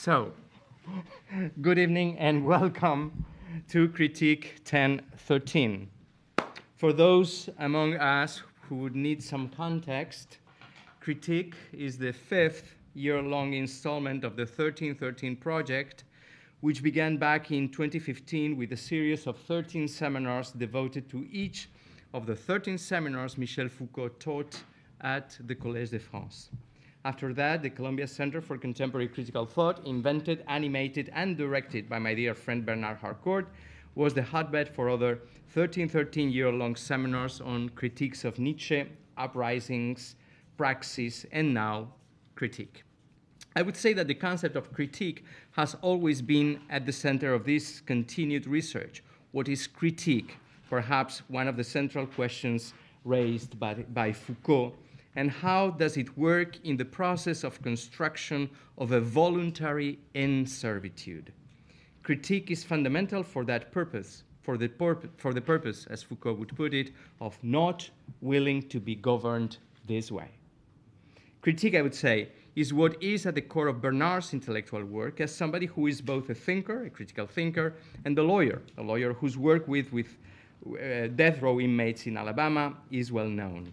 So, good evening and welcome to Critique 1013. For those among us who would need some context, Critique is the fifth year-long installment of the 1313 project, which began back in 2015 with a series of 13 seminars devoted to each of the 13 seminars Michel Foucault taught at the Collège de France. After that, the Columbia Center for Contemporary Critical Thought, invented, animated, and directed by my dear friend Bernard Harcourt, was the hotbed for other 13 year-long seminars on critiques of Nietzsche, uprisings, praxis, and now critique. I would say that the concept of critique has always been at the center of this continued research. What is critique? Perhaps one of the central questions raised by Foucault. And how does it work in the process of construction of a voluntary inservitude? Critique is fundamental for that purpose, for the purpose, as Foucault would put it, of not willing to be governed this way. Critique, I would say, is what is at the core of Bernard's intellectual work as somebody who is both a thinker, a critical thinker, and a lawyer whose work with death row inmates in Alabama is well known.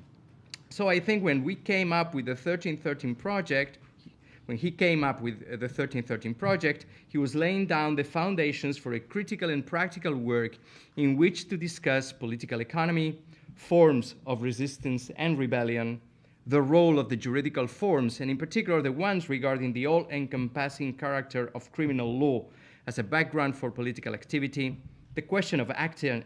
So I think when we came up with the 1313 project, when he came up with the 1313 project, he was laying down the foundations for a critical and practical work in which to discuss political economy, forms of resistance and rebellion, the role of the juridical forms, and in particular the ones regarding the all-encompassing character of criminal law as a background for political activity, the question of action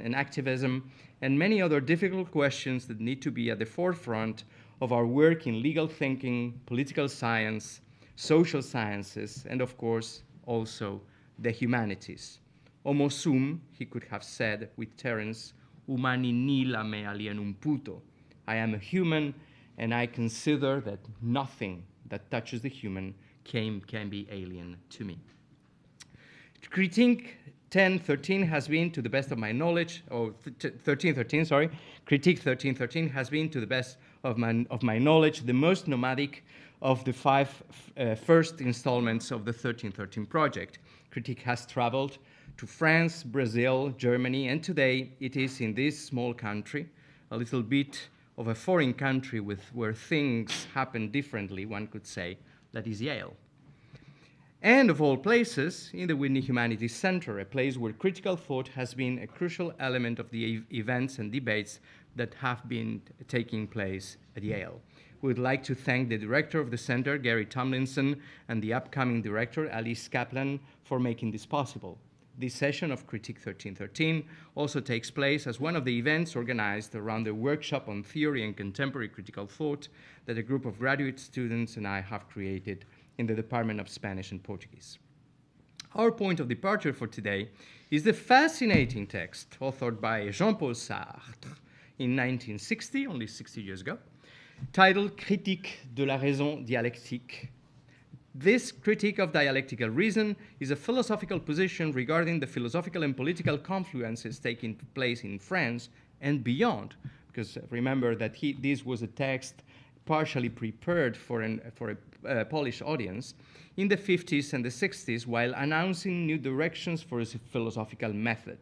and activism, and many other difficult questions that need to be at the forefront of our work in legal thinking, political science, social sciences, and of course, also the humanities. Homo sum, he could have said with Terence, humani nihil me alienum puto. I am a human, and I consider that nothing that touches the human can be alien to me. Critique 1013 has been, to the best of my knowledge, Critique 1313 has been, to the best of my knowledge, the most nomadic of the five first installments of the 1313 project. Critique has traveled to France, Brazil, Germany, and today it is in this small country, a little bit of a foreign country where things happen differently, one could say, that is Yale. And of all places, in the Whitney Humanities Center, a place where critical thought has been a crucial element of the events and debates that have been taking place at Yale. We would like to thank the director of the center, Gary Tomlinson, and the upcoming director, Alice Kaplan, for making this possible. This session of Critique 1313 also takes place as one of the events organized around the workshop on theory and contemporary critical thought that a group of graduate students and I have created in the Department of Spanish and Portuguese. Our point of departure for today is the fascinating text authored by Jean-Paul Sartre in 1960, only 60 years ago, titled Critique de la raison dialectique. This critique of dialectical reason is a philosophical position regarding the philosophical and political confluences taking place in France and beyond, because remember that this was a text partially prepared for a Polish audience in the 50s and the 60s while announcing new directions for his philosophical method.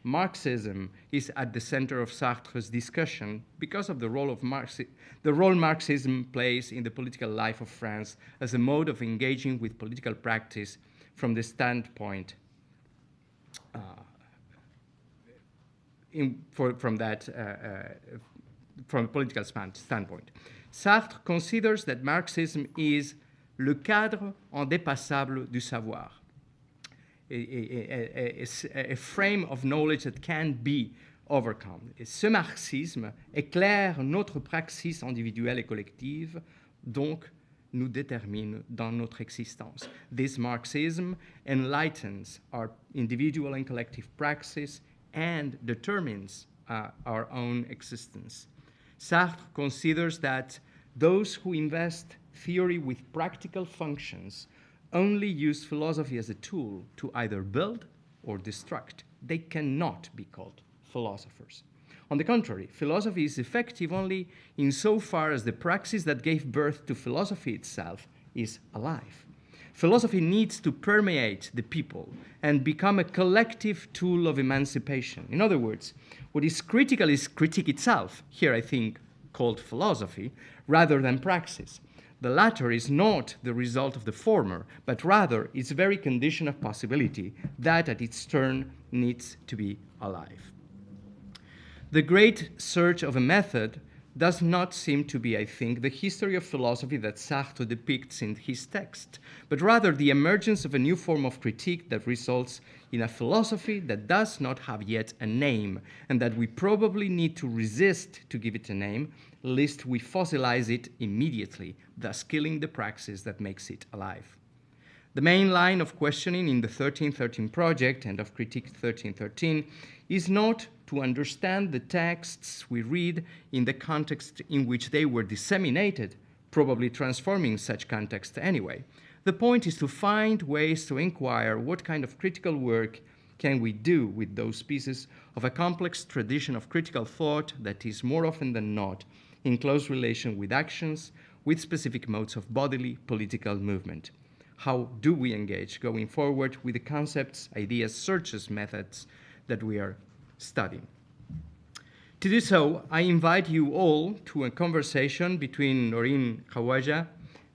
Marxism is at the center of Sartre's discussion because of the role Marxism plays in the political life of France as a mode of engaging with political practice from the standpoint from a political standpoint. Sartre considers that Marxism is le cadre indépassable du savoir, a frame of knowledge that can't be overcome. Et ce marxisme éclaire notre praxis individuelle et collective, donc nous détermine dans notre existence. This Marxism enlightens our individual and collective praxis and determines our own existence. Sartre considers that those who invest theory with practical functions only use philosophy as a tool to either build or destruct. They cannot be called philosophers. On the contrary, philosophy is effective only insofar as the praxis that gave birth to philosophy itself is alive. Philosophy needs to permeate the people and become a collective tool of emancipation. In other words, what is critical is critique itself, here I think called philosophy, rather than praxis. The latter is not the result of the former, but rather its very condition of possibility that at its turn needs to be alive. The great search of a method does not seem to be, I think, the history of philosophy that Sartre depicts in his text, but rather the emergence of a new form of critique that results in a philosophy that does not have yet a name, and that we probably need to resist to give it a name, lest we fossilize it immediately, thus killing the praxis that makes it alive. The main line of questioning in the 1313 project and of Critique 1313 is not to understand the texts we read in the context in which they were disseminated, probably transforming such context anyway. The point is to find ways to inquire what kind of critical work can we do with those pieces of a complex tradition of critical thought that is more often than not in close relation with actions, with specific modes of bodily political movement. How do we engage going forward with the concepts, ideas, searches, methods that we are studying? To do so, I invite you all to a conversation between Noreen Khawaja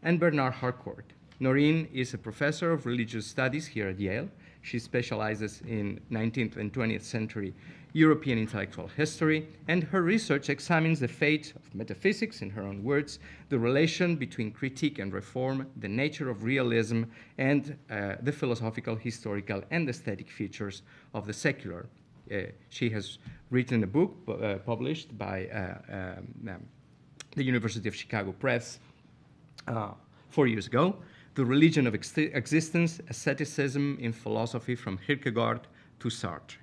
and Bernard Harcourt. Noreen is a professor of religious studies here at Yale. She specializes in 19th and 20th century European intellectual history, and her research examines the fate of metaphysics, in her own words, the relation between critique and reform, the nature of realism, and the philosophical, historical, and aesthetic features of the secular. She has written a book published by the University of Chicago Press 4 years ago, The Religion of Existence, Asceticism in Philosophy from Kierkegaard to Sartre.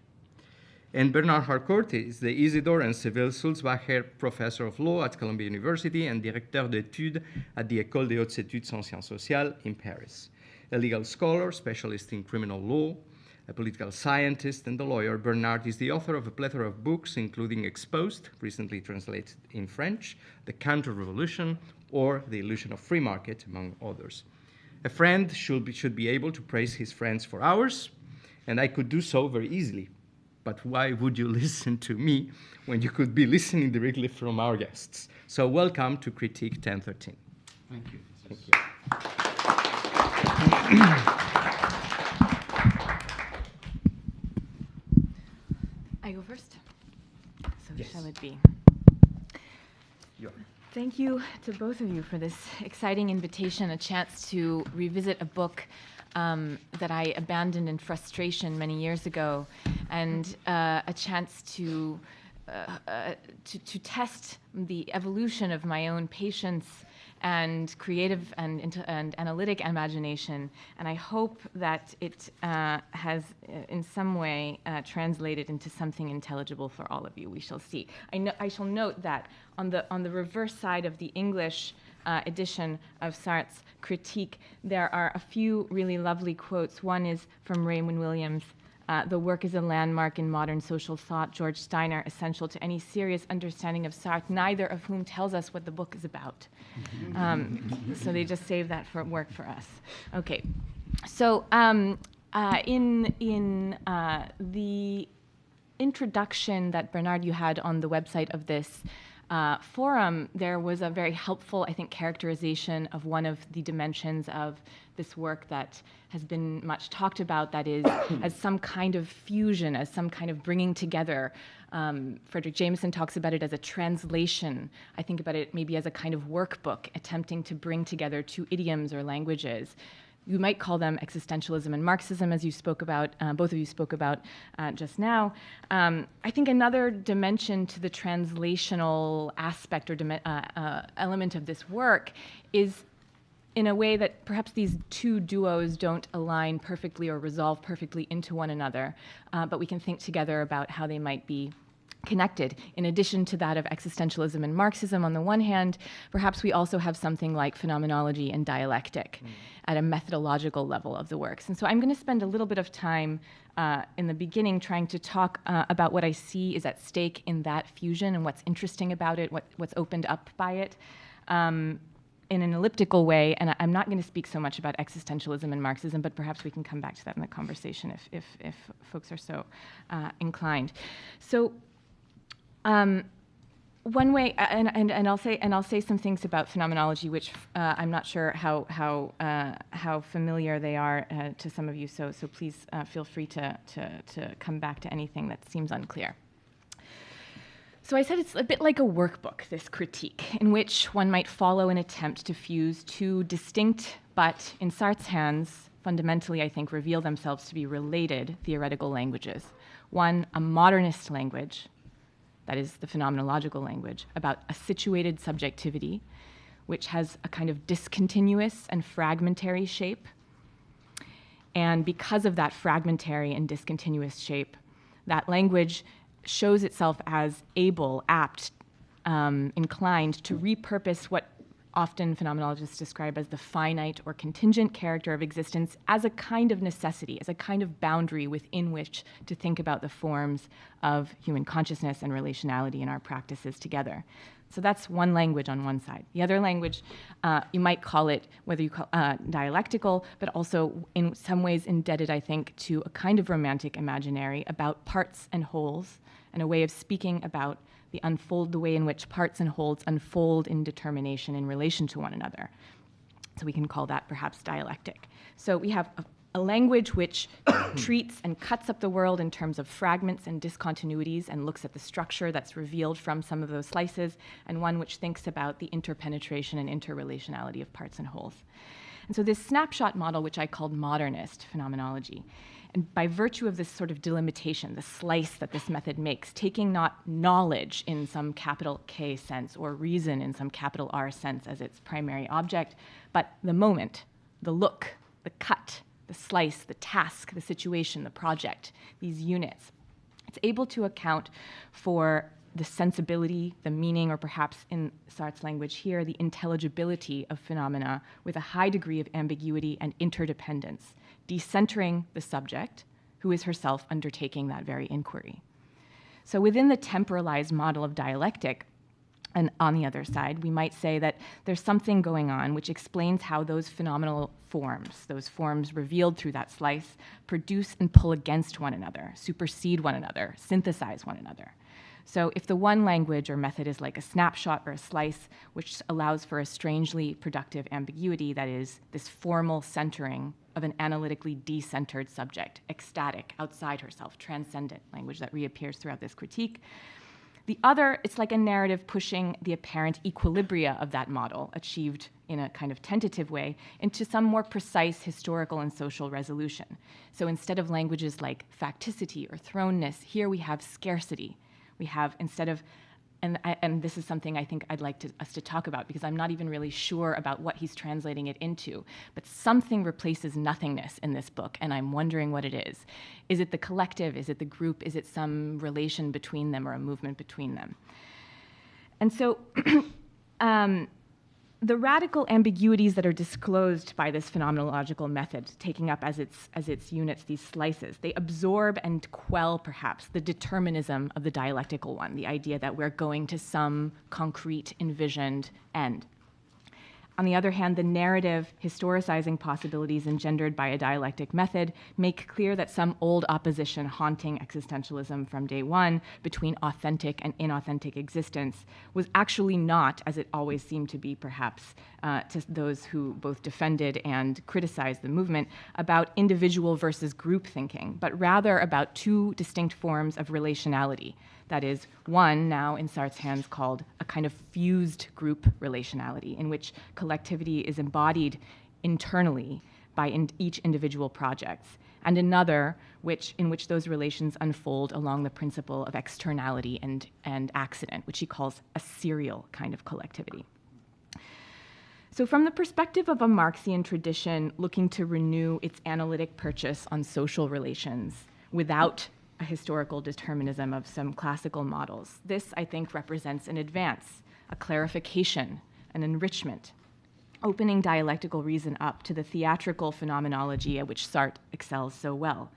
And Bernard Harcourt is the Isidor and Seville Sulzbacher Professor of Law at Columbia University and Directeur d'études at the École des Hautes Études en Sciences Sociales in Paris. A legal scholar, specialist in criminal law, a political scientist, and a lawyer, Bernard is the author of a plethora of books, including Exposed, recently translated in French, The Counter-Revolution, or The Illusion of Free Market, among others. A friend should be able to praise his friends for hours, and I could do so very easily. But why would you listen to me when you could be listening directly from our guests? So welcome to Critique 1013. Thank you. Thank you. I go first? So Yes. shall it be? You're. Thank you to both of you for this exciting invitation, a chance to revisit a book that I abandoned in frustration many years ago, and a chance to test the evolution of my own patience and creative and analytic imagination. And I hope that it has in some way translated into something intelligible for all of you. We shall see. I shall note that on the reverse side of the English edition of Sartre's Critique, there are a few really lovely quotes. One is from Raymond Williams. The work is a landmark in modern social thought. George Steiner, essential to any serious understanding of Sartre, neither of whom tells us what the book is about. So they just save that for work for us. Okay, so in the introduction that Bernard you had on the website of this forum, there was a very helpful, I think, characterization of one of the dimensions of this work that has been much talked about, that is, as some kind of fusion, as some kind of bringing together. Frederick Jameson talks about it as a translation. I think about it maybe as a kind of workbook, attempting to bring together two idioms or languages. You might call them existentialism and Marxism, as you spoke about, both of you spoke about just now. I think another dimension to the translational aspect or element of this work is in a way that perhaps these two duos don't align perfectly or resolve perfectly into one another, but we can think together about how they might be connected. In addition to that of existentialism and Marxism on the one hand, perhaps we also have something like phenomenology and dialectic at a methodological level of the works. And so I'm going to spend a little bit of time in the beginning trying to talk about what I see is at stake in that fusion and what's interesting about it, what's opened up by it. in an elliptical way, and I'm not going to speak so much about existentialism and Marxism, but perhaps we can come back to that in the conversation if folks are so inclined. So one way, and I'll say some things about phenomenology, which I'm not sure how familiar they are to some of you. So please feel free to come back to anything that seems unclear. So I said it's a bit like a workbook, this critique, in which one might follow an attempt to fuse two distinct, but in Sartre's hands, fundamentally, I think, reveal themselves to be related theoretical languages. One, a modernist language, that is the phenomenological language, about a situated subjectivity, which has a kind of discontinuous and fragmentary shape. And because of that fragmentary and discontinuous shape, that language shows itself as able, apt, inclined to repurpose what often phenomenologists describe as the finite or contingent character of existence as a kind of necessity, as a kind of boundary within which to think about the forms of human consciousness and relationality in our practices together. So that's one language on one side. The other language, you might call it, whether you call dialectical, but also in some ways indebted, I think, to a kind of romantic imaginary about parts and wholes, and a way of speaking about the way in which parts and wholes unfold in determination in relation to one another. So we can call that perhaps dialectic. So we have a language which treats and cuts up the world in terms of fragments and discontinuities and looks at the structure that's revealed from some of those slices, and one which thinks about the interpenetration and interrelationality of parts and wholes. And so this snapshot model, which I called modernist phenomenology, and by virtue of this sort of delimitation, the slice that this method makes, taking not knowledge in some capital K sense or reason in some capital R sense as its primary object, but the moment, the look, the cut, the slice, the task, the situation, the project, these units. It's able to account for the sensibility, the meaning, or perhaps in Sartre's language here, the intelligibility of phenomena with a high degree of ambiguity and interdependence, decentering the subject, who is herself undertaking that very inquiry. So within the temporalized model of dialectic, and on the other side, we might say that there's something going on which explains how those phenomenal forms, those forms revealed through that slice, produce and pull against one another, supersede one another, synthesize one another. So if the one language or method is like a snapshot or a slice, which allows for a strangely productive ambiguity, that is, this formal centering of an analytically decentered subject, ecstatic, outside herself, transcendent language that reappears throughout this critique. The other, it's like a narrative pushing the apparent equilibria of that model, achieved in a kind of tentative way, into some more precise historical and social resolution. So instead of languages like facticity or thrownness, here we have scarcity. We have, instead of, and this is something I think I'd like us to talk about, because I'm not even really sure about what he's translating it into, but something replaces nothingness in this book, and I'm wondering what it is. Is it the collective? Is it the group? Is it some relation between them or a movement between them? And so the radical ambiguities that are disclosed by this phenomenological method, taking up as its units these slices, they absorb and quell, perhaps, the determinism of the dialectical one, the idea that we're going to some concrete, envisioned end. On the other hand, the narrative historicizing possibilities engendered by a dialectic method make clear that some old opposition haunting existentialism from day one between authentic and inauthentic existence was actually not, as it always seemed to be perhaps to those who both defended and criticized the movement, about individual versus group thinking, but rather about two distinct forms of relationality. That is, one, now in Sartre's hands, called a kind of fused group relationality, in which collectivity is embodied internally by each individual projects, and another in which those relations unfold along the principle of externality and accident, which he calls a serial kind of collectivity. So from the perspective of a Marxian tradition looking to renew its analytic purchase on social relations without a historical determinism of some classical models, this, I think, represents an advance, a clarification, an enrichment, opening dialectical reason up to the theatrical phenomenology at which Sartre excels so well.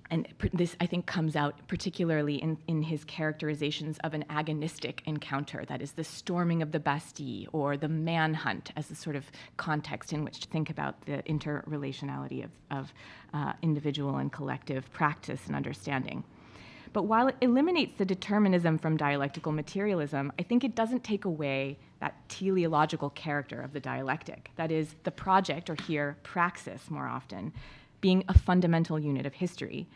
And this, I think, comes out particularly in his characterizations of an agonistic encounter, that is, the storming of the Bastille or the manhunt as a sort of context in which to think about the interrelationality of individual and collective practice and understanding. But while it eliminates the determinism from dialectical materialism, I think it doesn't take away that teleological character of the dialectic, that is, the project, or here, praxis more often, being a fundamental unit of history.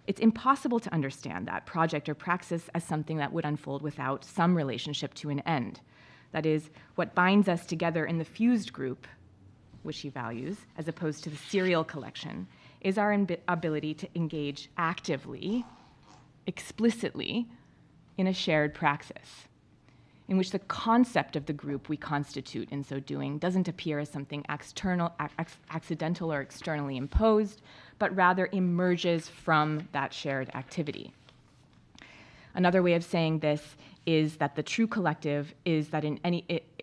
It's impossible to understand that project or praxis as something that would unfold without some relationship to an end. That is, what binds us together in the fused group, which he values, as opposed to the serial collection, is our ability to engage actively, explicitly, in a shared praxis, in which the concept of the group we constitute in so doing doesn't appear as something accidental or externally imposed, but rather emerges from that shared activity. Another way of saying this is that the true collective is that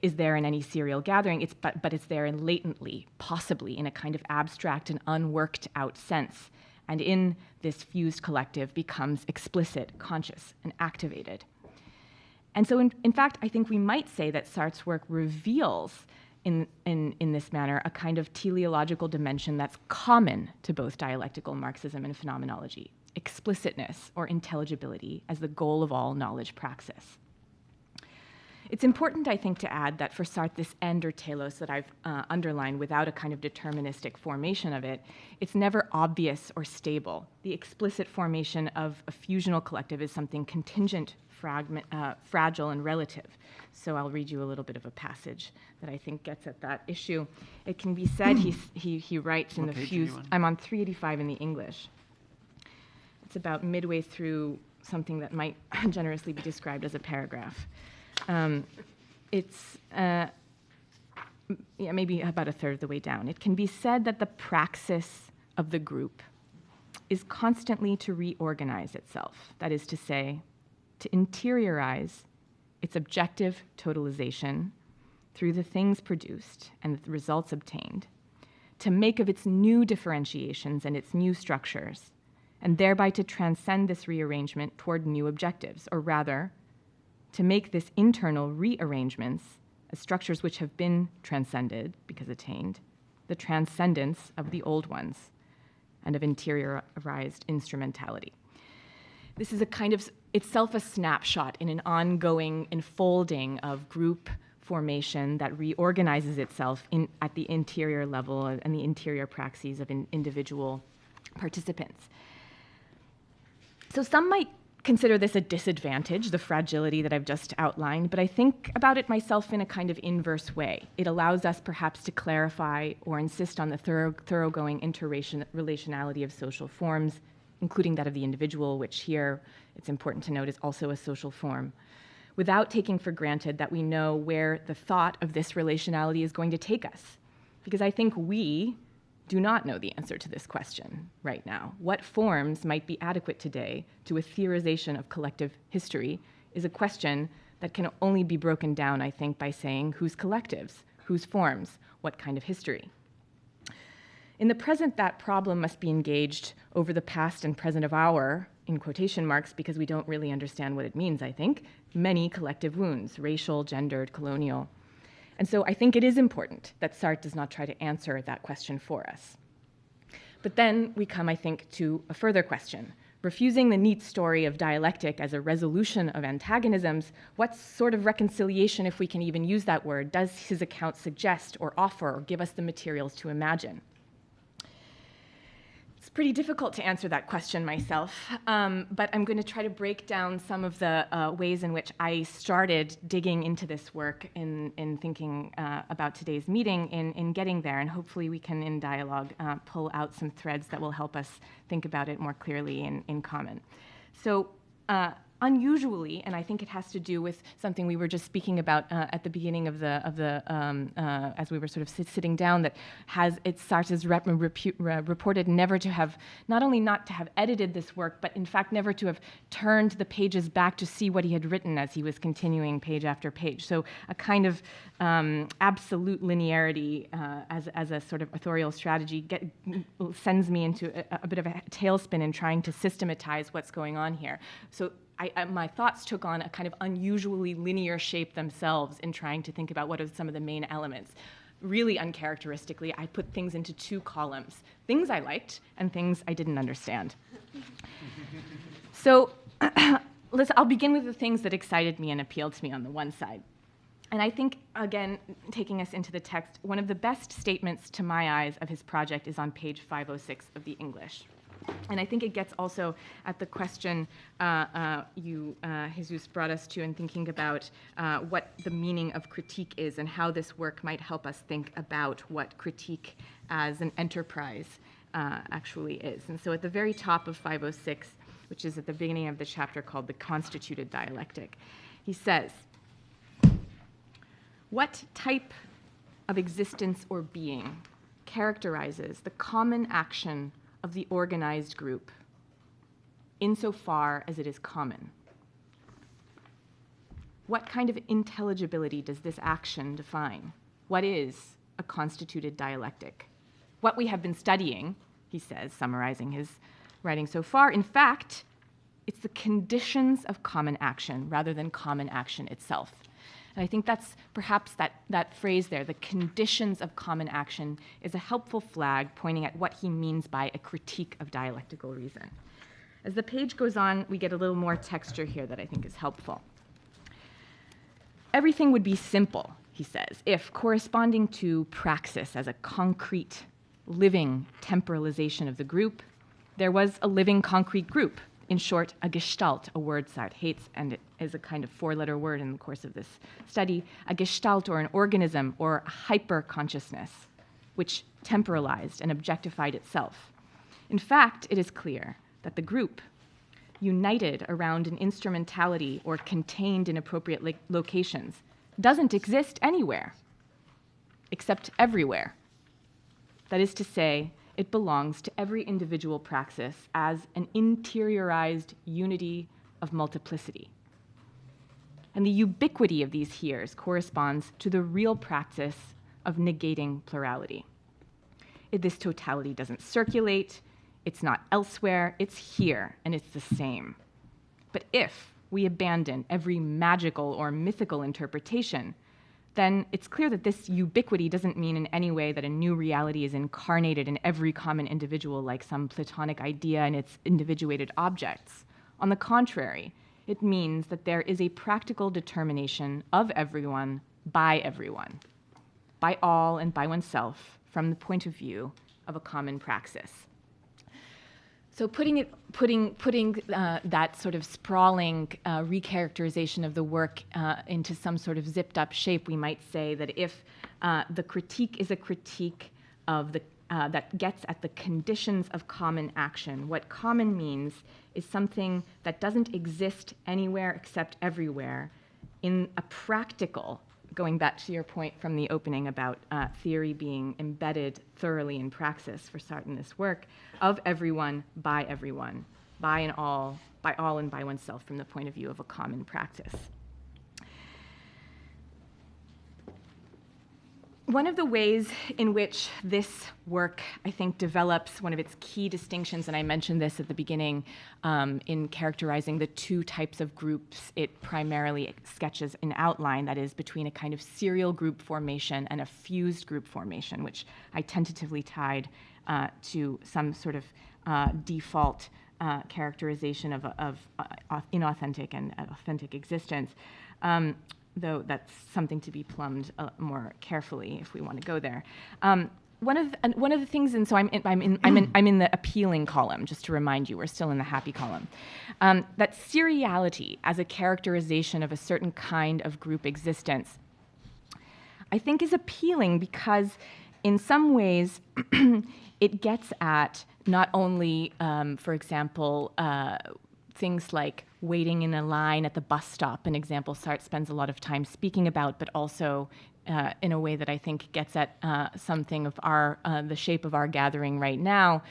is there in any serial gathering, but it's there in latently, possibly in a kind of abstract and unworked out sense, and in this fused collective becomes explicit, conscious, and activated. And so, in fact, I think we might say that Sartre's work reveals, in this manner, a kind of teleological dimension that's common to both dialectical Marxism and phenomenology, explicitness or intelligibility as the goal of all knowledge praxis. It's important, I think, to add that for Sartre, this end or telos that I've underlined without a kind of deterministic formation of it, it's never obvious or stable. The explicit formation of a fusional collective is something contingent, fragile, and relative. So I'll read you a little bit of a passage that I think gets at that issue. It can be said, he writes in the fused, I'm on 385 in the English. It's about midway through something that might generously be described as a paragraph. It's maybe about a third of the way down. It can be said that the praxis of the group is constantly to reorganize itself, that is to say, to interiorize its objective totalization through the things produced and the results obtained, to make of its new differentiations and its new structures, and thereby to transcend this rearrangement toward new objectives, or rather, to make this internal rearrangements as structures which have been transcended, because attained, the transcendence of the old ones and of interiorized instrumentality. This is a kind of itself a snapshot in an ongoing enfolding of group formation that reorganizes itself at the interior level and the interior praxis of individual participants. So some might consider this a disadvantage, the fragility that I've just outlined, but I think about it myself in a kind of inverse way. It allows us perhaps to clarify or insist on the thoroughgoing interrelationality of social forms, including that of the individual, which here, it's important to note, is also a social form, without taking for granted that we know where the thought of this relationality is going to take us. Because I think we do not know the answer to this question right now. What forms might be adequate today to a theorization of collective history is a question that can only be broken down, I think, by saying whose collectives, whose forms, what kind of history. In the present, that problem must be engaged over the past and present of our, in quotation marks, because we don't really understand what it means, I think, many collective wounds, racial, gendered, colonial. And so I think it is important that Sartre does not try to answer that question for us. But then we come, I think, to a further question. Refusing the neat story of dialectic as a resolution of antagonisms, what sort of reconciliation, if we can even use that word, does his account suggest or offer or give us the materials to imagine? It's pretty difficult to answer that question myself, but I'm going to try to break down some of the ways in which I started digging into this work in thinking about today's meeting, in getting there, and hopefully we can, in dialogue, pull out some threads that will help us think about it more clearly in common. So unusually, and I think it has to do with something we were just speaking about at the beginning of as we were sort of sitting down, that Sartre's reported never to have, not only not to have edited this work, but in fact never to have turned the pages back to see what he had written as he was continuing page after page. So a kind of absolute linearity as a sort of authorial strategy sends me into a bit of a tailspin in trying to systematize what's going on here. So my thoughts took on a kind of unusually linear shape themselves in trying to think about what are some of the main elements. Really uncharacteristically, I put things into two columns, things I liked and things I didn't understand. So I'll begin with the things that excited me and appealed to me on the one side. And I think, again, taking us into the text, one of the best statements to my eyes of his project is on page 506 of the English. And I think it gets also at the question Jesus brought us to in thinking about what the meaning of critique is and how this work might help us think about what critique as an enterprise actually is. And so at the very top of 506, which is at the beginning of the chapter called The Constituted Dialectic, he says, "What type of existence or being characterizes the common action of the organized group insofar as it is common? What kind of intelligibility does this action define? What is a constituted dialectic? What we have been studying," he says, summarizing his writing so far, "in fact, it's the conditions of common action rather than common action itself." And I think that's perhaps that phrase there, the conditions of common action, is a helpful flag pointing at what he means by a critique of dialectical reason. As the page goes on, we get a little more texture here that I think is helpful. "Everything would be simple," he says, "if, corresponding to praxis as a concrete, living temporalization of the group, there was a living concrete group. In short, a gestalt, a word Sartre hates, and it is a kind of four-letter word in the course of this study, a gestalt or an organism or a hyper-consciousness, which temporalized and objectified itself. In fact, it is clear that the group, united around an instrumentality or contained in appropriate locations, doesn't exist anywhere, except everywhere. That is to say, it belongs to every individual praxis as an interiorized unity of multiplicity. And the ubiquity of these heres corresponds to the real practice of negating plurality. This totality doesn't circulate, it's not elsewhere, it's here, and it's the same. But if we abandon every magical or mythical interpretation, then it's clear that this ubiquity doesn't mean in any way that a new reality is incarnated in every common individual like some Platonic idea and its individuated objects. On the contrary, it means that there is a practical determination of everyone, by all and by oneself, from the point of view of a common praxis." So putting that sort of sprawling recharacterization of the work into some sort of zipped up shape, we might say that if the critique is a critique of that gets at the conditions of common action, what common means is something that doesn't exist anywhere except everywhere in a practical, going back to your point from the opening about theory being embedded thoroughly in praxis for Sartre in this work, of everyone, by all and by oneself from the point of view of a common practice. One of the ways in which this work, I think, develops one of its key distinctions, and I mentioned this at the beginning, in characterizing the two types of groups it primarily sketches in outline, that is, between a kind of serial group formation and a fused group formation, which I tentatively tied to some sort of default characterization of inauthentic and authentic existence. Though that's something to be plumbed more carefully if we want to go there. One of the things, and so I'm in the appealing column, just to remind you, we're still in the happy column. That seriality as a characterization of a certain kind of group existence, I think, is appealing because, in some ways, it gets at not only, for example, things like waiting in a line at the bus stop, an example Sartre spends a lot of time speaking about, but also in a way that I think gets at something of the shape of our gathering right now,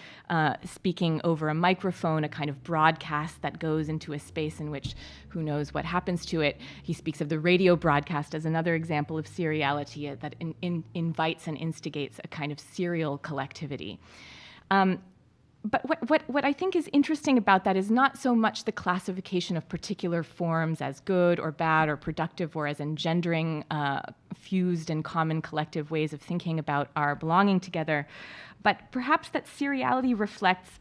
speaking over a microphone, a kind of broadcast that goes into a space in which who knows what happens to it. He speaks of the radio broadcast as another example of seriality that invites and instigates a kind of serial collectivity. But what I think is interesting about that is not so much the classification of particular forms as good or bad or productive or as engendering fused and common collective ways of thinking about our belonging together, but perhaps that seriality reflects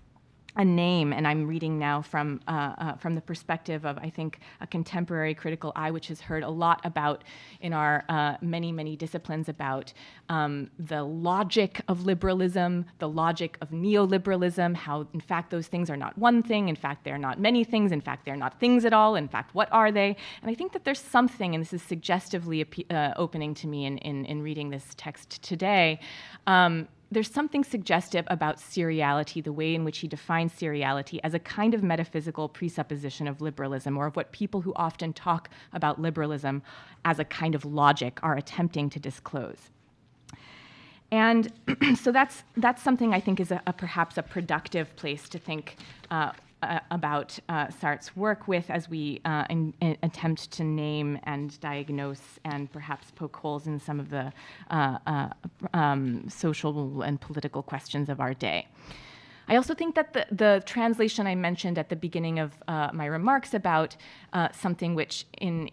a name, and I'm reading now from the perspective of, I think, a contemporary critical eye, which has heard a lot about in our many disciplines about the logic of liberalism, the logic of neoliberalism, how, in fact, those things are not one thing, in fact, they're not many things, in fact, they're not things at all, in fact, what are they? And I think that there's something, and this is suggestively opening to me in reading this text today, there's something suggestive about seriality, the way in which he defines seriality as a kind of metaphysical presupposition of liberalism, or of what people who often talk about liberalism as a kind of logic are attempting to disclose. And so that's something I think is perhaps a productive place to think about Sartre's work with as we attempt to name and diagnose and perhaps poke holes in some of the social and political questions of our day. I also think that the translation I mentioned at the beginning of my remarks about something which in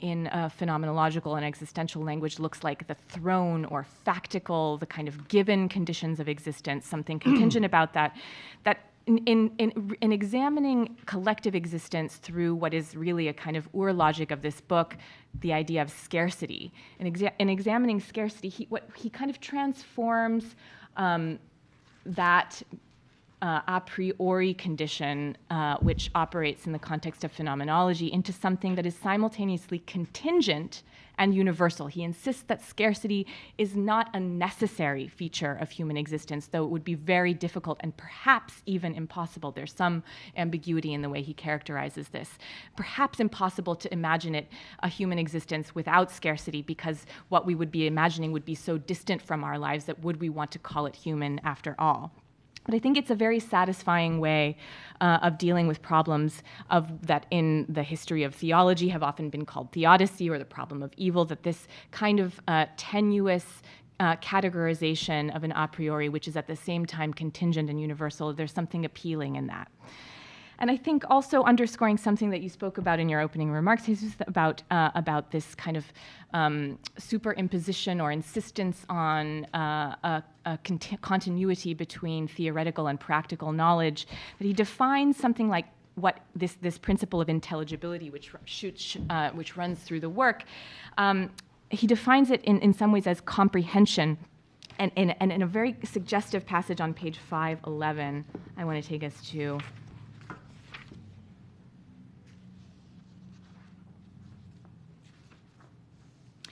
phenomenological and existential language looks like the throne or factical, the kind of given conditions of existence, something contingent about that in examining collective existence through what is really a kind of logic of this book, the idea of scarcity. In examining scarcity, he kind of transforms that a priori condition, which operates in the context of phenomenology, into something that is simultaneously contingent and universal. He insists that scarcity is not a necessary feature of human existence, though it would be very difficult and perhaps even impossible. There's some ambiguity in the way he characterizes this. Perhaps impossible to imagine it a human existence without scarcity, because what we would be imagining would be so distant from our lives that would we want to call it human after all? But I think it's a very satisfying way of dealing with problems that in the history of theology have often been called theodicy, or the problem of evil, that this kind of tenuous categorization of an a priori, which is at the same time contingent and universal, there's something appealing in that. And I think also underscoring something that you spoke about in your opening remarks is about this kind of superimposition or insistence on a continuity between theoretical and practical knowledge, that he defines something like what this principle of intelligibility, which runs through the work. He defines it in some ways as comprehension. And in a very suggestive passage on page 511, I want to take us to.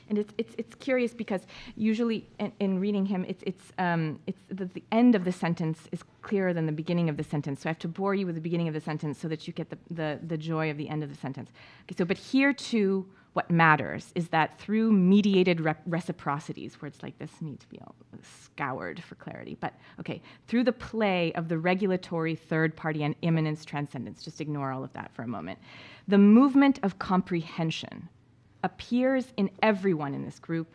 And it's curious because usually in reading him, it's the end of the sentence is clearer than the beginning of the sentence. So I have to bore you with the beginning of the sentence so that you get the joy of the end of the sentence. Okay, so but here too, what matters is that through mediated reciprocities, words like this need to be all scoured for clarity, but okay, through the play of the regulatory third party and immanence transcendence, just ignore all of that for a moment, the movement of comprehension appears in everyone in this group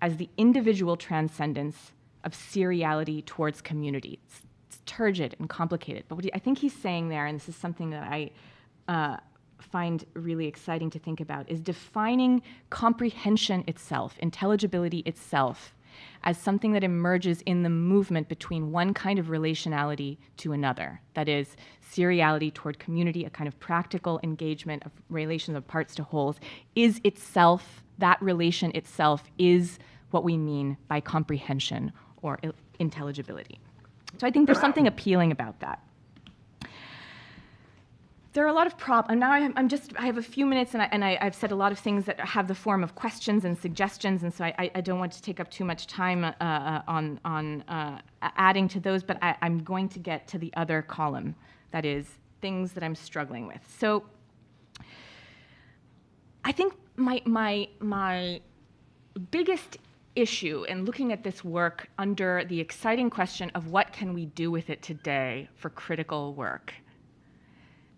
as the individual transcendence of seriality towards community. It's turgid and complicated, but what I think he's saying there, and this is something that I find really exciting to think about, is defining comprehension itself, intelligibility itself, as something that emerges in the movement between one kind of relationality to another. That is, seriality toward community, a kind of practical engagement of relations of parts to wholes, is itself, that relation itself is what we mean by comprehension or intelligibility. So I think there's something appealing about that. There are a lot of problems, and now I have a few minutes, and I've said a lot of things that have the form of questions and suggestions, and so I don't want to take up too much time on adding to those, but I'm going to get to the other column, that is, things that I'm struggling with. So I think my biggest issue in looking at this work under the exciting question of what can we do with it today for critical work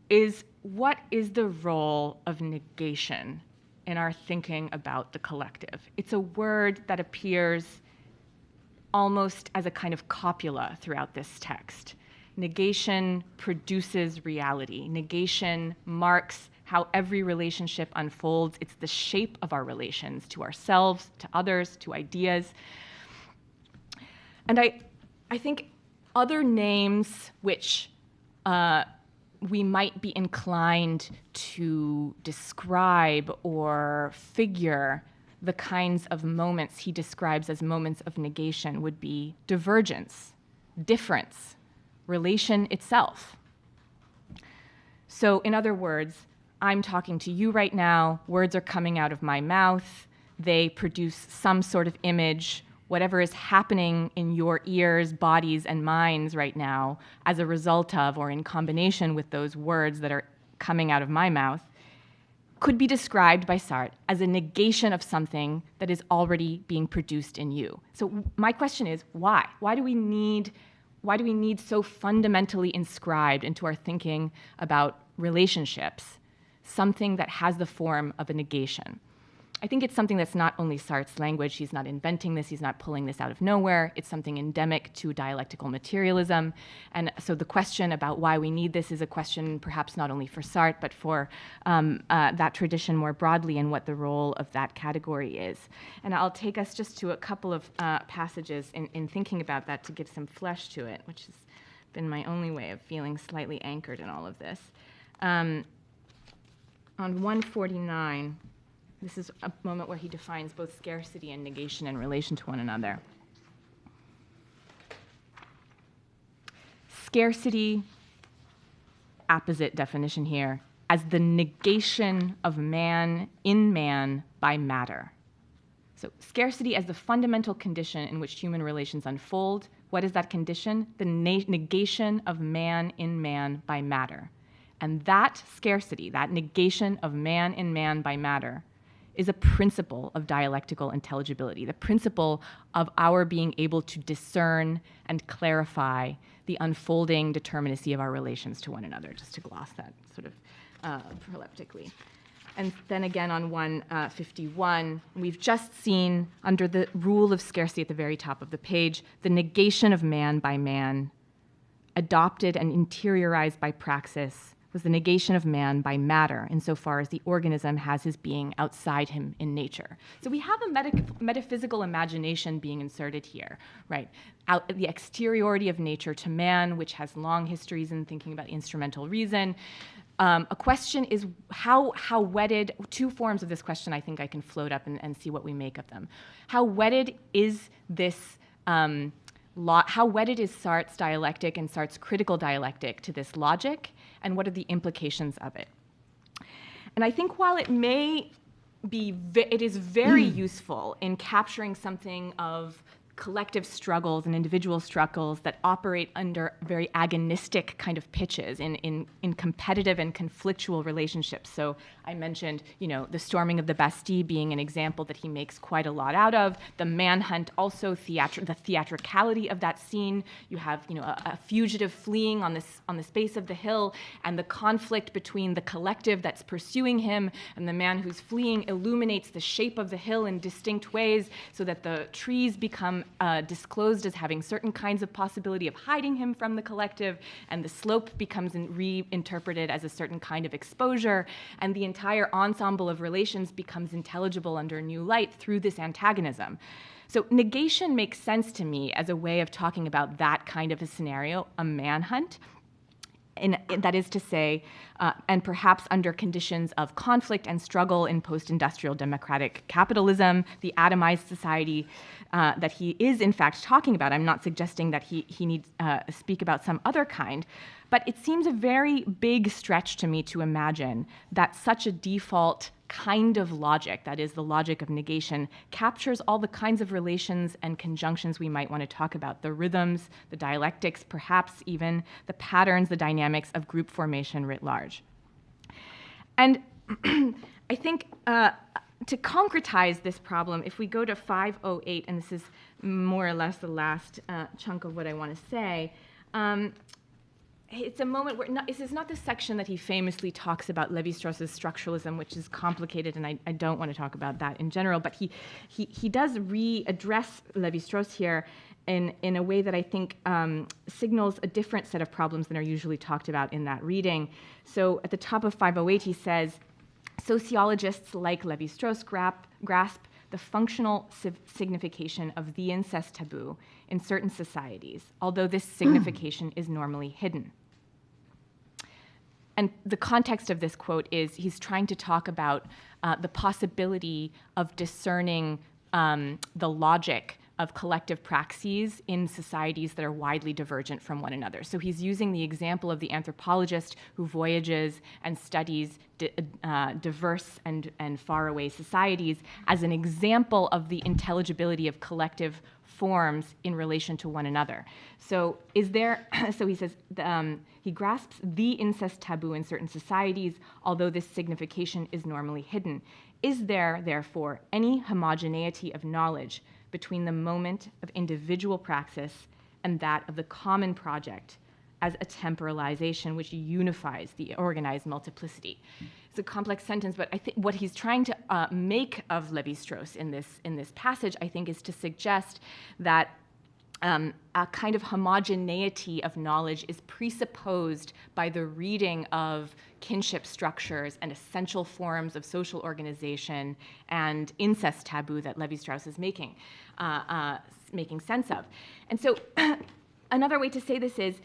is what is the role of negation in our thinking about the collective? It's a word that appears almost as a kind of copula throughout this text. Negation produces reality. Negation marks how every relationship unfolds. It's the shape of our relations to ourselves, to others, to ideas. And I think other names which we might be inclined to describe or figure the kinds of moments he describes as moments of negation would be divergence, difference, relation itself. So in other words, I'm talking to you right now, words are coming out of my mouth, they produce some sort of image. Whatever is happening in your ears, bodies, and minds right now as a result of or in combination with those words that are coming out of my mouth could be described by Sartre as a negation of something that is already being produced in you. So my question is, why? Why do we need so fundamentally inscribed into our thinking about relationships something that has the form of a negation? I think it's something that's not only Sartre's language. He's not inventing this. He's not pulling this out of nowhere. It's something endemic to dialectical materialism. And so the question about why we need this is a question perhaps not only for Sartre, but for that tradition more broadly and what the role of that category is. And I'll take us just to a couple of passages in thinking about that to give some flesh to it, which has been my only way of feeling slightly anchored in all of this. On 149, this is a moment where he defines both scarcity and negation in relation to one another. Scarcity, apposite definition here, as the negation of man in man by matter. So scarcity as the fundamental condition in which human relations unfold. What is that condition? The negation of man in man by matter. And that scarcity, that negation of man in man by matter, is a principle of dialectical intelligibility, the principle of our being able to discern and clarify the unfolding determinacy of our relations to one another, just to gloss that sort of proleptically. And then again on 151, we've just seen, under the rule of scarcity at the very top of the page, the negation of man by man, adopted and interiorized by praxis, was the negation of man by matter, insofar as the organism has his being outside him in nature. So we have a metaphysical imagination being inserted here, right? The exteriority of nature to man, which has long histories in thinking about instrumental reason. A question is how wedded, two forms of this question I think I can float up and see what we make of them. How wedded is this how wedded is Sartre's dialectic and Sartre's critical dialectic to this logic, and what are the implications of it? And I think while it may be, it is very useful in capturing something of collective struggles and individual struggles that operate under very agonistic kind of pitches in competitive and conflictual relationships. So I mentioned, the storming of the Bastille being an example that he makes quite a lot out of. The manhunt, also the theatricality of that scene. You have, a fugitive fleeing on the space of the hill, and the conflict between the collective that's pursuing him and the man who's fleeing illuminates the shape of the hill in distinct ways, so that the trees become disclosed as having certain kinds of possibility of hiding him from the collective, and the slope becomes reinterpreted as a certain kind of exposure, and the entire ensemble of relations becomes intelligible under new light through this antagonism. So negation makes sense to me as a way of talking about that kind of a scenario, a manhunt. And that is to say, and perhaps under conditions of conflict and struggle in post-industrial democratic capitalism, the atomized society that he is in fact talking about. I'm not suggesting that he needs speak about some other kind, but it seems a very big stretch to me to imagine that such a default kind of logic, that is the logic of negation, captures all the kinds of relations and conjunctions we might want to talk about, the rhythms, the dialectics, perhaps even the patterns, the dynamics of group formation writ large. And I think to concretize this problem, if we go to 508, and this is more or less the last chunk of what I want to say, it's a moment where this is not the section that he famously talks about Lévi-Strauss's structuralism, which is complicated, and I don't want to talk about that in general, but he does readdress Lévi-Strauss here in a way that I think signals a different set of problems than are usually talked about in that reading. So at the top of 508, he says, sociologists like Lévi-Strauss grasp the functional signification of the incest taboo in certain societies, although this signification is normally hidden. And the context of this quote is he's trying to talk about the possibility of discerning the logic of collective praxes in societies that are widely divergent from one another. So he's using the example of the anthropologist who voyages and studies diverse and faraway societies as an example of the intelligibility of collective forms in relation to one another. So so he says, he grasps the incest taboo in certain societies, although this signification is normally hidden. Is there, therefore, any homogeneity of knowledge between the moment of individual praxis and that of the common project as a temporalization which unifies the organized multiplicity? It's a complex sentence, but I think what he's trying to make of Lévi-Strauss in this passage, I think, is to suggest that a kind of homogeneity of knowledge is presupposed by the reading of kinship structures and essential forms of social organization and incest taboo that Lévi-Strauss is making sense of. And so another way to say this is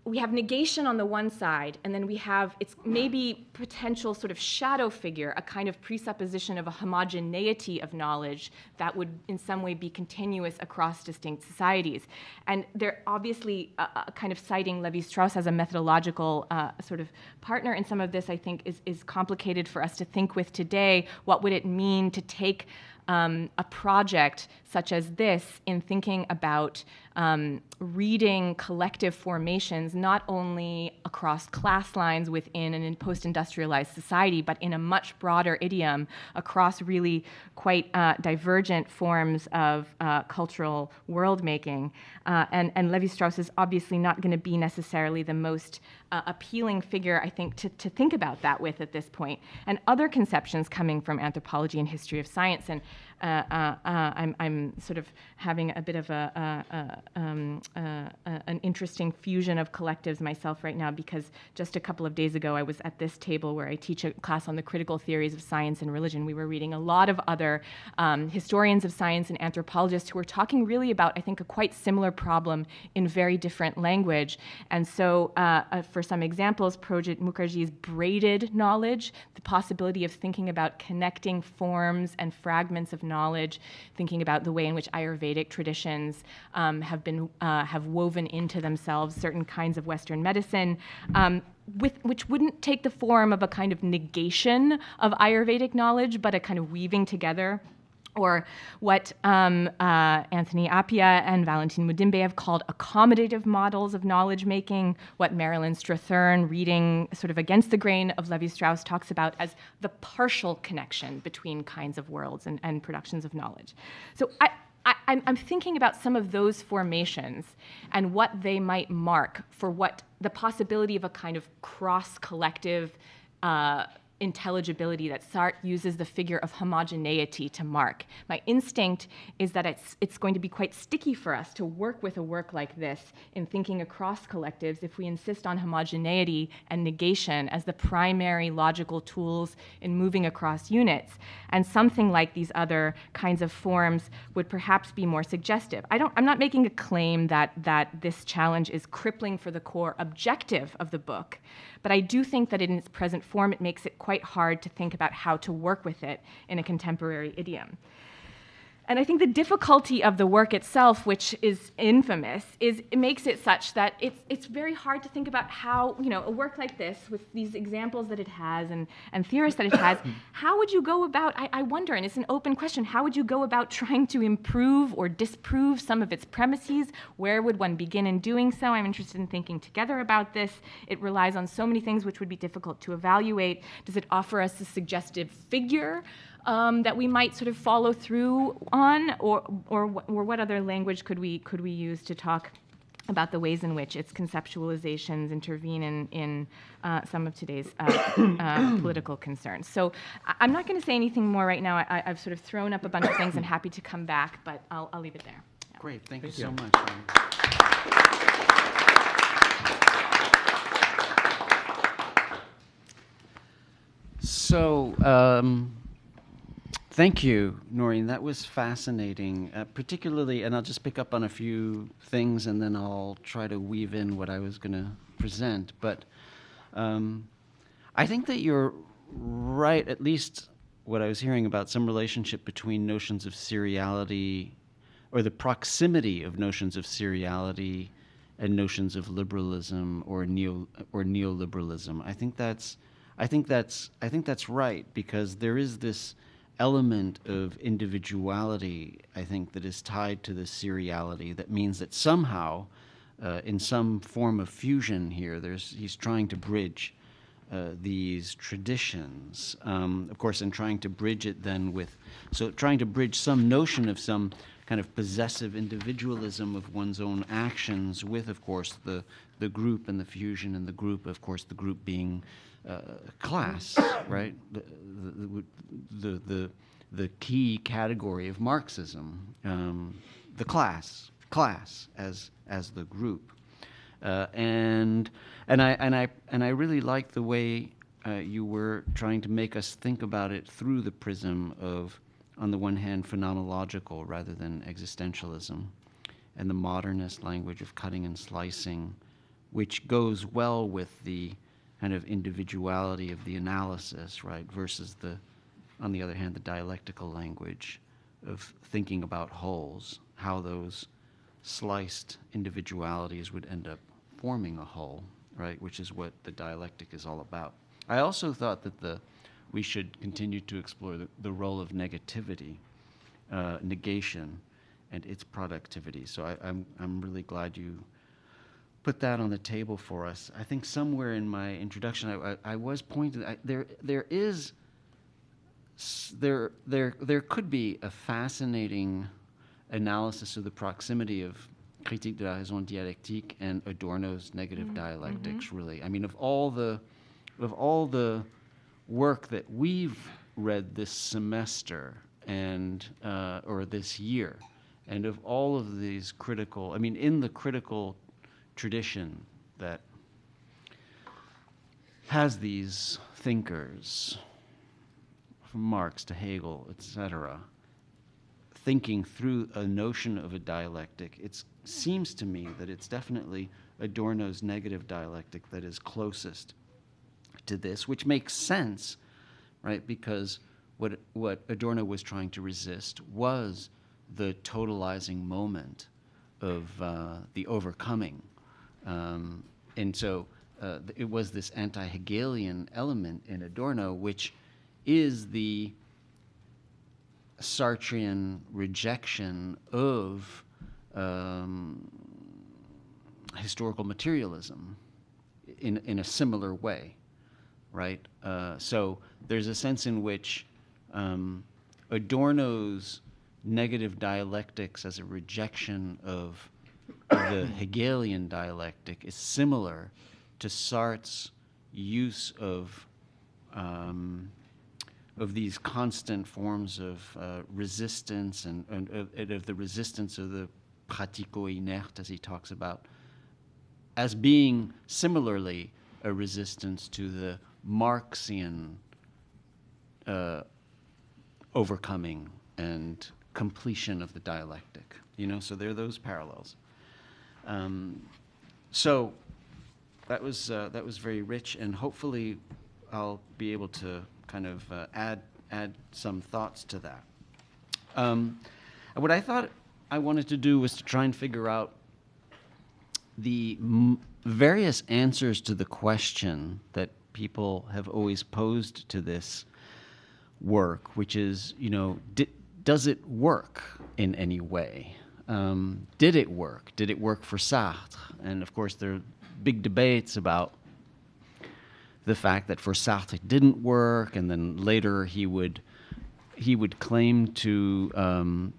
we have negation on the one side, and then we have, it's maybe potential sort of shadow figure, a kind of presupposition of a homogeneity of knowledge that would in some way be continuous across distinct societies. And they're obviously kind of citing Lévi-Strauss as a methodological sort of partner in some of this, I think, is complicated for us to think with today. What would it mean to take a project such as this in thinking about reading collective formations, not only across class lines within and in post-industrialized society, but in a much broader idiom across really quite divergent forms of cultural world-making. And Lévi-Strauss is obviously not going to be necessarily the most appealing figure, I think, to think about that with at this point. And other conceptions coming from anthropology and history of science, and I'm sort of having a bit of an interesting fusion of collectives myself right now, because just a couple of days ago I was at this table where I teach a class on the critical theories of science and religion. We were reading a lot of other historians of science and anthropologists who were talking really about, I think, a quite similar problem in very different language. And so for some examples, Projit Mukherjee's braided knowledge, the possibility of thinking about connecting forms and fragments of knowledge, thinking about the way in which Ayurvedic traditions have woven into themselves certain kinds of Western medicine, which wouldn't take the form of a kind of negation of Ayurvedic knowledge, but a kind of weaving together. Or what Anthony Appiah and Valentine Mudimbe have called accommodative models of knowledge making, what Marilyn Strathern, reading sort of against the grain of Lévi-Strauss, talks about as the partial connection between kinds of worlds and productions of knowledge. So I'm thinking about some of those formations and what they might mark for what the possibility of a kind of cross-collective intelligibility that Sartre uses the figure of homogeneity to mark. My instinct is that it's going to be quite sticky for us to work with a work like this in thinking across collectives if we insist on homogeneity and negation as the primary logical tools in moving across units. And something like these other kinds of forms would perhaps be more suggestive. I'm not making a claim that this challenge is crippling for the core objective of the book, but I do think that in its present form, it makes it quite hard to think about how to work with it in a contemporary idiom. And I think the difficulty of the work itself, which is infamous, is it makes it such that it's very hard to think about how, a work like this, with these examples that it has and theorists that it has, how would you go about, I wonder, and it's an open question, how would you go about trying to improve or disprove some of its premises? Where would one begin in doing so? I'm interested in thinking together about this. It relies on so many things which would be difficult to evaluate. Does it offer us a suggestive figure that we might sort of follow through on, or what other language could we use to talk about the ways in which its conceptualizations intervene in some of today's political concerns? So I'm not going to say anything more right now. I've sort of thrown up a bunch of things and happy to come back, but I'll leave it there. Yeah. Great, thank you so much. So, thank you, Noreen. That was fascinating, particularly, and I'll just pick up on a few things and then I'll try to weave in what I was going to present. But I think that you're right, at least what I was hearing about some relationship between notions of seriality, or the proximity of notions of seriality and notions of liberalism or neoliberalism. I think that's right, because there is this element of individuality, I think, that is tied to the seriality. That means that somehow, in some form of fusion here, he's trying to bridge these traditions, of course, and trying to bridge it then trying to bridge some notion of some kind of possessive individualism of one's own actions with, of course, the group and the fusion, and the group, of course, the group being class, right? The key category of Marxism, the class as the group, and I really like the way you were trying to make us think about it through the prism of, on the one hand, phenomenological rather than existentialism, and the modernist language of cutting and slicing, which goes well with the kind of individuality of the analysis, right, versus on the other hand, the dialectical language of thinking about wholes, how those sliced individualities would end up forming a whole, right, which is what the dialectic is all about. I also thought that we should continue to explore the role of negativity, negation, and its productivity. So I'm really glad you put that on the table for us. I think somewhere in my introduction, I was pointing, there could be a fascinating analysis of the proximity of Critique de la raison dialectique and Adorno's negative dialectics, really. I mean, of all the work that we've read this semester and or this year, and of all of these critical, I mean, in the critical tradition that has these thinkers, from Marx to Hegel, etc., thinking through a notion of a dialectic, it seems to me that it's definitely Adorno's negative dialectic that is closest to this, which makes sense, right? Because what Adorno was trying to resist was the totalizing moment of the overcoming. And so it was this anti-Hegelian element in Adorno, which is the Sartrean rejection of historical materialism in a similar way, right? So there's a sense in which Adorno's negative dialectics as a rejection of the Hegelian dialectic is similar to Sartre's use of these constant forms of resistance and of the resistance of the pratico-inerte, as he talks about, as being similarly a resistance to the Marxian overcoming and completion of the dialectic. So there are those parallels. So that was very rich, and hopefully I'll be able to kind of add some thoughts to that. What I thought I wanted to do was to try and figure out the various answers to the question that people have always posed to this work, which is, you know, does it work in any way? Did it work? Did it work for Sartre? And of course, there are big debates about the fact that for Sartre it didn't work, and then later he would claim to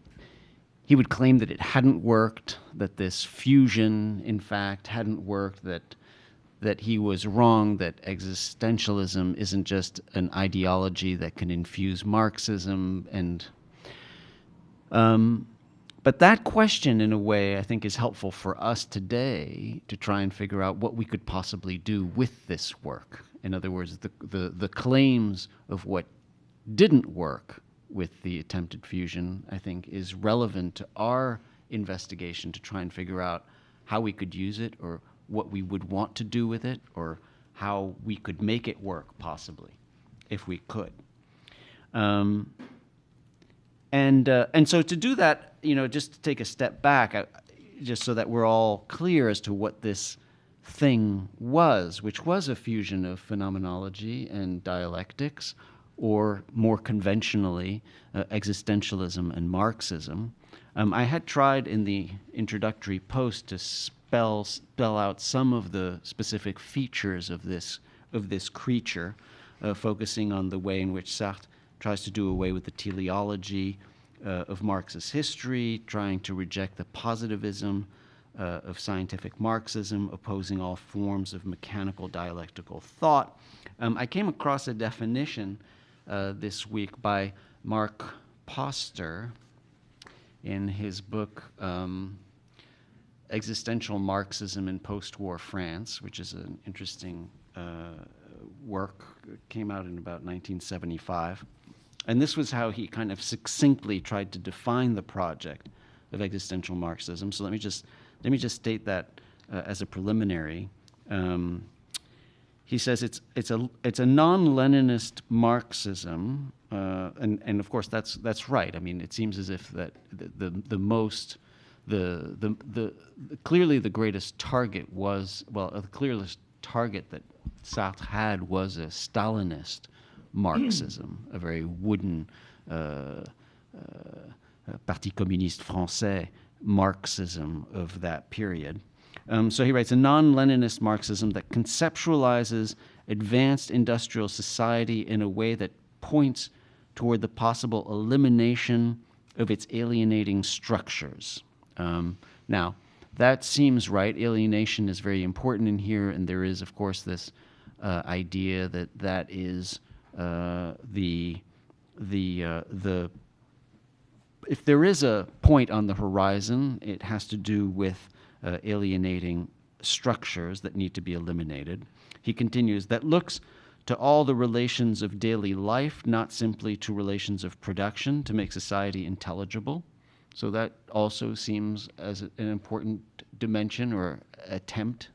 he would claim that it hadn't worked, that this fusion, in fact, hadn't worked, that he was wrong, that existentialism isn't just an ideology that can infuse Marxism, and but that question, in a way, I think is helpful for us today to try and figure out what we could possibly do with this work. In other words, the claims of what didn't work with the attempted fusion, I think, is relevant to our investigation to try and figure out how we could use it, or what we would want to do with it, or how we could make it work, possibly, if we could. And so to do that, you know, just to take a step back, just so that we're all clear as to what this thing was, which was a fusion of phenomenology and dialectics, or more conventionally, existentialism and Marxism. I had tried in the introductory post to spell out some of the specific features of this creature, focusing on the way in which Sartre tries to do away with the teleology of Marxist history, trying to reject the positivism of scientific Marxism, opposing all forms of mechanical dialectical thought. I came across a definition this week by Mark Poster in his book Existential Marxism in Post-War France, which is an interesting work. It came out in about 1975. And this was how he kind of succinctly tried to define the project of existential Marxism. So let me just state that as a preliminary. He says it's a non-Leninist Marxism, and of course that's right. I mean, it seems as if that clearly the greatest target was, well, the clearest target that Sartre had was a Stalinist Marxism, a very wooden Parti communiste français Marxism of that period. So he writes, a non-Leninist Marxism that conceptualizes advanced industrial society in a way that points toward the possible elimination of its alienating structures. Now, that seems right. Alienation is very important in here, and there is, of course, this idea that is if there is a point on the horizon, it has to do with alienating structures that need to be eliminated. He continues, that looks to all the relations of daily life, not simply to relations of production, to make society intelligible. So that also seems as an important dimension or attempt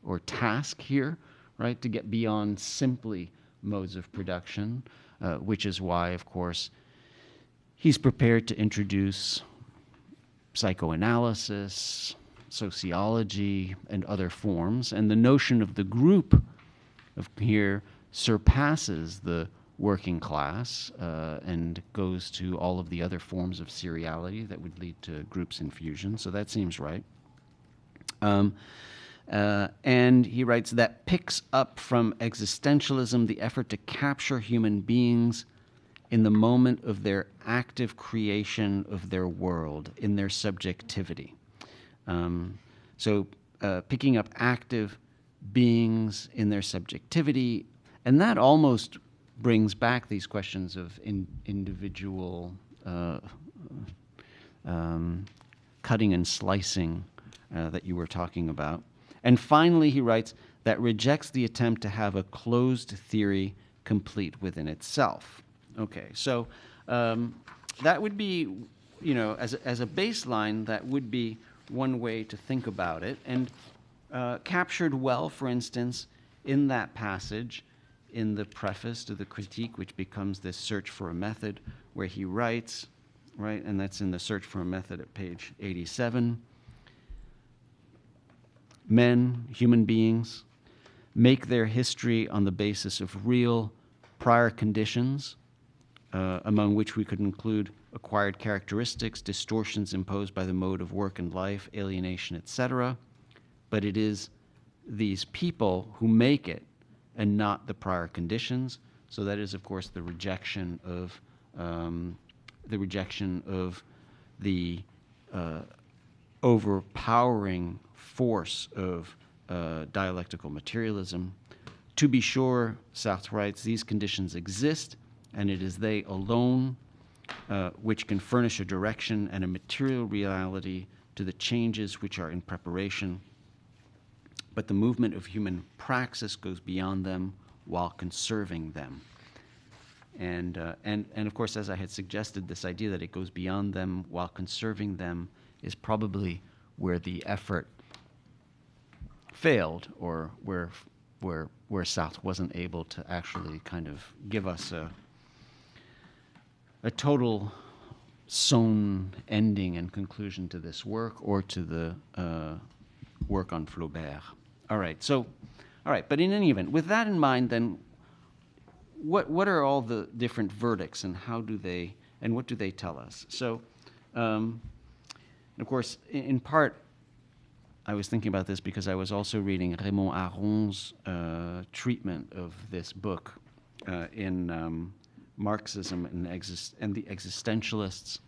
or task here, right, to get beyond simply modes of production, which is why, of course, he's prepared to introduce psychoanalysis, sociology, and other forms. And the notion of the group of here surpasses the working class and goes to all of the other forms of seriality that would lead to groups in fusion. So that seems right. And he writes, that picks up from existentialism the effort to capture human beings in the moment of their active creation of their world, in their subjectivity. So picking up active beings in their subjectivity, and that almost brings back these questions of individual cutting and slicing that you were talking about. And finally, he writes, that rejects the attempt to have a closed theory complete within itself. Okay, so that would be, you know, as a baseline, that would be one way to think about it. And captured well, for instance, in that passage, in the preface to the critique, which becomes this search for a method, where he writes, right? And that's in The Search for a Method at page 87. Men, human beings, make their history on the basis of real prior conditions, among which we could include acquired characteristics, distortions imposed by the mode of work and life, alienation, etc. But it is these people who make it and not the prior conditions. So that is, of course, the rejection of the overpowering force of dialectical materialism. To be sure, Sartre writes, these conditions exist, and it is they alone which can furnish a direction and a material reality to the changes which are in preparation. But the movement of human praxis goes beyond them while conserving them. And of course, as I had suggested, this idea that it goes beyond them while conserving them is probably where the effort failed, or where Sartre wasn't able to actually kind of give us a total sewn ending and conclusion to this work, or to the work on Flaubert. All right, but in any event, with that in mind, then, what are all the different verdicts, and how do they, and what do they tell us? So, of course, in part, I was thinking about this because I was also reading Raymond Aron's treatment of this book in Marxism and the Existentialists.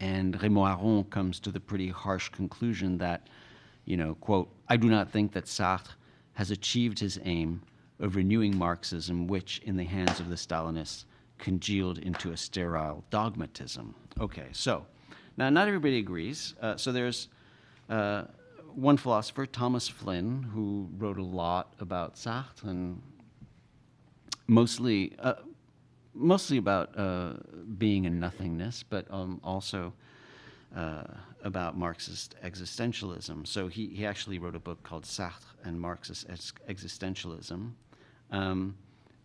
And Raymond Aron comes to the pretty harsh conclusion that, quote, I do not think that Sartre has achieved his aim of renewing Marxism, which, in the hands of the Stalinists, congealed into a sterile dogmatism. Okay, so, now not everybody agrees. So there's one philosopher, Thomas Flynn, who wrote a lot about Sartre, and mostly about being and nothingness, but also about Marxist existentialism. So he actually wrote a book called Sartre and Marxist Existentialism. And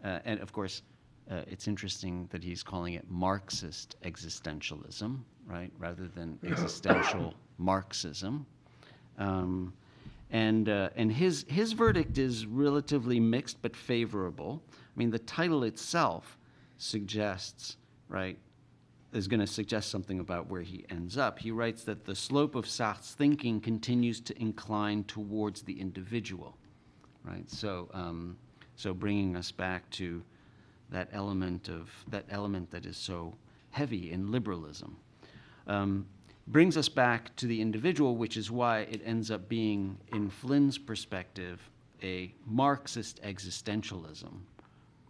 of course, it's interesting that he's calling it Marxist existentialism, right, rather than existential Marxism. And his verdict is relatively mixed but favorable. I mean, the title itself suggests, right, is going to suggest something about where he ends up. He writes that the slope of Sartre's thinking continues to incline towards the individual, right? So, so bringing us back to that element that is so heavy in liberalism, brings us back to the individual, which is why it ends up being, in Flynn's perspective, a Marxist existentialism.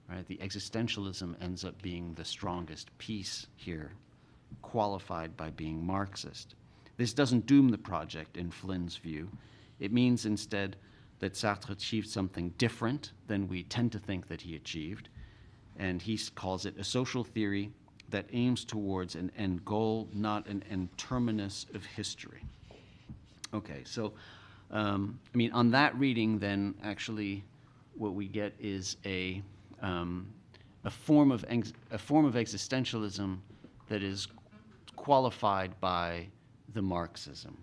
Right? The existentialism ends up being the strongest piece here, qualified by being Marxist. This doesn't doom the project in Flynn's view. It means instead that Sartre achieved something different than we tend to think that he achieved, and he calls it a social theory that aims towards an end goal, not an end terminus of history. Okay, so, I mean, on that reading, then, actually, what we get is a form of existentialism that is qualified by the Marxism.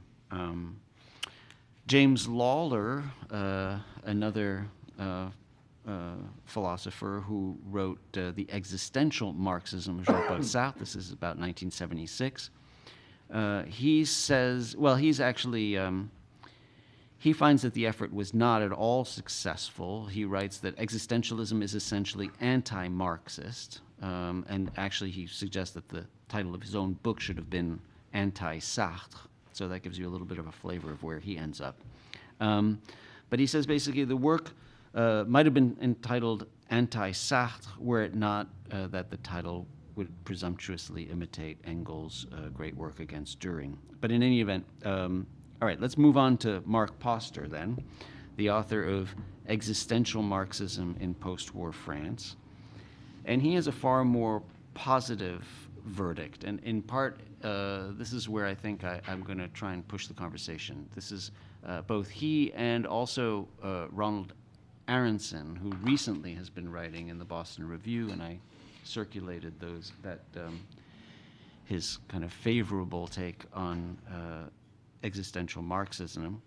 James Lawler, another philosopher who wrote The Existential Marxism of Jean-Paul Sartre, this is about 1976, he says, well, he's actually, he finds that the effort was not at all successful. He writes that existentialism is essentially anti-Marxist, and actually he suggests that the title of his own book should have been Anti-Sartre, so that gives you a little bit of a flavor of where he ends up. But he says basically the work might have been entitled Anti-Sartre were it not that the title would presumptuously imitate Engels' great work against Dühring. But in any event, all right, let's move on to Mark Poster then, the author of Existential Marxism in Post-War France. And he has a far more positive verdict. And in part, this is where I think I'm going to try and push the conversation. This is both he and also Ronald Aronson, who recently has been writing in the Boston Review, and I circulated his kind of favorable take on existential Marxism.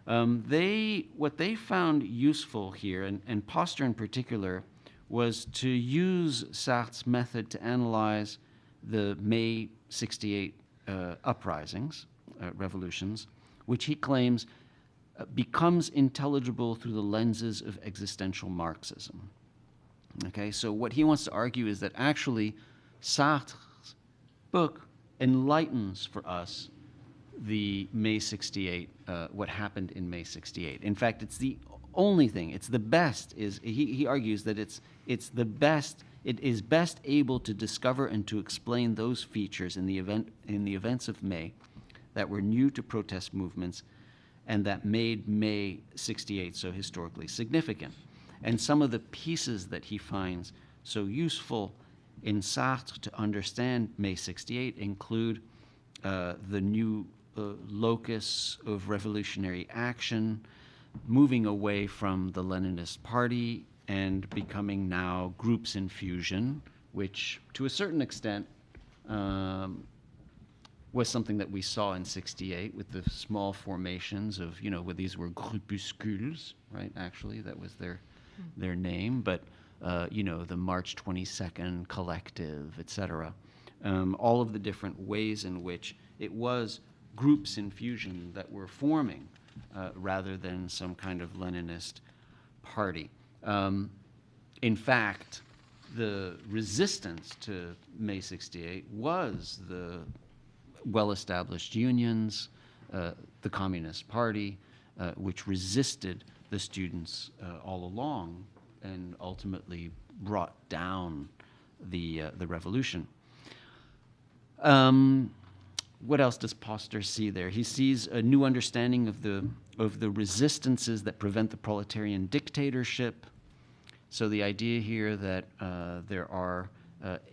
What they found useful here, and Poster in particular, was to use Sartre's method to analyze the May 68 uprisings, revolutions, which he claims becomes intelligible through the lenses of existential Marxism. Okay, so what he wants to argue is that actually Sartre's book enlightens for us the May 68, what happened in May 68. In fact, it's the only thing, it's the best, he argues that it's the best, it is best able to discover and to explain those features in the events of May that were new to protest movements and that made May 68 so historically significant. And some of the pieces that he finds so useful in Sartre to understand May 68 include the new locus of revolutionary action, moving away from the Leninist Party and becoming now groups in fusion, which to a certain extent was something that we saw in 68 with the small formations of, where these were groupuscules, right? Actually, that was their name, but the March 22nd collective, etc. All of the different ways in which it was groups in fusion that were forming rather than some kind of Leninist party. In fact, the resistance to May 68 was the well-established unions, the Communist Party, which resisted the students all along and ultimately brought down the revolution. What else does Poster see there? He sees a new understanding of the resistances that prevent the proletarian dictatorship. So the idea here that there are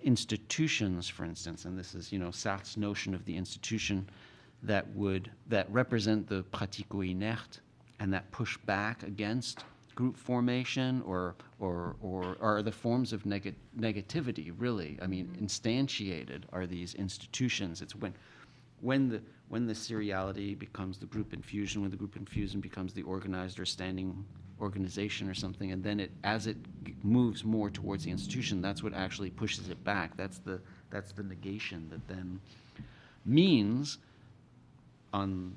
institutions, for instance, and this is Sartre's notion of the institution that represent the pratico-inerte and that push back against group formation or are the forms of negativity, really. I mean, instantiated are these institutions. It's when the seriality becomes the group infusion, when the group infusion becomes the organized or standing organization or something, and then as it moves more towards the institution, that's what actually pushes it back. That's the negation that then means on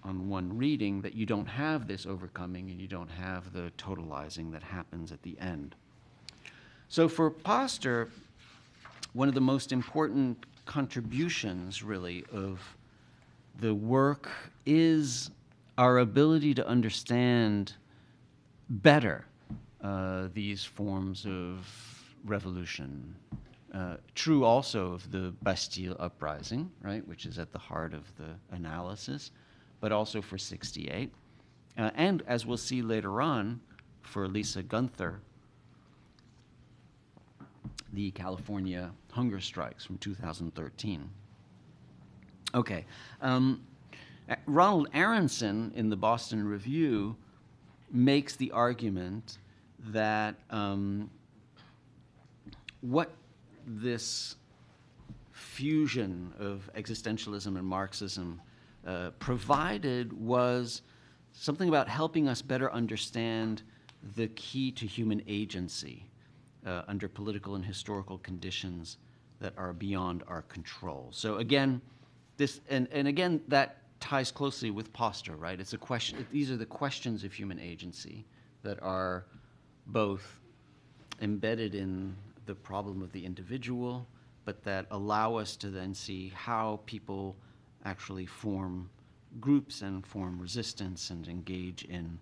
one reading that you don't have this overcoming and you don't have the totalizing that happens at the end. So for Poster, one of the most important contributions, really, of the work is our ability to understand better these forms of revolution. True also of the Bastille uprising, right, which is at the heart of the analysis, but also for 68. And as we'll see later on, for Lisa Gunther, the California hunger strikes from 2013. Okay. Ronald Aronson in the Boston Review makes the argument that what this fusion of existentialism and Marxism provided was something about helping us better understand the key to human agency under political and historical conditions that are beyond our control. So again, again, that ties closely with Poster, right? It's a question. These are the questions of human agency that are both embedded in the problem of the individual, but that allow us to then see how people actually form groups and form resistance and engage in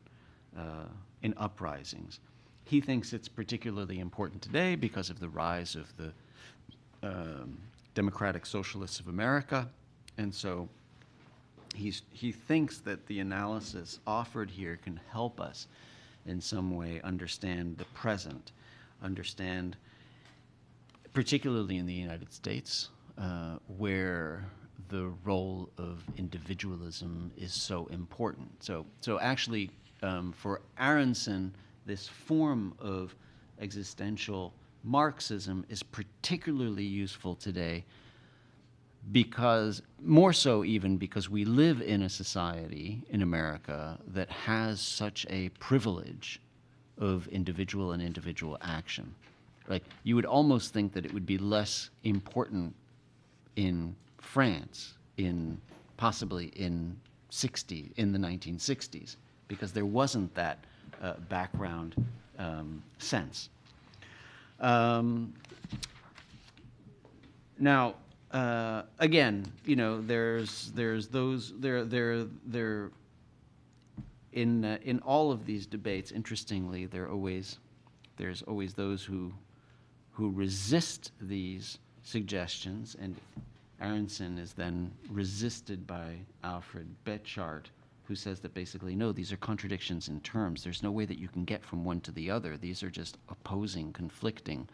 uprisings. He thinks it's particularly important today because of the rise of the Democratic Socialists of America, and so he thinks that the analysis offered here can help us in some way understand the present, understand, particularly in the United States, where the role of individualism is so important. So actually, for Aronson, this form of existential Marxism is particularly useful today because, more so even because we live in a society in America that has such a privilege of individual and individual action. Like, you would almost think that it would be less important in France, possibly in the 1960s, because there wasn't that background sense. Now, again, you know, there's those in all of these debates. Interestingly, there's always those who resist these suggestions, and Aronson is then resisted by Alfred Betchart, who says that basically, no, these are contradictions in terms. There's no way that you can get from one to the other. These are just opposing, conflicting,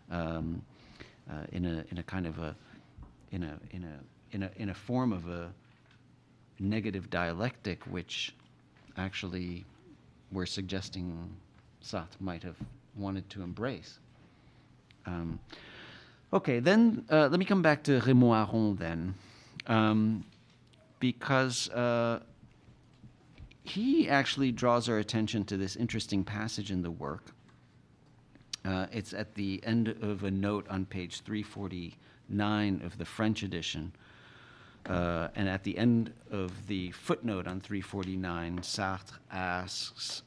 in a kind of in a form of a negative dialectic, which actually we're suggesting Sartre might have wanted to embrace. Okay, then let me come back to Raymond Aron then, because he actually draws our attention to this interesting passage in the work. It's at the end of a note on page 349 of the French edition. And at the end of the footnote on 349, Sartre asks,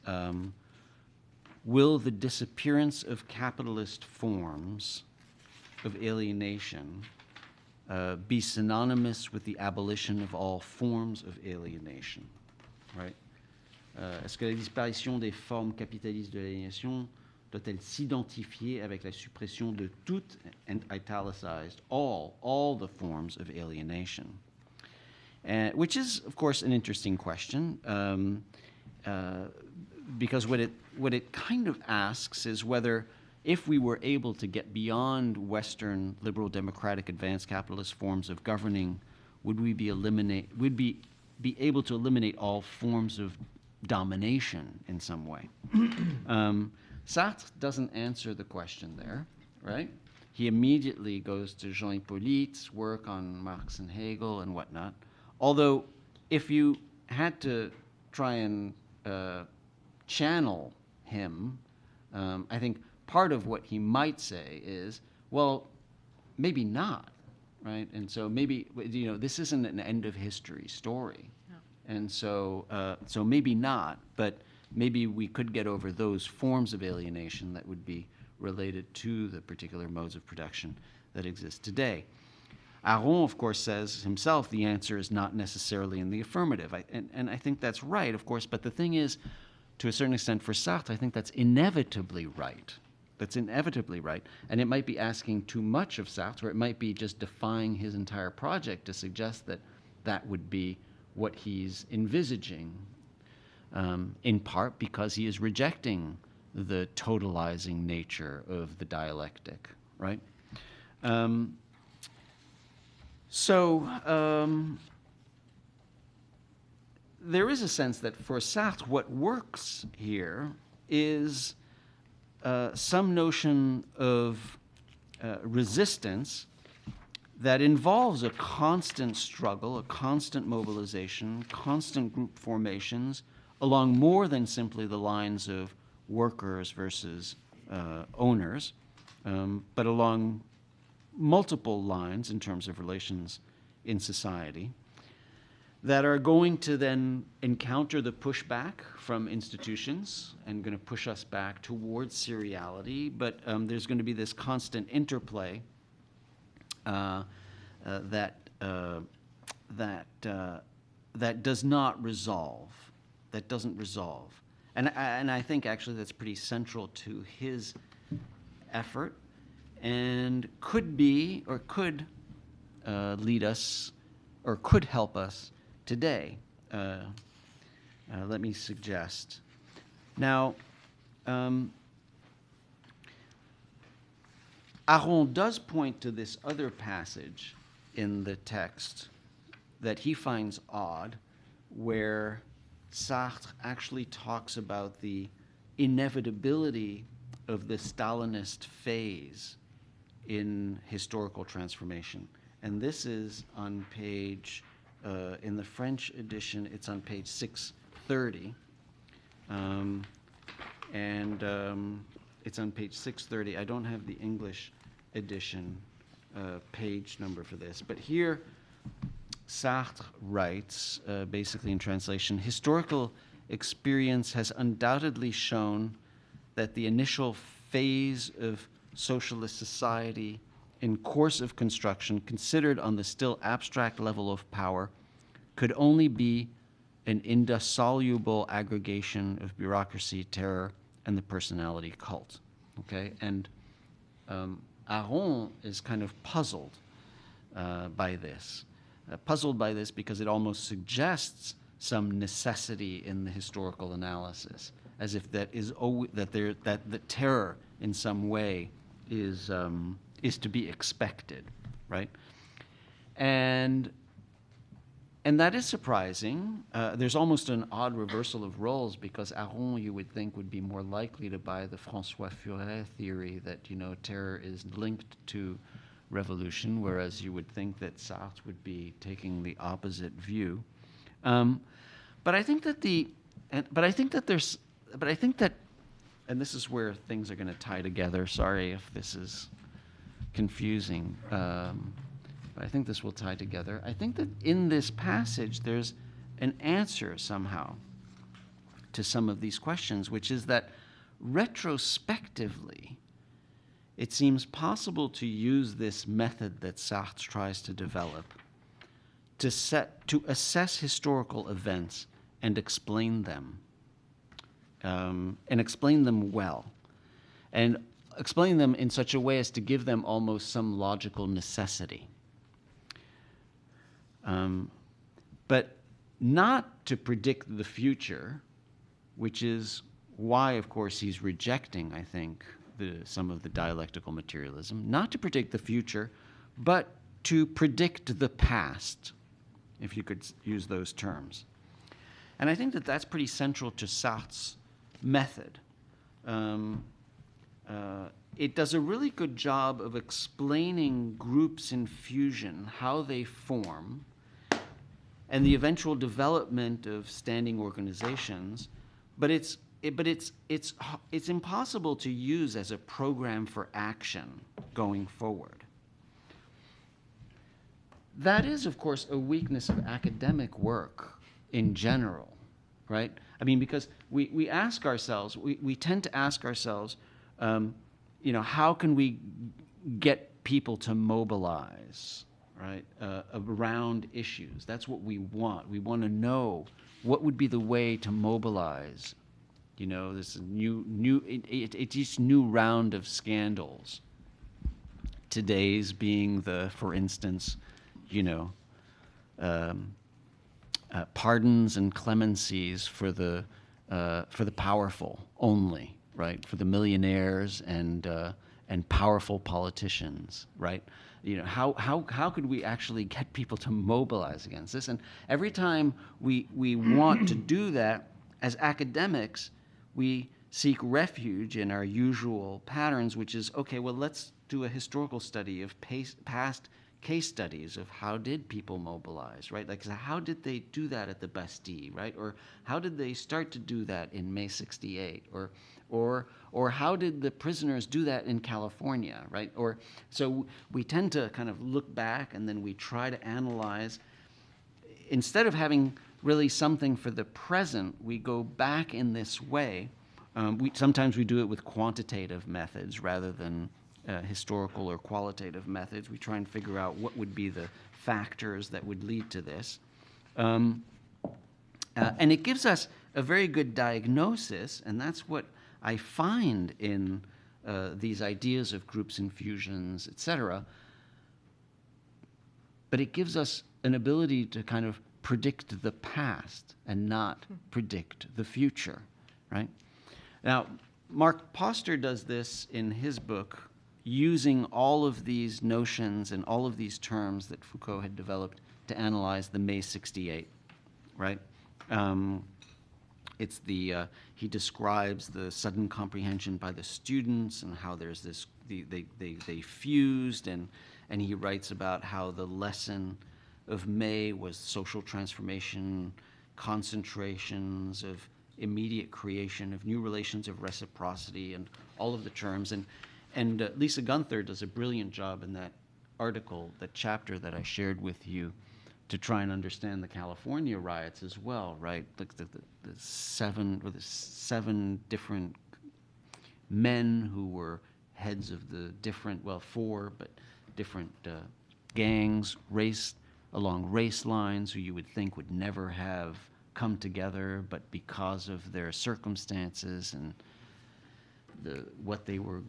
will the disappearance of capitalist forms of alienation be synonymous with the abolition of all forms of alienation? Right? Est-ce que la disparition des formes capitalistes de l'aliénation doit-elle s'identifier avec la suppression de toutes, and italicized, all the forms of alienation? Which is, of course, an interesting question, because what it kind of asks is whether, if we were able to get beyond Western liberal democratic advanced capitalist forms of governing, would we be able to eliminate all forms of domination in some way? Sartre doesn't answer the question there, right? He immediately goes to Jean Hippolyte's work on Marx and Hegel and whatnot. Although, if you had to try and channel him, I think part of what he might say is, well, maybe not, right? And so maybe, you know, this isn't an end of history story. No. And so, so maybe not, but maybe we could get over those forms of alienation that would be related to the particular modes of production that exist today. Aron, of course, says himself the answer is not necessarily in the affirmative. And I think that's right, of course, but the thing is, to a certain extent for Sartre, I think that's inevitably right. That's inevitably right. And it might be asking too much of Sartre, or it might be just defying his entire project to suggest that that would be what he's envisaging, in part because he is rejecting the totalizing nature of the dialectic, right? There is a sense that for Sartre, what works here is some notion of resistance that involves a constant struggle, a constant mobilization, constant group formations along more than simply the lines of workers versus owners, but along multiple lines in terms of relations in society that are going to then encounter the pushback from institutions and going to push us back towards seriality, but there's going to be this constant interplay that does not resolve, that doesn't resolve. And I think actually that's pretty central to his effort and could be, or could lead us, or could help us today. Let me suggest. Now, Aron does point to this other passage in the text that he finds odd, where Sartre actually talks about the inevitability of the Stalinist phase in historical transformation. And this is on page, in the French edition, it's on page 630. It's on page 630. I don't have the English edition page number for this. But here, Sartre writes, basically in translation, historical experience has undoubtedly shown that the initial phase of socialist society in course of construction, considered on the still abstract level of power, could only be an indissoluble aggregation of bureaucracy, terror, and the personality cult. Okay, and Aron is kind of puzzled by this. Puzzled by this because it almost suggests some necessity in the historical analysis, as if that the terror in some way is to be expected, right? And that is surprising. There's almost an odd reversal of roles, because Aron, you would think, would be more likely to buy the François Furet theory that, terror is linked to revolution, whereas you would think that Sartre would be taking the opposite view. But I think that and this is where things are going to tie together. Sorry if this is confusing. But I think this will tie together. I think that in this passage, there's an answer somehow to some of these questions, which is that retrospectively, it seems possible to use this method that Sartre tries to develop to assess historical events and explain them well, and explain them in such a way as to give them almost some logical necessity. But not to predict the future, which is why, of course, he's rejecting, I think, some of the dialectical materialism. Not to predict the future, but to predict the past, if you could use those terms. And I think that that's pretty central to Sartre's method. It does a really good job of explaining groups in fusion, how they form, and the eventual development of standing organizations, but it's impossible to use as a program for action going forward. That is, of course, a weakness of academic work in general, right? I mean, because we ask ourselves, we tend to ask ourselves, how can we get people to mobilize, right, around issues? That's what we want. We want to know what would be the way to mobilize, this new round of scandals. Today's being for instance, pardons and clemencies for the powerful only, right? For the millionaires and powerful politicians, right? How could we actually get people to mobilize against this? And every time we want to do that, as academics, we seek refuge in our usual patterns, which is, okay, well, let's do a historical study of past case studies of how did people mobilize, right? Like, how did they do that at the Bastille, right? Or how did they start to do that in May 68? Or how did the prisoners do that in California, right? Or so we tend to kind of look back, and then we try to analyze. Instead of having really something for the present, we go back in this way. Sometimes we do it with quantitative methods rather than historical or qualitative methods. We try and figure out what would be the factors that would lead to this. And it gives us a very good diagnosis, and that's what I find in these ideas of groups and fusions, etc. But it gives us an ability to kind of predict the past and not predict the future, right? Now, Mark Poster does this in his book, using all of these notions and all of these terms that Foucault had developed to analyze the May 68, right? He describes the sudden comprehension by the students and how there's this, they fused, and and he writes about how the lesson of May was social transformation, concentrations of immediate creation of new relations of reciprocity, and all of the terms. And Lisa Gunther does a brilliant job in that article, that chapter that I shared with you, to try and understand the California riots as well, right? The seven different men who were heads of the different, well, four, but different gangs, along race lines, who you would think would never have come together, but because of their circumstances and what they were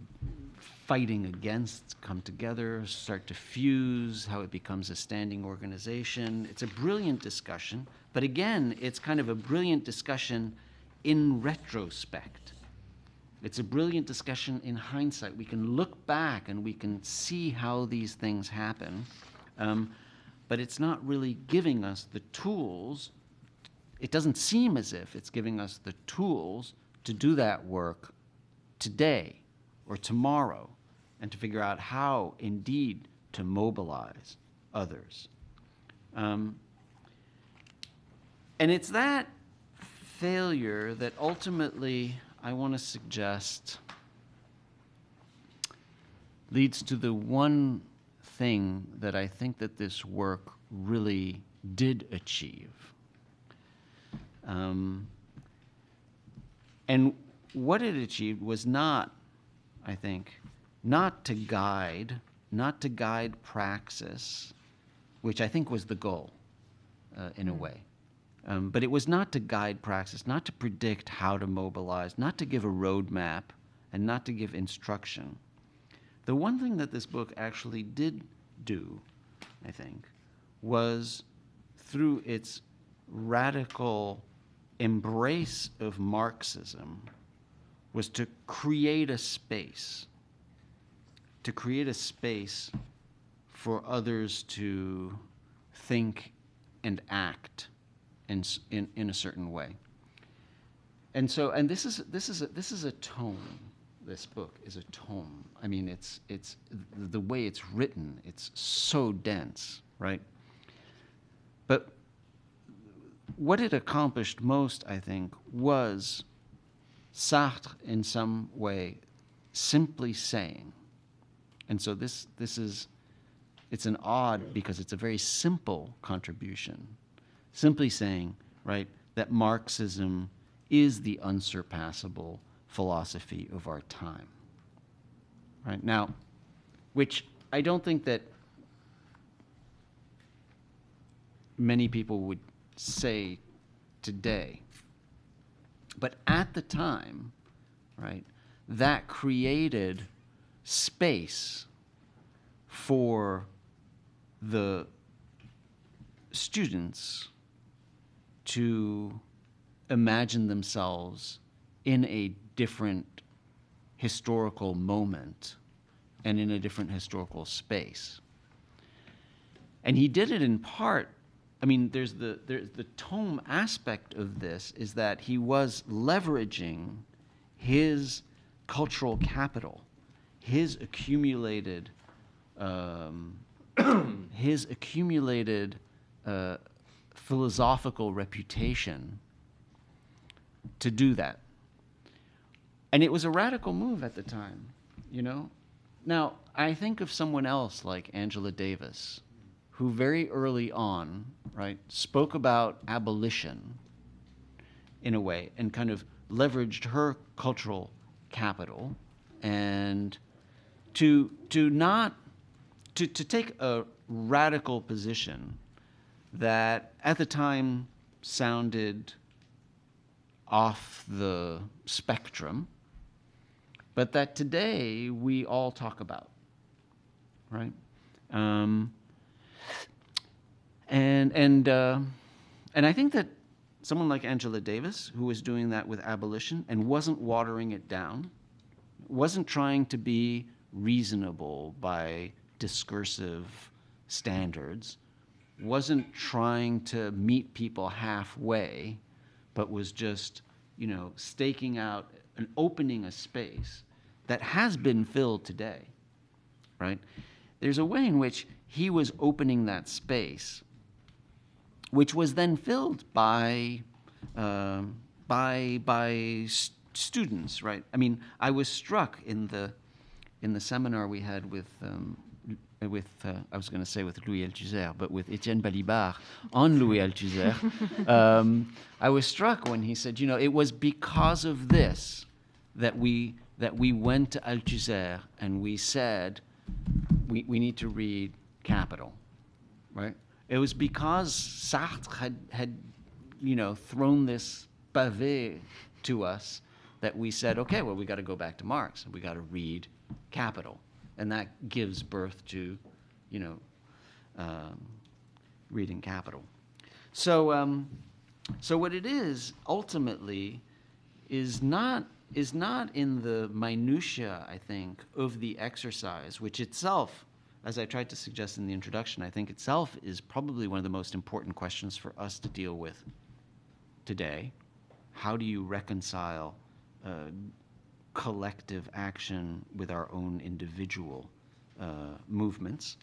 fighting against come together, start to fuse, how it becomes a standing organization. It's a brilliant discussion, but again, it's kind of a brilliant discussion in retrospect. It's a brilliant discussion in hindsight. We can look back and we can see how these things happen, but it's not really giving us the tools. It doesn't seem as if it's giving us the tools to do that work today or tomorrow, and to figure out how, indeed, to mobilize others. And it's that failure that ultimately I want to suggest leads to the one thing that I think that this work really did achieve. And what it achieved was not, I think, not to guide praxis, which I think was the goal, in a way. But it was not to guide praxis, not to predict how to mobilize, not to give a roadmap, and not to give instruction. The one thing that this book actually did do, I think, was through its radical embrace of Marxism, was to create a space for others to think and act in a certain way. And so, and this is a tome. This book is a tome. I mean, it's the way it's written. It's so dense, right? But what it accomplished most, I think, was Sartre, in some way, simply saying, and so it's an odd, because it's a very simple contribution, simply saying, right, that Marxism is the unsurpassable philosophy of our time, right? Now, which I don't think that many people would say today. But at the time, right, that created space for the students to imagine themselves in a different historical moment and in a different historical space. And he did it in part. I mean, there's the tome aspect of this, is that he was leveraging his cultural capital, his accumulated philosophical reputation to do that. And it was a radical move at the time, you know? Now, I think of someone else like Angela Davis, who very early on, right, spoke about abolition in a way and kind of leveraged her cultural capital and to take a radical position that at the time sounded off the spectrum, but that today we all talk about, right? And I think that someone like Angela Davis, who was doing that with abolition and wasn't watering it down, wasn't trying to be reasonable by discursive standards, wasn't trying to meet people halfway, but was just, you know, staking out and opening a space that has been filled today, right? there's a way in which he was opening that space, which was then filled by students, right? I mean, I was struck in the seminar we had with I was going to say with Louis Althusser, but with Etienne Balibar on Louis Althusser. I was struck when he said, you know, it was because of this that we went to Althusser and we said we need to read Capital, right? It was because Sartre had you know, thrown this pavé to us that we said, okay, well, we got to go back to Marx and we got to read Capital. And that gives birth to, you know, reading Capital. So, so what it is ultimately is not in the minutia, I think, of the exercise, which itself, as I tried to suggest in the introduction, I think itself is probably one of the most important questions for us to deal with today. How do you reconcile collective action with our own individual movements?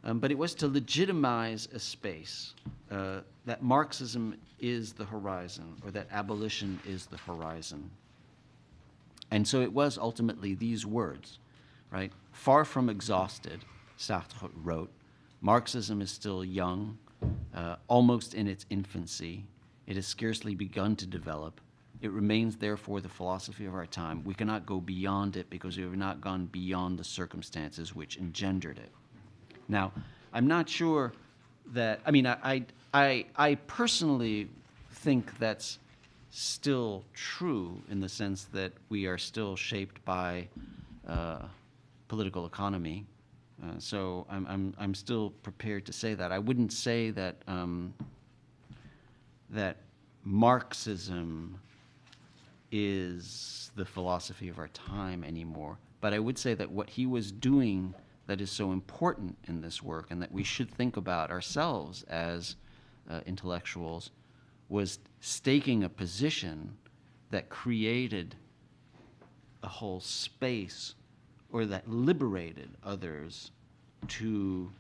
But it was to legitimize a space that Marxism is the horizon, or that abolition is the horizon. And so it was ultimately these words, right? Far from exhausted, Sartre wrote, Marxism is still young, almost in its infancy. It has scarcely begun to develop. It remains, therefore, the philosophy of our time. We cannot go beyond it because we have not gone beyond the circumstances which engendered it. Now, I'm not sure that, I mean, I personally think that's still true in the sense that we are still shaped by political economy. So I'm still prepared to say that. I wouldn't say that that Marxism is the philosophy of our time anymore, but I would say that what he was doing that is so important in this work and that we should think about ourselves as intellectuals was staking a position that created a whole space, or that liberated others to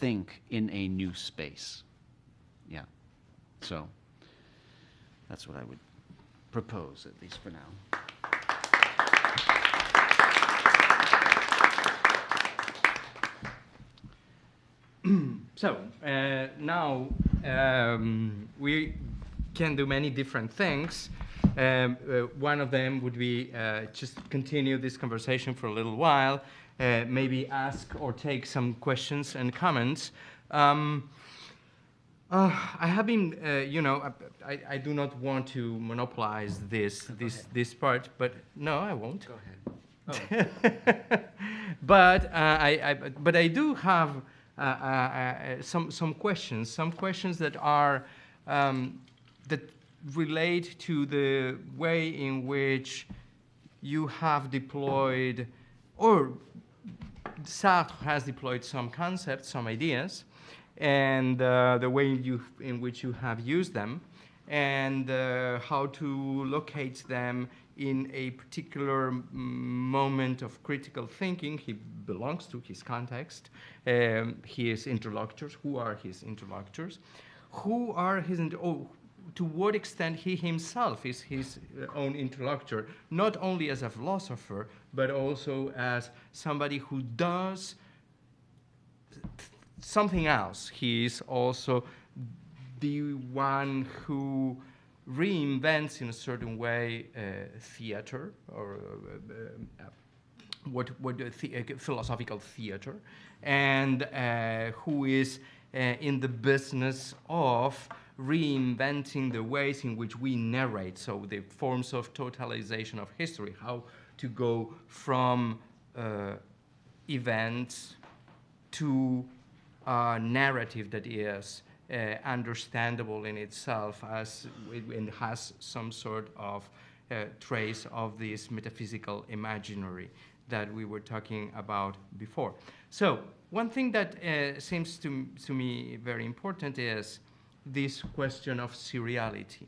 think in a new space. Yeah. So that's what I would propose, at least for now. So now we can do many different things. One of them would be just continue this conversation for a little while, maybe ask or take some questions and comments. I have been, you know, I do not want to monopolize this part, but no, I won't. Go ahead. But I do have some questions that are that relate to the way in which you have deployed, or Sartre has deployed some concepts, some ideas, and the way in which you have used them, and how to locate them in a particular moment of critical thinking. He belongs to his context. His interlocutors. Who are his interlocutors? Who are his to what extent he himself is his own interlocutor, not only as a philosopher, but also as somebody who does something else. He is also the one who reinvents in a certain way theater, or philosophical theater, and who is in the business of reinventing the ways in which we narrate, so the forms of totalization of history, how to go from events to a narrative that is understandable in itself, as and has some sort of trace of this metaphysical imaginary that we were talking about before. So one thing that seems to me very important is this question of seriality.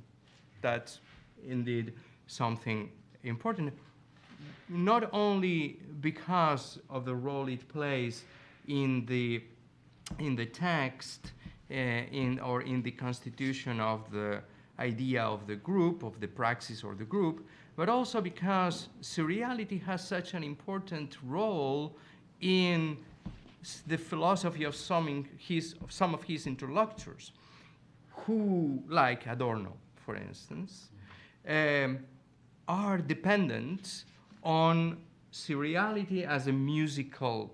That's indeed something important. not only because of the role it plays in the text, in the constitution of the idea of the group, of the praxis or the group, but also because seriality has such an important role in the philosophy of some of his interlocutors, who, like Adorno, for instance, are dependent on seriality as a musical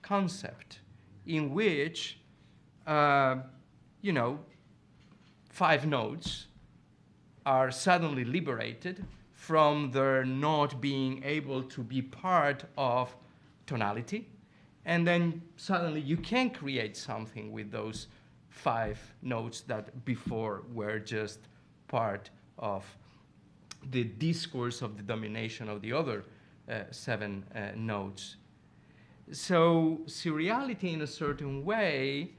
concept in which, 5 notes are suddenly liberated from their not being able to be part of tonality, and then suddenly you can create something with those 5 notes that before were just part of the discourse of the domination of the other 7 notes. So seriality, in a certain way,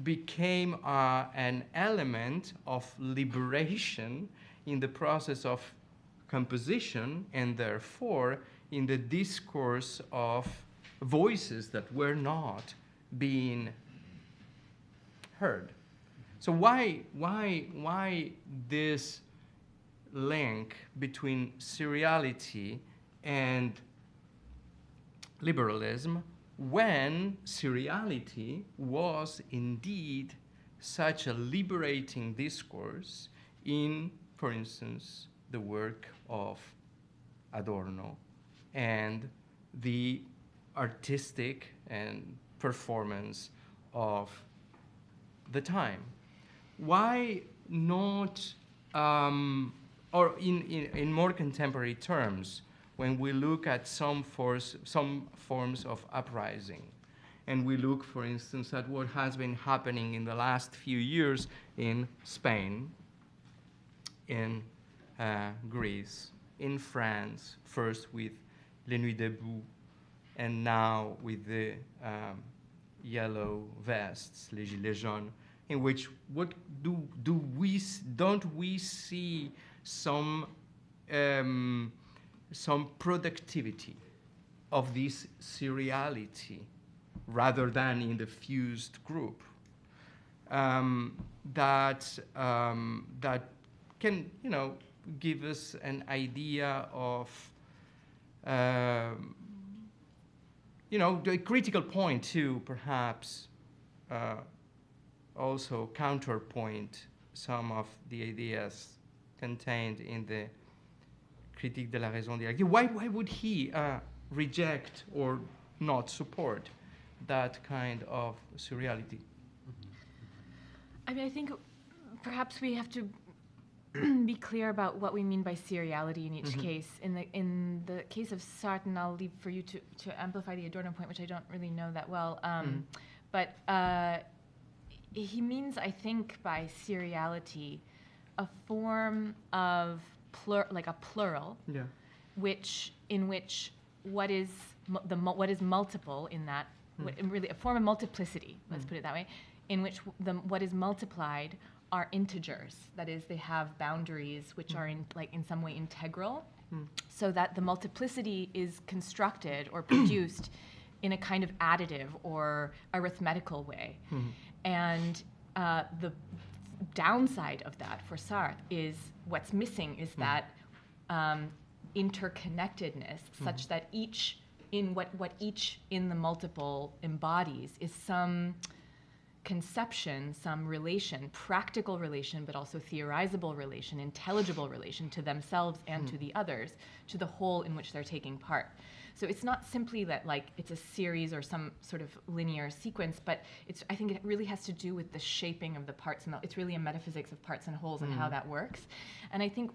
became an element of liberation in the process of composition, and therefore in the discourse of voices that were not being heard. So why this link between seriality and liberalism, when seriality was indeed such a liberating discourse in, for instance, the work of Adorno and the artistic and performance of the time? Why not, or in more contemporary terms, when we look at some forms of uprising, and we look, for instance, at what has been happening in the last few years in Spain, in Greece, in France, first with Les Nuits Debout, and now with the yellow vests, Les Gilets jaunes, in which don't we see some productivity of this seriality rather than in the fused group, that can, give us an idea of, the critical point to perhaps also counterpoint some of the ideas contained in the Critique de la Raison Directive. Why would he reject or not support that kind of seriality? I mean, I think perhaps we have to be clear about what we mean by seriality in each case. In the case of Sartre, and I'll leave for you to amplify the Adorno point, which I don't really know that well, but he means, I think, by seriality, a form of like a plural, in which what is multiple in that, really a form of multiplicity, let's put it that way, in which what is multiplied are integers. That is, they have boundaries which are in some way integral, so that the multiplicity is constructed or produced in a kind of additive or arithmetical way. And the downside of that for Sartre is what's missing is that interconnectedness, such that each in what each in the multiple embodies is some conception, some relation, practical relation, but also theorizable relation, intelligible relation to themselves and to the others, to the whole in which they're taking part. So it's not simply that it's a series or some sort of linear sequence, but I think it really has to do with the shaping of the parts, and it's really a metaphysics of parts and wholes and how that works. And I think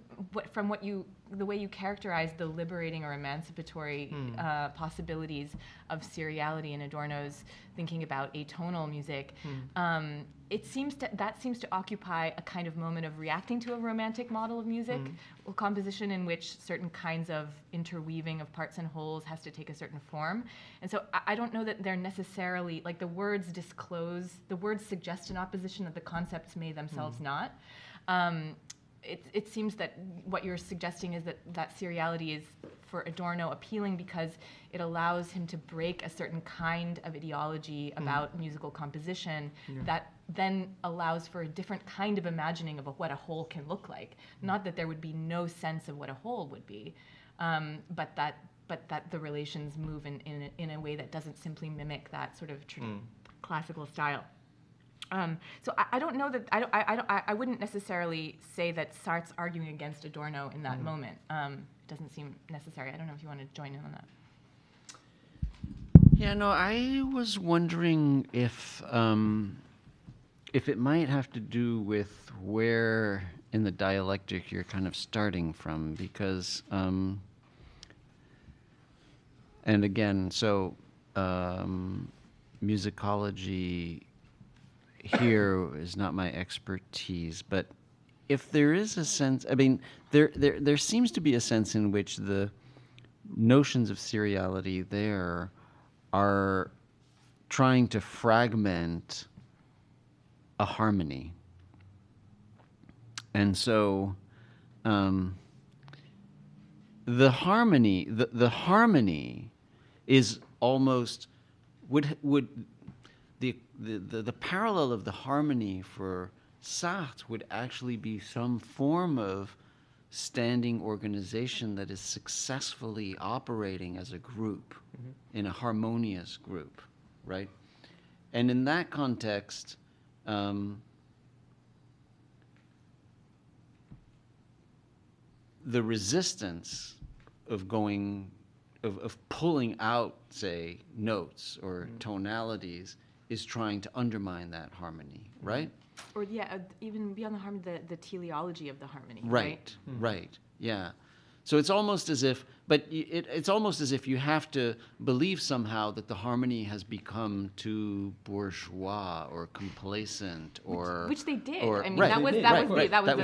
the way you characterize the liberating or emancipatory possibilities of seriality in Adorno's thinking about atonal music, that seems to occupy a kind of moment of reacting to a romantic model of music, or composition in which certain kinds of interweaving of parts and wholes has to take a certain form. And so I don't know that they're necessarily, the words suggest an opposition that the concepts may themselves not. It seems that what you're suggesting is that seriality is for Adorno appealing because it allows him to break a certain kind of ideology about musical composition that then allows for a different kind of imagining of what a whole can look like. Not that there would be no sense of what a whole would be, but that the relations move in a way that doesn't simply mimic that sort of classical style. So I don't know that I wouldn't necessarily say that Sartre's arguing against Adorno in that moment. It doesn't seem necessary. I don't know if you want to join in on that. Yeah, no, I was wondering if it might have to do with where in the dialectic you're kind of starting from, because and again, so musicology here is not my expertise, but if there is a sense, I mean, there seems to be a sense in which the notions of seriality there are trying to fragment a harmony. And so the harmony is almost the parallel of the harmony for Sartre would actually be some form of standing organization that is successfully operating as a group, in a harmonious group, right? And in that context, the resistance of pulling out, say, notes or tonalities is trying to undermine that harmony, right? Or even beyond the harmony, the teleology of the harmony. Right, right, yeah. So it's almost as if, but it's almost as if you have to believe somehow that the harmony has become too bourgeois or complacent, or which they did. Or, I mean, right, that was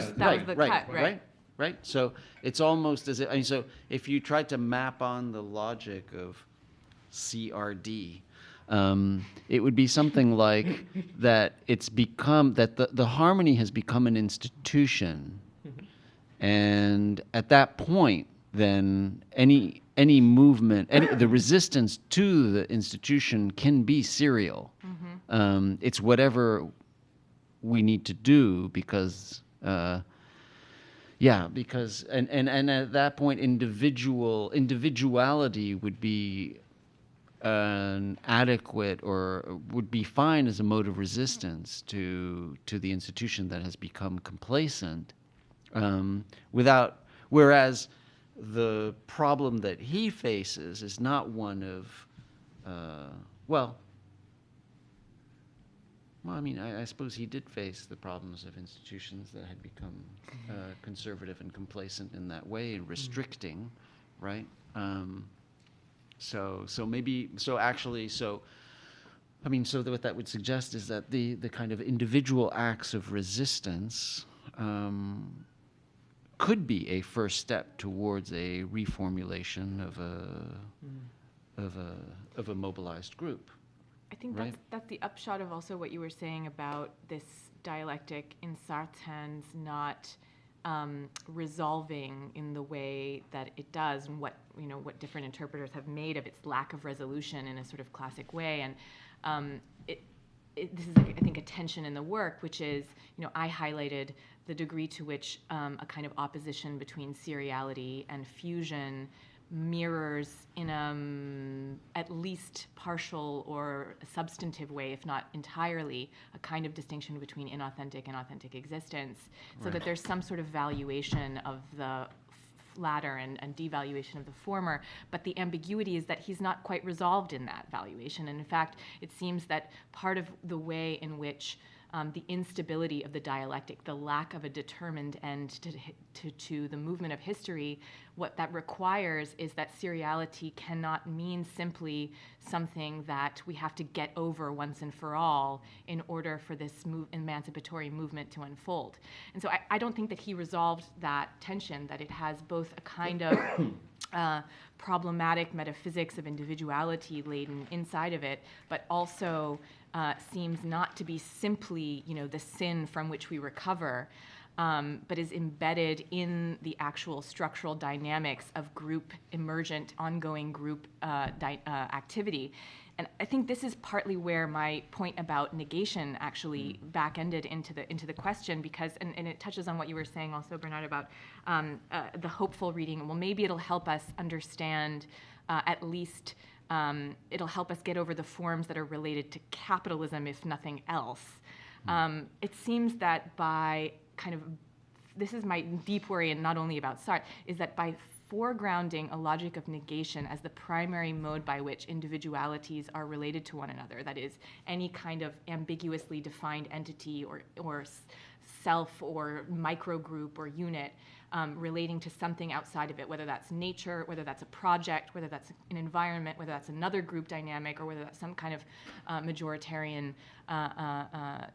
the cut, right? Right. So it's almost as if, I mean, so if you tried to map on the logic of CRD, it would be something like that. It's become that the harmony has become an institution, and at that point, then any movement, the resistance to the institution can be serial. It's whatever we need to do because. Because and at that point, individuality would be an adequate or would be fine as a mode of resistance to the institution that has become complacent. Whereas the problem that he faces is not one of, I mean, I suppose he did face the problems of institutions that had become conservative and complacent in that way, and restricting, right? So what that would suggest is that the kind of individual acts of resistance could be a first step towards a reformulation of a mobilized group. I think that's the upshot of also what you were saying about this dialectic in Sartre's hands not resolving in the way that it does, and what different interpreters have made of its lack of resolution in a sort of classic way. And this is, I think, a tension in the work, which is, I highlighted the degree to which a kind of opposition between seriality and fusion mirrors in at least partial or substantive way, if not entirely, a kind of distinction between inauthentic and authentic existence, so that there's some sort of valuation of the latter and devaluation of the former, but the ambiguity is that he's not quite resolved in that valuation. And in fact, it seems that part of the way in which the instability of the dialectic, the lack of a determined end to the movement of history, what that requires is that seriality cannot mean simply something that we have to get over once and for all in order for this emancipatory movement to unfold. And so I don't think that he resolved that tension, that it has both a kind of problematic metaphysics of individuality laden inside of it, but also seems not to be simply, the sin from which we recover. but is embedded in the actual structural dynamics of group emergent, ongoing group activity. And I think this is partly where my point about negation actually back-ended into the question, because, and it touches on what you were saying also, Bernard, about the hopeful reading. Well, maybe it'll help us understand, at least it'll help us get over the forms that are related to capitalism, if nothing else. It seems that by kind of, this is my deep worry, and not only about Sartre, is that by foregrounding a logic of negation as the primary mode by which individualities are related to one another, that is, any kind of ambiguously defined entity or self or microgroup or unit relating to something outside of it, whether that's nature, whether that's a project, whether that's an environment, whether that's another group dynamic, or whether that's some kind of majoritarian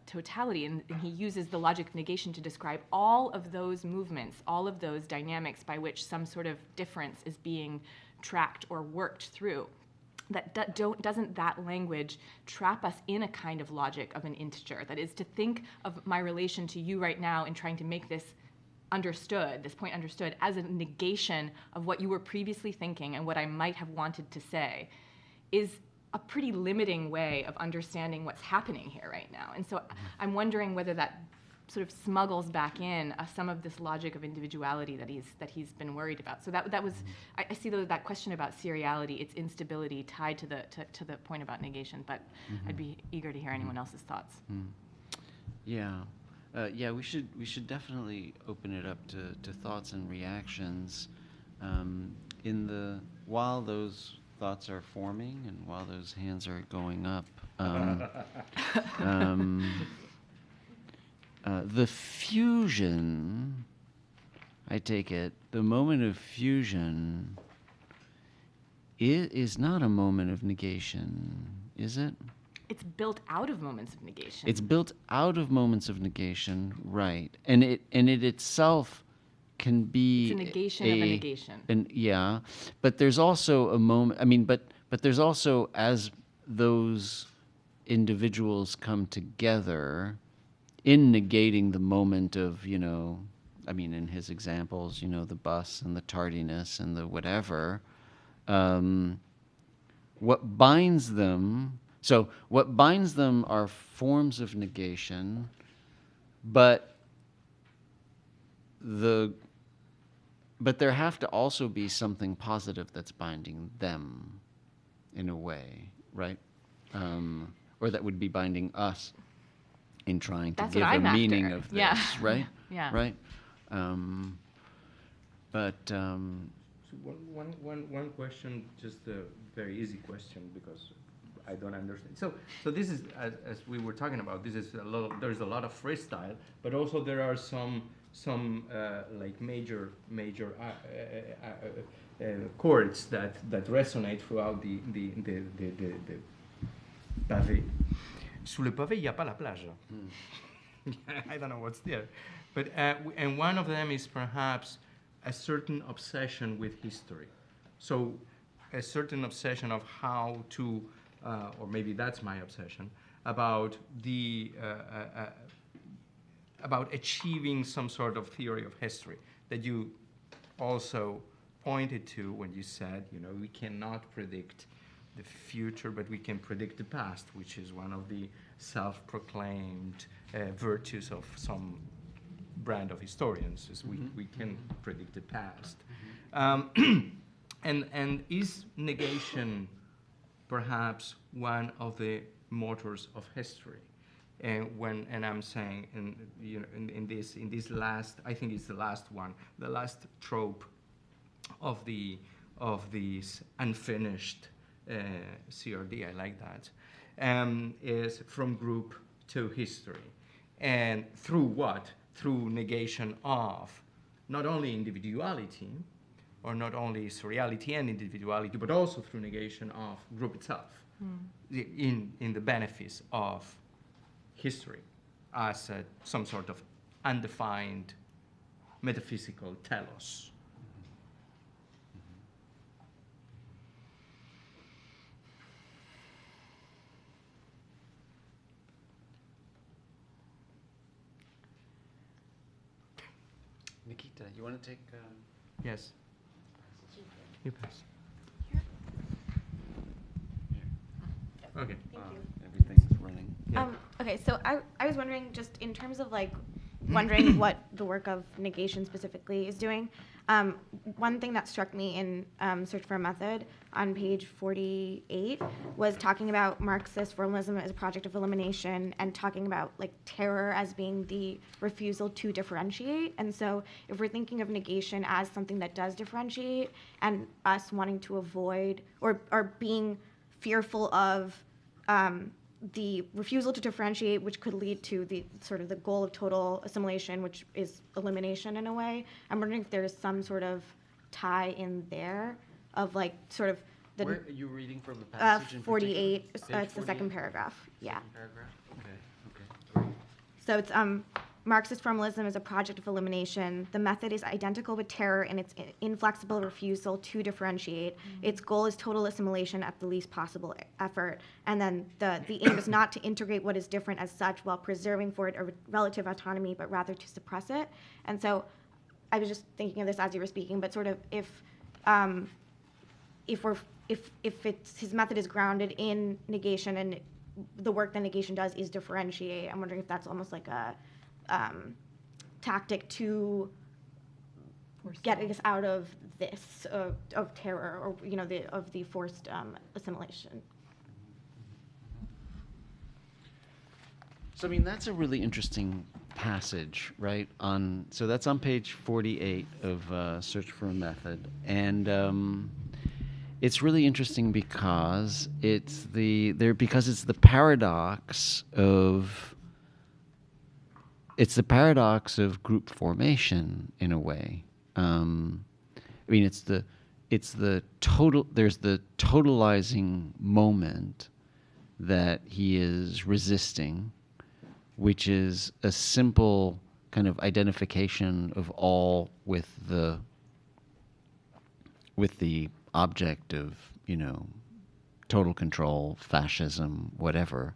totality. And he uses the logic of negation to describe all of those movements, all of those dynamics by which some sort of difference is being tracked or worked through. Doesn't that language trap us in a kind of logic of an integer? That is, to think of my relation to you right now and trying to make this understood, this point understood, as a negation of what you were previously thinking and what I might have wanted to say, is a pretty limiting way of understanding what's happening here right now. And so I'm wondering whether that sort of smuggles back in some of this logic of individuality that he's been worried about. So that was, I see that question about seriality, its instability tied to the point about negation, but I'd be eager to hear anyone else's thoughts. Yeah. Yeah, we should definitely open it up to thoughts and reactions. While those thoughts are forming and while those hands are going up, the fusion, I take it, the moment of fusion is not a moment of negation, is it? It's built out of moments of negation. It's built out of moments of negation, right? And it itself can be it's a negation of a negation. And yeah, but there's also a moment. I mean, but there's also, as those individuals come together, in negating the moment of, I mean, in his examples, the bus and the tardiness and the whatever. What binds them? So what binds them are forms of negation, but there have to also be something positive that's binding them, in a way, right? Or that would be binding us in trying to That's give what I'm a meaning after. of this, Yeah. right? Yeah. Right. So one question, just a very easy question, because I don't understand. So this is, as we were talking about, this is there's a lot of freestyle, but also there are some like major chords that resonate throughout the pavé. Sous le pavé, il n'y a pas la plage. I don't know what's there, but and one of them is perhaps a certain obsession with history. So a certain obsession of how to, or maybe that's my obsession, about about achieving some sort of theory of history that you also pointed to when you said, we cannot predict the future, but we can predict the past, which is one of the self-proclaimed virtues of some brand of historians, is we can predict the past. And is negation perhaps one of the motors of history? And I'm saying, in this last, I think it's the last one, the last trope of this unfinished CRD, I like that, is from group to history. And through what? Through negation of not only individuality, or not only seriality and individuality, but also through negation of group itself, in the benefice of history as some sort of undefined metaphysical telos. you want to take? Yes. You pass. Okay. Everything's running. Yeah. Okay, so I was wondering, just in terms of like wondering what the work of negation specifically is doing. One thing that struck me in Search for a Method on page 48 was talking about Marxist formalism as a project of elimination and talking about like terror as being the refusal to differentiate. And so if we're thinking of negation as something that does differentiate and us wanting to avoid or being fearful of the refusal to differentiate, which could lead to the sort of the goal of total assimilation, which is elimination in a way. I'm wondering if there's some sort of tie in there of like sort of the Where are you reading from the passage? in 48. particular? It's the second paragraph. Yeah. Second paragraph? Okay. So it's Marxist formalism is a project of elimination. The method is identical with terror in its inflexible refusal to differentiate. Its goal is total assimilation at the least possible effort. And then the aim is not to integrate what is different as such while preserving for it a relative autonomy, but rather to suppress it. And so I was just thinking of this as you were speaking, but sort of if his method is grounded in negation and the work that negation does is differentiate, I'm wondering if that's almost like a tactic to get us out of this of terror, or of the forced assimilation. So I mean, that's a really interesting passage, right? So that's on page 48 of Search for a Method, and it's really interesting because it's the paradox of. It's the paradox of group formation in a way. I mean, it's the total. There's the totalizing moment that he is resisting, which is a simple kind of identification of all with the object of total control, fascism, whatever.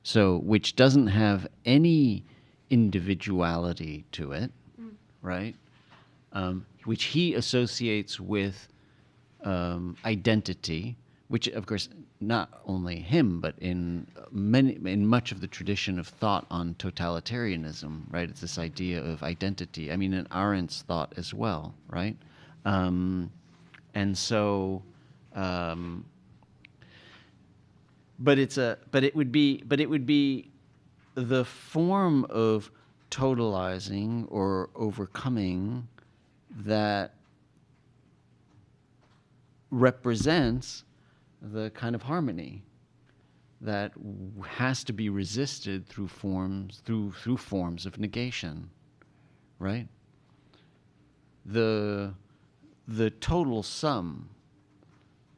So, which doesn't have any individuality to it, right? Which he associates with identity, which, of course, not only him, but in much of the tradition of thought on totalitarianism, right? It's this idea of identity. I mean, in Arendt's thought as well, right? And so, but it would be the form of totalizing or overcoming that represents the kind of harmony that has to be resisted through forms of negation, right? The total sum,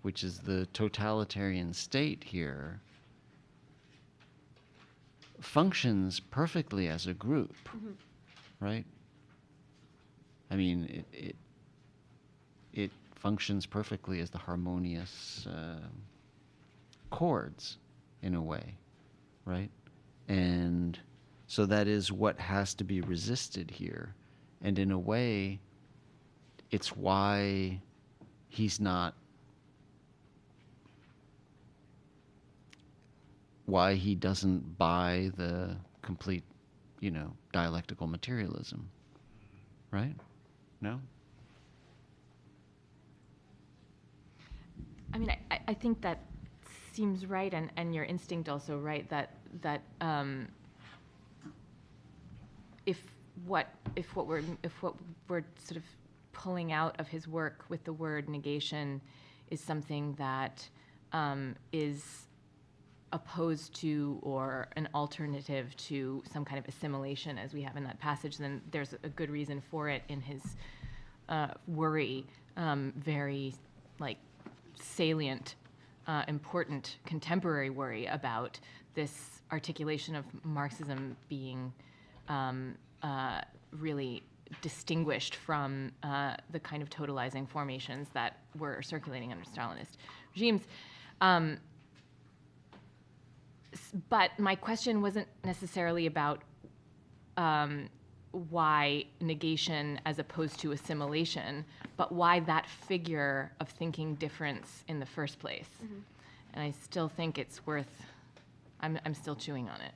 which is the totalitarian state here, functions perfectly as a group, right? I mean, it functions perfectly as the harmonious chords, in a way, right? And so that is what has to be resisted here. And in a way, it's why he's not, why he doesn't buy the complete, dialectical materialism, right? No? I mean, I think that seems right, and your instinct also right, that if what we're sort of pulling out of his work with the word negation is something that is opposed to or an alternative to some kind of assimilation, as we have in that passage, then there's a good reason for it in his worry, very salient, important contemporary worry about this articulation of Marxism being really distinguished from the kind of totalizing formations that were circulating under Stalinist regimes. But my question wasn't necessarily about why negation as opposed to assimilation, but why that figure of thinking difference in the first place. And I still think it's worth, I'm still chewing on it.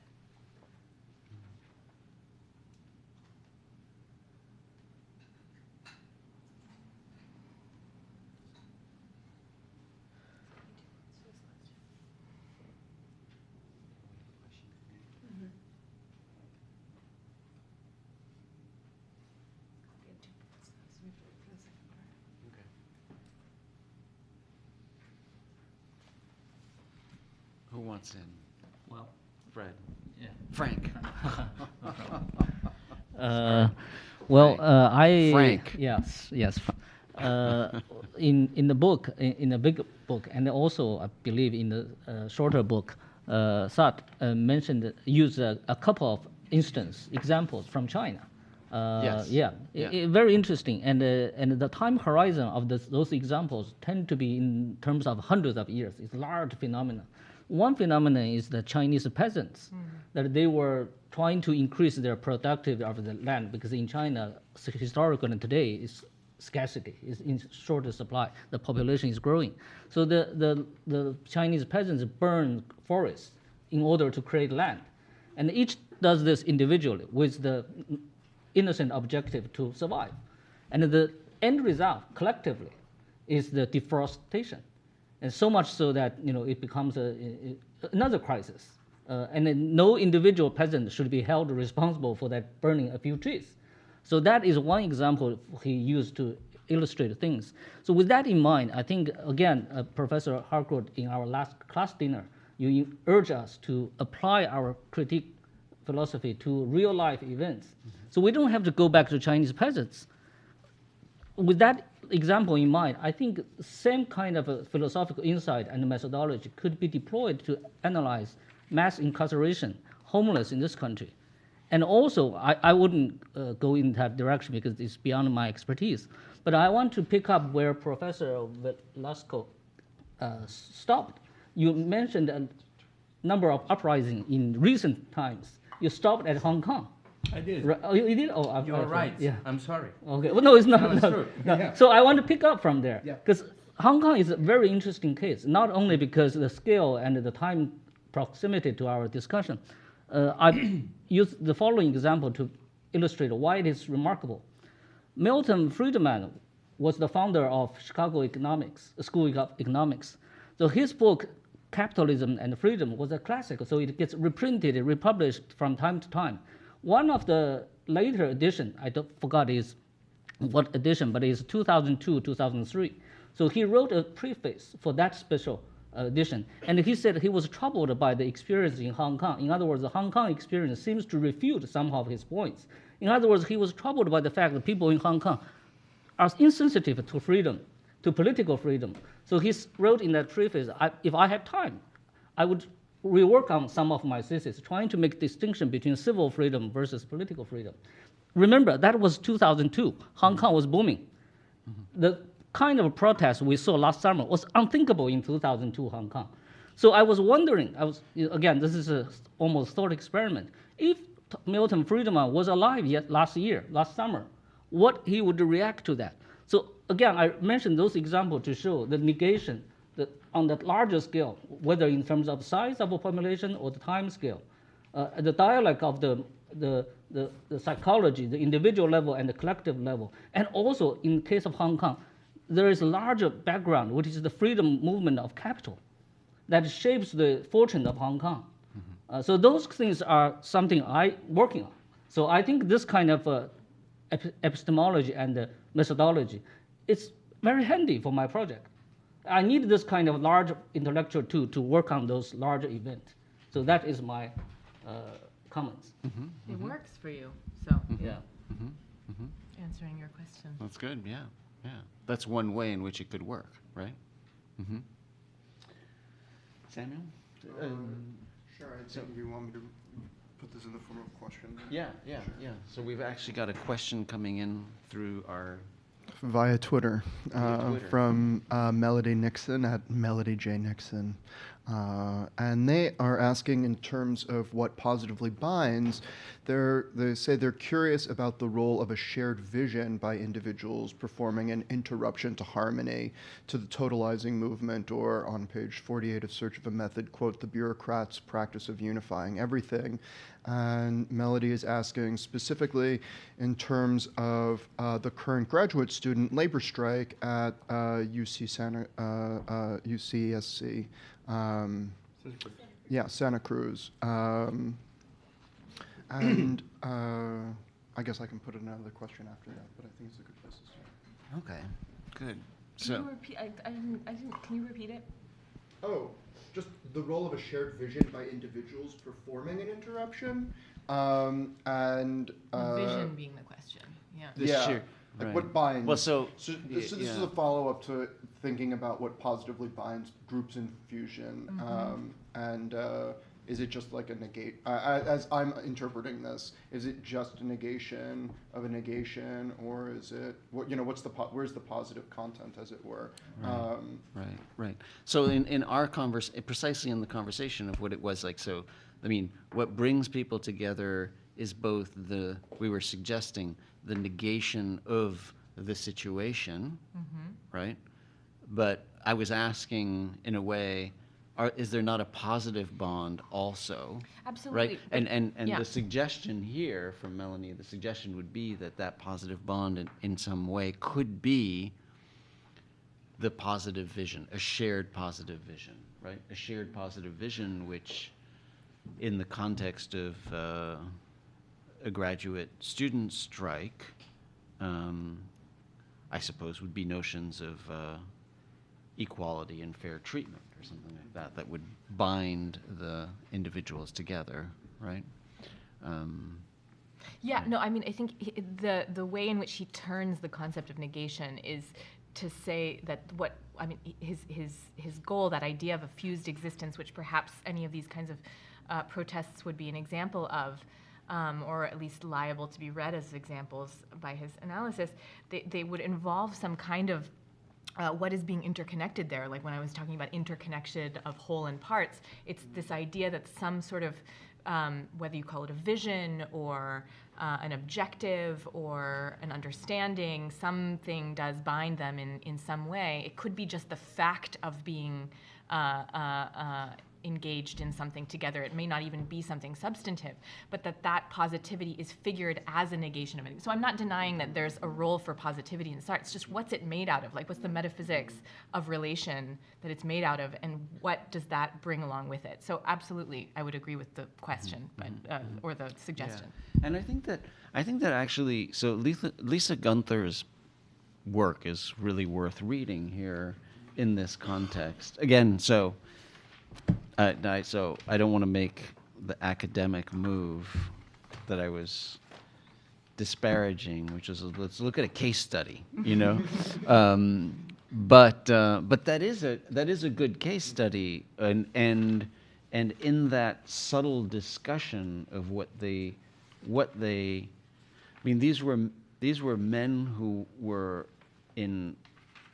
Who wants in? Well, Fred. yeah. Frank. Frank. Yes. In the book, in the big book, and also I believe in the shorter book, Sat used a couple of examples from China. Yes. Yeah, Yeah. Very interesting, and the time horizon of those examples tend to be in terms of hundreds of years. It's large phenomena. One phenomenon is the Chinese peasants, that they were trying to increase their productivity of the land, because in China, historically and today, is scarcity, is in shorter supply. The population is growing. So the Chinese peasants burn forests in order to create land. And each does this individually with the innocent objective to survive. And the end result, collectively, is the deforestation. And so much so that it becomes another crisis. And then no individual peasant should be held responsible for that burning a few trees. So that is one example he used to illustrate things. So with that in mind, I think, again, Professor Harcourt, in our last class dinner, you urge us to apply our critique philosophy to real life events. So we don't have to go back to Chinese peasants. With that example in mind, I think the same kind of a philosophical insight and methodology could be deployed to analyze mass incarceration, homeless in this country. And also, I wouldn't go in that direction because it's beyond my expertise. But I want to pick up where Professor Velasco stopped. You mentioned a number of uprisings in recent times. You stopped at Hong Kong. I did. Oh, you did? Oh, You're right. Yeah. I'm sorry. Okay. Well, no, it's not. No, it's true. No. Yeah. So I want to pick up from there Yeah. because Hong Kong is a very interesting case, not only because of the scale and the time proximity to our discussion. I use the following example to illustrate why it is remarkable. Milton Friedman was the founder of Chicago School of Economics. So his book, Capitalism and Freedom, was a classic, so it gets reprinted, republished from time to time. One of the later edition, I forgot is what edition, but it's 2002, 2003. So he wrote a preface for that special edition, and he said he was troubled by the experience in Hong Kong. In other words, the Hong Kong experience seems to refute some of his points. In other words, he was troubled by the fact that people in Hong Kong are insensitive to freedom, to political freedom. So he wrote in that preface, if I had time, I would rework on some of my thesis, trying to make distinction between civil freedom versus political freedom. Remember, that was 2002. Hong Kong was booming. The kind of protest we saw last summer was unthinkable in 2002 Hong Kong. So I was wondering, again, this is a almost thought experiment. If Milton Friedman was alive last summer, what he would react to that. So again, I mentioned those examples to show the negation on that larger scale, whether in terms of size of a population or the time scale, the dialogue of the psychology, the individual level and the collective level. And also in case of Hong Kong, there is a larger background, which is the freedom movement of capital that shapes the fortune of Hong Kong. So those things are something I'm working on. So I think this kind of epistemology and methodology is very handy for my project. I need this kind of large intellectual tool to work on those larger events. So that is my comments. It works for you, so Yeah. answering your question. That's good, yeah. That's one way in which it could work, right? Samuel? Sure, I think you want me to put this in the form of a question. Yeah. So we've actually got a question coming in through our... Via Twitter, Twitter. from Melody Nixon at Melody J. Nixon. And they are asking in terms of what positively binds. They say they're curious about the role of a shared vision by individuals performing an interruption to harmony, to the totalizing movement, or on page 48 of Search of a Method, quote, the bureaucrat's practice of unifying everything. And Melody is asking specifically in terms of the current graduate student labor strike at UCSC. Yeah, Santa Cruz. And I guess I can put another question after that, but I think it's a good place to start. Okay, good. Can So, you repeat? I didn't. Can you repeat it? Oh, just the role of a shared vision by individuals performing an interruption, and The vision being the question. Yeah. The yeah, sheer- like right. what binds. Well, so this is yeah. a follow-up to thinking about what positively binds groups in fusion, and is it just like a negate? As I'm interpreting this, is it just a negation of a negation, or is it what's the where's the positive content, as it were? Right. So in our precisely in the conversation of what it was like, so, I mean, what brings people together is both we were suggesting the negation of the situation, right? But I was asking, in a way, is there not a positive bond also? Absolutely. Right? And yeah. the suggestion here from Melanie, the suggestion would be that positive bond in some way could be the positive vision, a shared positive vision, right? A shared positive vision which, in the context of a graduate student strike, I suppose would be notions of equality and fair treatment or something like that would bind the individuals together, right? Yeah, no, I mean, I think the way in which he turns the concept of negation is to say that his goal, that idea of a fused existence, which perhaps any of these kinds of protests would be an example of, or at least liable to be read as examples by his analysis, they would involve some kind of what is being interconnected there. Like when I was talking about interconnection of whole and parts, it's this idea that some sort of, whether you call it a vision or an objective or an understanding, something does bind them in some way. It could be just the fact of being engaged in something together. It may not even be something substantive, but that positivity is figured as a negation of it. So I'm not denying that there's a role for positivity in this art. It's just what's it made out of? Like what's the metaphysics of relation that it's made out of, and what does that bring along with it? So absolutely, I would agree with the question, but or the suggestion. Yeah. And I think that actually, so Lisa Gunther's work is really worth reading here in this context. Again, so I don't want to make the academic move that I was disparaging, which is let's look at a case study, you know. But that is a good case study, and in that subtle discussion of what they, I mean, these were men who were in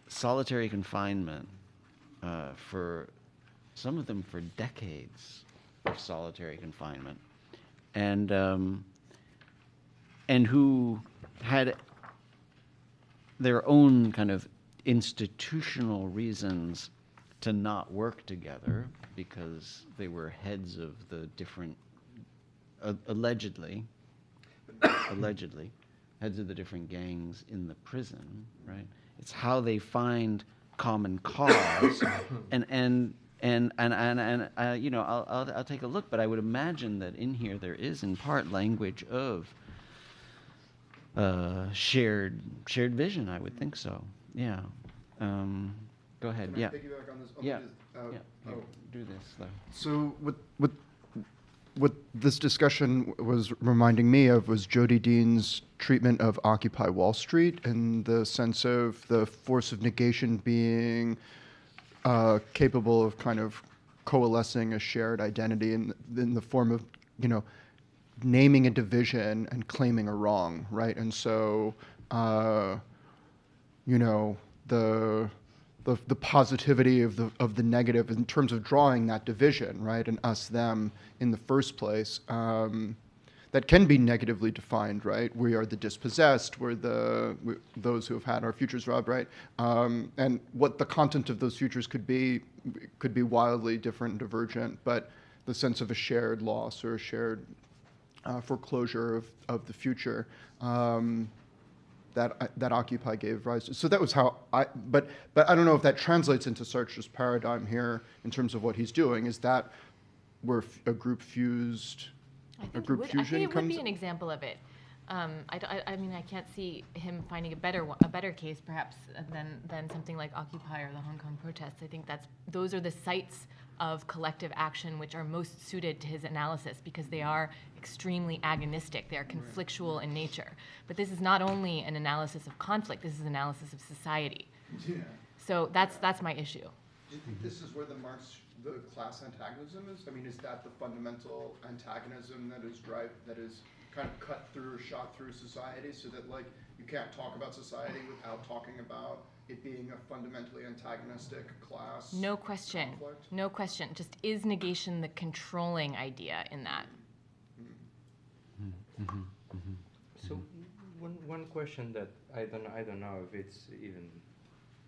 solitary confinement for some of them for decades of solitary confinement, and who had their own kind of institutional reasons to not work together because they were heads of the different, allegedly, heads of the different gangs in the prison, right? It's how they find common cause, and you know, I'll take a look, but I would imagine that in here there is in part language of shared vision. I would think so. Yeah. Go ahead. Can I Yeah. piggyback on this? Yeah. Here, Do this though. So what this discussion was reminding me of was Jody Dean's treatment of Occupy Wall Street, in the sense of the force of negation being capable of kind of coalescing a shared identity in the form of, you know, naming a division and claiming a wrong, right? And so, you know, the the positivity of the negative in terms of drawing that division, right, and us them in the first place. That can be negatively defined, right? We are the dispossessed, those who have had our futures robbed, right? And what the content of those futures could be wildly different and divergent, but the sense of a shared loss or a shared foreclosure of the future that Occupy gave rise to. So that was how but I don't know if that translates into Sartre's paradigm here in terms of what he's doing. Is that where a group fused? I A think group it would, I fusion think it would be comes- an example of it. I mean, I can't see him finding a better case, perhaps, than something like Occupy or the Hong Kong protests. I think those are the sites of collective action which are most suited to his analysis because they are extremely agonistic. They are conflictual in nature. But this is not only an analysis of conflict. This is an analysis of society. Yeah. So that's my issue. Do you think this is where the class antagonism is? I mean, is that the fundamental antagonism that is kind of cut through or shot through society, so that like you can't talk about society without talking about it being a fundamentally antagonistic class? No question. conflict? No question. Just is negation the controlling idea in that? So one question that I don't know if it's even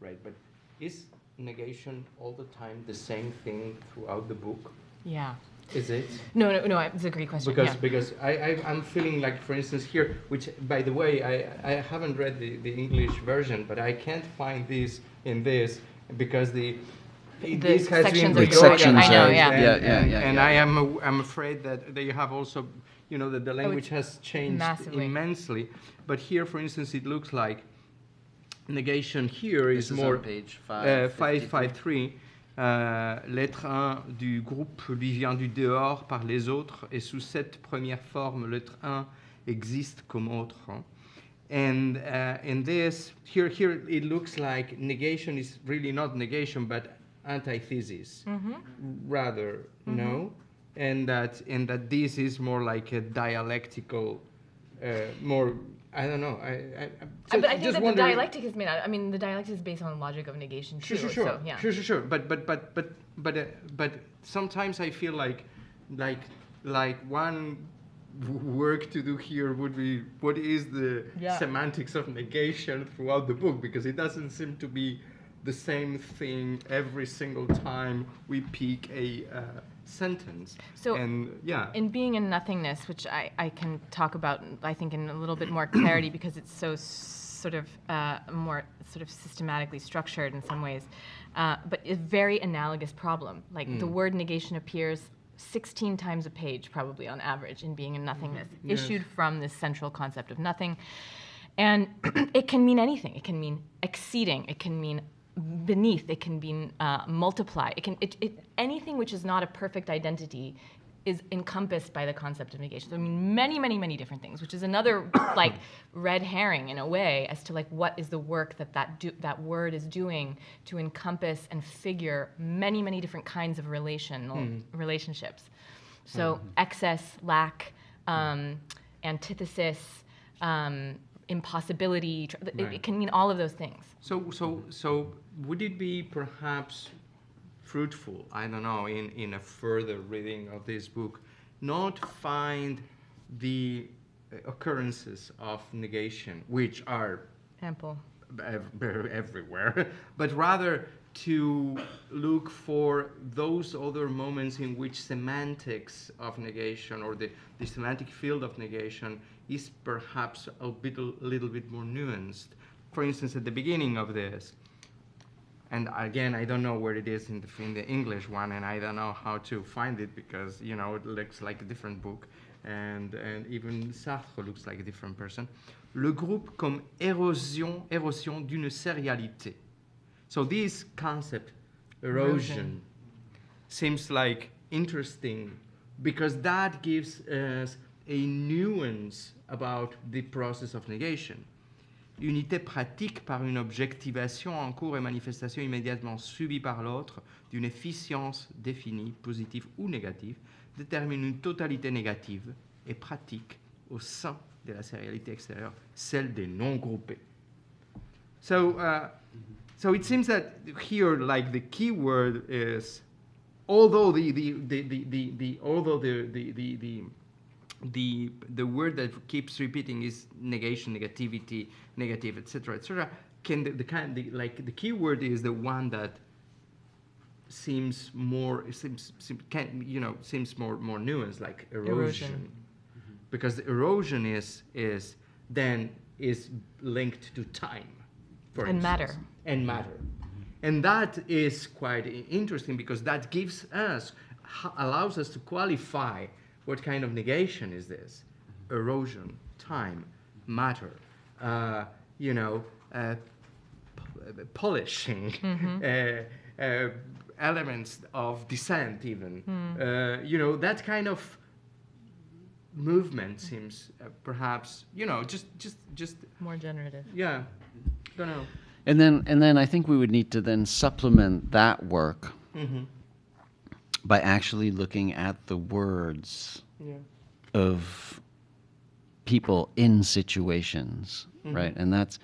right, but is negation all the time the same thing throughout the book? Yeah. Is it? No, it's a great question. Because I'm feeling like, for instance, here, which by the way I haven't read the English version, but I can't find this in this because this has sections been are divided. I know, yeah. And I'm afraid that they have also, that the language has changed massively. immensely. But here, for instance, it looks like negation here is This is more on page 553. 553. L'être 1 du groupe lui vient du dehors par les autres, et sous cette première forme, l'être 1 existe comme autre. And in this, here it looks like negation is really not negation, but antithesis, rather, no? And that this is more like a dialectical, more, I don't know. But I think just that wondering- the dialectic is made out. I mean, the dialectic is based on the logic of negation too. Sure. So, yeah. Sure. But sometimes I feel like one work to do here would be what is the semantics of negation throughout the book, because it doesn't seem to be the same thing every single time we pick a sentence. So in Being in Nothingness, which I can talk about, I think, in a little bit more clarity because it's so sort of more sort of systematically structured in some ways, but a very analogous problem. Like the word negation appears 16 times a page, probably on average, in Being in Nothingness, issued from this central concept of nothing. And it can mean anything. It can mean exceeding. It can mean beneath. It can mean multiply. Anything which is not a perfect identity is encompassed by the concept of negation. So, I mean, many different things, which is another like red herring in a way as to like what is the work that word is doing to encompass and figure many different kinds of relationships. So excess, lack, antithesis, impossibility. It can mean all of those things. So would it be perhaps fruitful, I don't know, in a further reading of this book, not find the occurrences of negation, which are Ample. everywhere, but rather to look for those other moments in which semantics of negation or the semantic field of negation is perhaps a little bit more nuanced. For instance, at the beginning of this, and again, I don't know where it is in the English one, and I don't know how to find it because, it looks like a different book, and even Sartre looks like a different person. Le groupe comme érosion d'une sérialité. So this concept, erosion, seems like interesting because that gives us a nuance about the process of negation. Unité pratique par une objectivation en cours et manifestation immédiatement subie par l'autre d'une efficience définie, positive ou négative, détermine une totalité négative et pratique au sein de la sérialité extérieure, celle des non-groupés. So So it seems that here, like the key word is, although the word that keeps repeating is negation, negativity, negative, etc., etc. Can the key word is the one that seems more seems more nuanced, like erosion. Because the erosion is linked to time, for And instance, matter. and matter, and that is quite interesting because that gives us allows us to qualify what kind of negation is this: erosion, time, matter, polishing, elements of descent, even. That kind of movement seems perhaps just More generative. yeah, don't know. And then I think we would need to then supplement that work by actually looking at the words of people in situations, right? And that's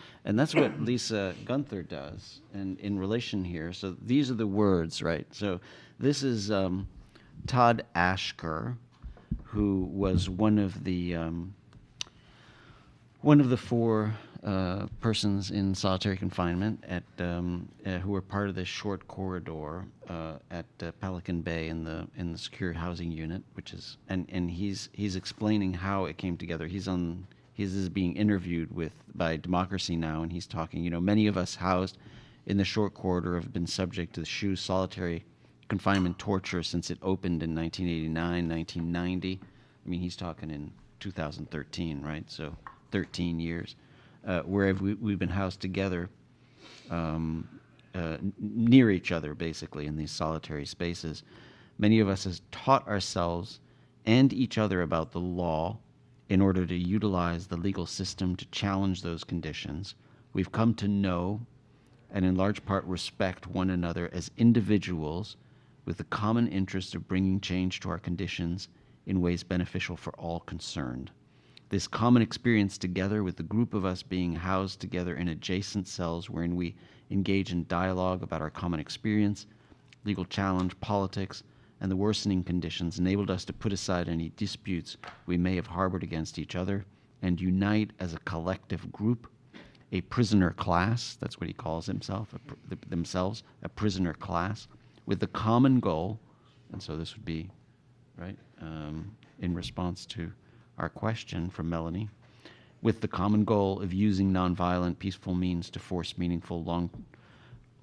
what Lisa Gunther does, and in relation here. So these are the words, right? So this is Todd Ashker, who was one of the four persons in solitary confinement at who were part of the short corridor at Pelican Bay in the secure housing unit, which is and he's explaining how it came together. He's being interviewed by Democracy Now! And he's talking. Many of us housed in the short corridor have been subject to the SHU solitary confinement torture since it opened in 1989, 1990. I mean, he's talking in 2013, right? So 13 years. Where we've been housed together near each other, basically, in these solitary spaces. Many of us has taught ourselves and each other about the law in order to utilize the legal system to challenge those conditions. We've come to know and in large part respect one another as individuals with the common interest of bringing change to our conditions in ways beneficial for all concerned. This common experience together with the group of us being housed together in adjacent cells wherein we engage in dialogue about our common experience, legal challenge, politics, and the worsening conditions enabled us to put aside any disputes we may have harbored against each other and unite as a collective group, a prisoner class, that's what he calls himself, themselves, a prisoner class, with the common goal, and so this would be, right, in response to our question from Melanie, with the common goal of using nonviolent, peaceful means to force meaningful, long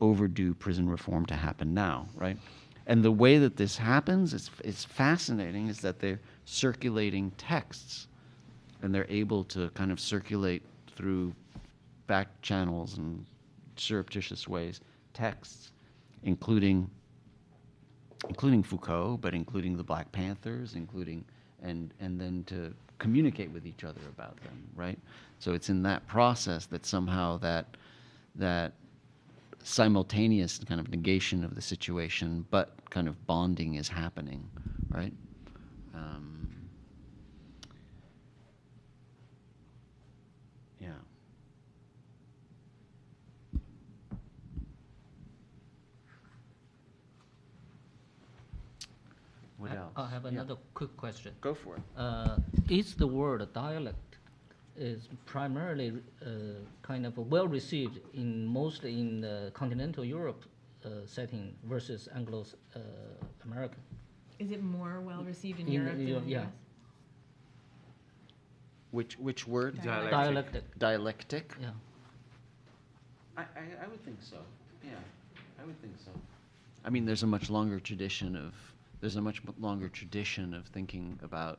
overdue prison reform to happen now, right? And the way that this happens is fascinating, is that they're circulating texts, and they're able to kind of circulate through back channels and surreptitious ways texts, including Foucault, but including the Black Panthers, including and then to communicate with each other about them, right? So it's in that process that somehow that simultaneous kind of negation of the situation, but kind of bonding is happening, right? Yeah. What else? I have another quick question. Go for it. Is the word dialect is primarily kind of well received mostly in the continental Europe setting versus Anglo-American? Is it more well received in Europe than in the yeah. US? Which word? Dialectic. Dialectic? Yeah. I would think so. Yeah, I would think so. I mean, there's a much longer tradition of thinking about.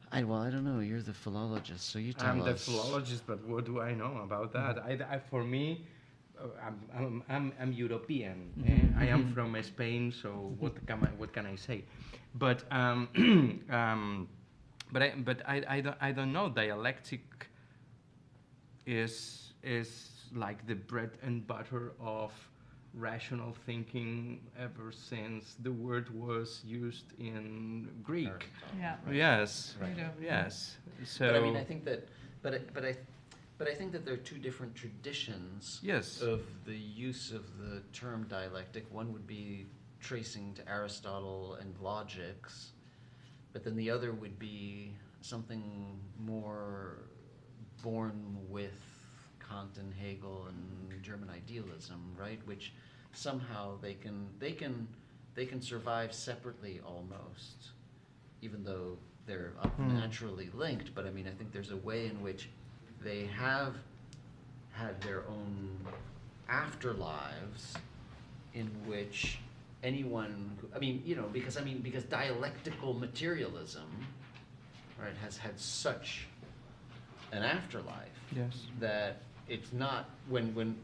I don't know. You're the philologist, so you tell us. I'm the philologist, but what do I know about that? For me, I'm European. I am from Spain, so what can I say? But I don't know. Dialectic is like the bread and butter of rational thinking ever since the word was used in Greek. Yeah. Yes. Right. Yes. So. But I mean, I think that, but But I think that there are two different traditions Yes. of the use of the term dialectic. One would be tracing to Aristotle and logics, but then the other would be something more born with Kant and Hegel and German idealism, right? Which somehow they can survive separately almost, even though they're naturally linked. But I mean, I think there's a way in which they have had their own afterlives in which anyone who, because dialectical materialism, right, has had such an afterlife Yes. that it's not when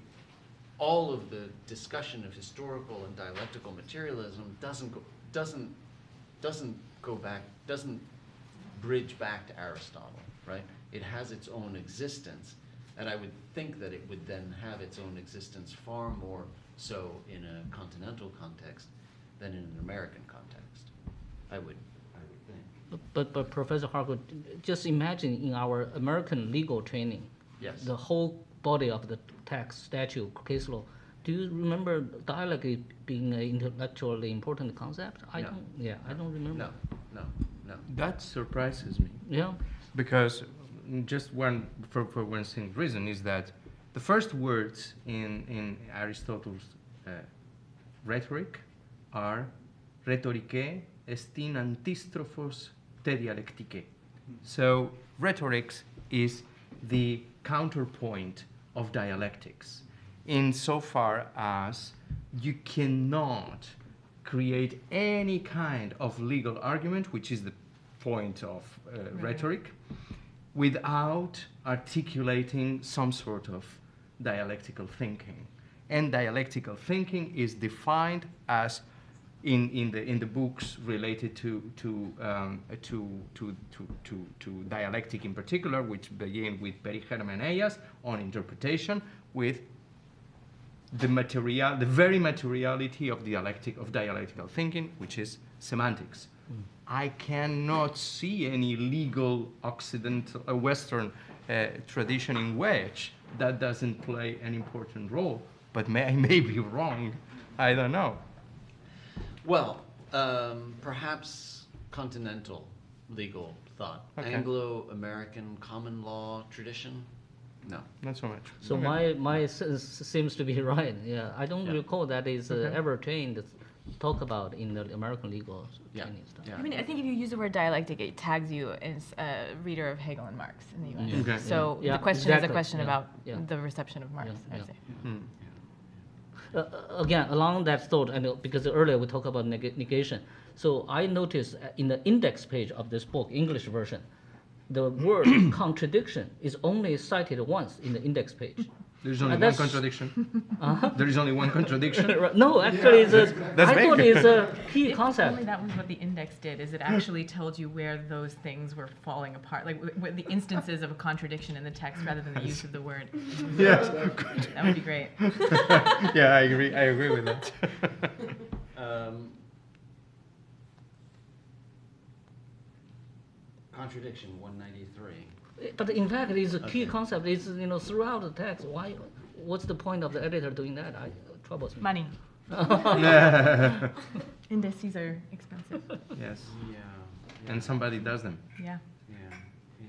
all of the discussion of historical and dialectical materialism doesn't bridge back to Aristotle, right? It has its own existence, and I would think that it would then have its own existence far more so in a continental context than in an American context. I would think. But Professor Harcourt, just imagine in our American legal training, Yes. the whole body of the text, statute, case law. Do you remember dialect being an intellectually important concept? I No. don't. Yeah, I don't remember. No. That surprises me. Yeah. Because just for one single reason is that the first words in Aristotle's rhetoric are rhetoricae estin antistrophos te dialecticae. So rhetorics is the counterpoint of dialectics, insofar as you cannot create any kind of legal argument, which is the point of rhetoric, without articulating some sort of dialectical thinking. And dialectical thinking is defined as in the books related to dialectic in particular, which begin with Perihermeneias on interpretation, with the very materiality of dialectical thinking, which is semantics. I cannot see any legal Occidental, Western tradition in which that doesn't play an important role. But I may be wrong. I don't know. Well, perhaps continental legal thought. Okay. Anglo-American common law tradition? No. Not so much. So Okay. my sense seems to be right. Yeah, I don't recall that is ever trained talk about in the American legal training stuff. Yeah. I mean, I think if you use the word dialectic, it tags you as a reader of Hegel and Marx in the U.S. Okay. So Yeah, the question is exactly. a question Yeah. about Yeah. the reception of Marx, Yeah, I would yeah. say. Again, along that thought, and because earlier we talked about negation, so I noticed in the index page of this book, English version, the word contradiction is only cited once in the index page. There's only one that's- contradiction. There is only one contradiction. No, actually, That's I thought big. it's a key If concept. only that was what the index did, is it actually told you where those things were falling apart, like the instances of a contradiction in the text rather than the use of the word. Yes. That would be great. Yeah, I agree. I agree with that. Contradiction 193. But in fact, it's a key concept. It's throughout the text. Why? What's the point of the editor doing that? Troubles me. Money. Indices are expensive. Yes. Yeah. And somebody does them. Yeah. Yeah.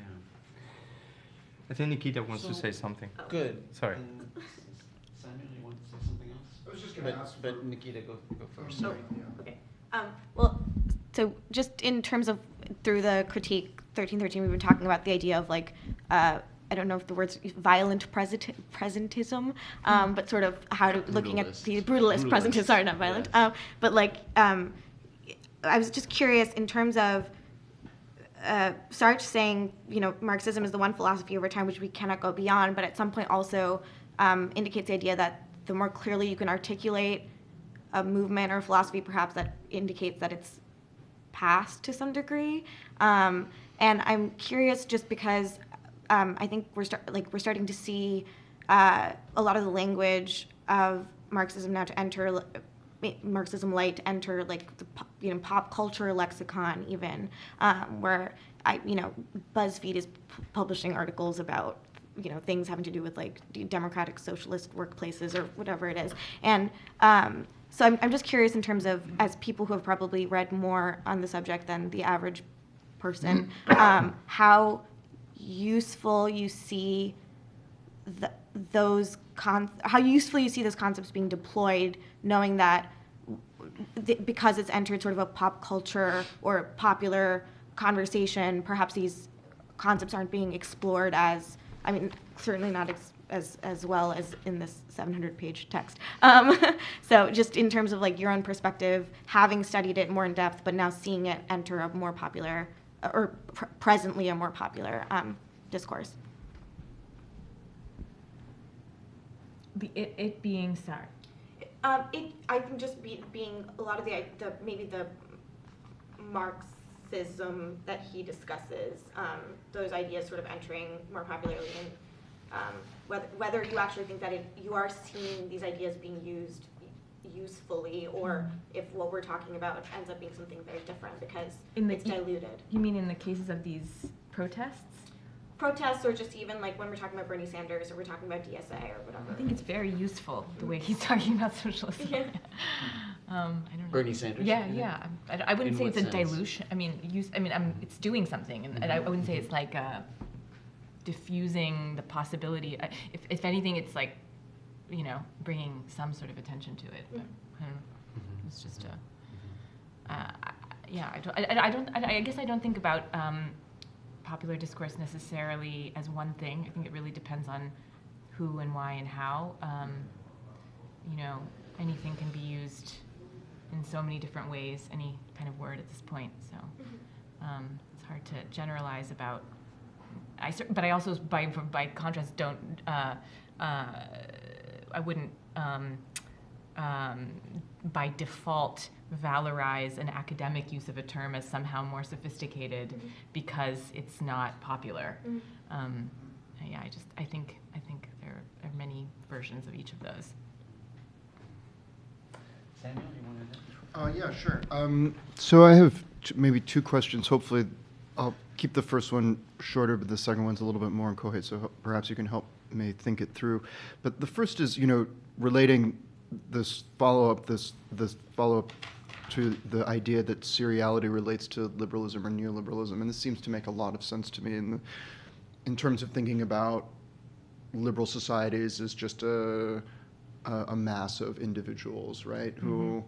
I think Nikita wants to say something. Good. Sorry. Samuel, you want to say something else? I was just going to ask. But Nikita, go first. Sorry. Okay. Well, so just in terms of through the critique 1313, we've been talking about the idea of like, I don't know if the word's violent presentism, but sort of how to looking at the brutalist presentism. Sorry, not violent. Yes. But like, I was just curious in terms of Sartre saying, Marxism is the one philosophy over time which we cannot go beyond, but at some point also indicates the idea that the more clearly you can articulate a movement or a philosophy, perhaps that indicates that it's past to some degree. And I'm curious just because I think we're starting to see a lot of the language of Marxism now to enter Marxism light to enter like the pop culture lexicon even, where BuzzFeed is publishing articles about things having to do with like democratic socialist workplaces or whatever it is. And so I'm just curious in terms of, as people who have probably read more on the subject than the average person, how useful you see how useful you see those concepts being deployed, knowing that because it's entered sort of a pop culture or popular conversation, perhaps these concepts aren't being explored as, I mean, certainly not as well as in this 700-page text. So just in terms of like your own perspective, having studied it more in depth, but now seeing it enter a more popular, or presently a more popular discourse. It being, sorry. I think just being a lot of maybe the Marxism that he discusses, those ideas sort of entering more popularly, and whether you actually think that you are seeing these ideas being used usefully, or if what we're talking about ends up being something very different because it's diluted. You mean in the cases of these protests? Protests, or just even like when we're talking about Bernie Sanders or we're talking about DSA or whatever. I think it's very useful the way he's talking about socialism. Yeah. I don't know. Bernie Sanders? Yeah, yeah. I wouldn't In say what it's a sense? dilution. I mean, it's doing something, and I wouldn't say it's like diffusing the possibility. If anything, it's like, bringing some sort of attention to it. But I don't know. It's just I guess I don't think about popular discourse necessarily as one thing. I think it really depends on who and why and how. Anything can be used in so many different ways, any kind of word at this point. So it's hard to generalize about. But I also, by contrast, don't. I wouldn't, by default, valorize an academic use of a term as somehow more sophisticated because it's not popular. I think there are many versions of each of those. Samuel, you wanted to? Yeah, sure. So I have maybe two questions. Hopefully, I'll keep the first one shorter, but the second one's a little bit more inchoate, so perhaps you can help me think it through. But the first is, relating this follow-up to the idea that seriality relates to liberalism or neoliberalism, and this seems to make a lot of sense to me in terms of thinking about liberal societies as just a mass of individuals, right, who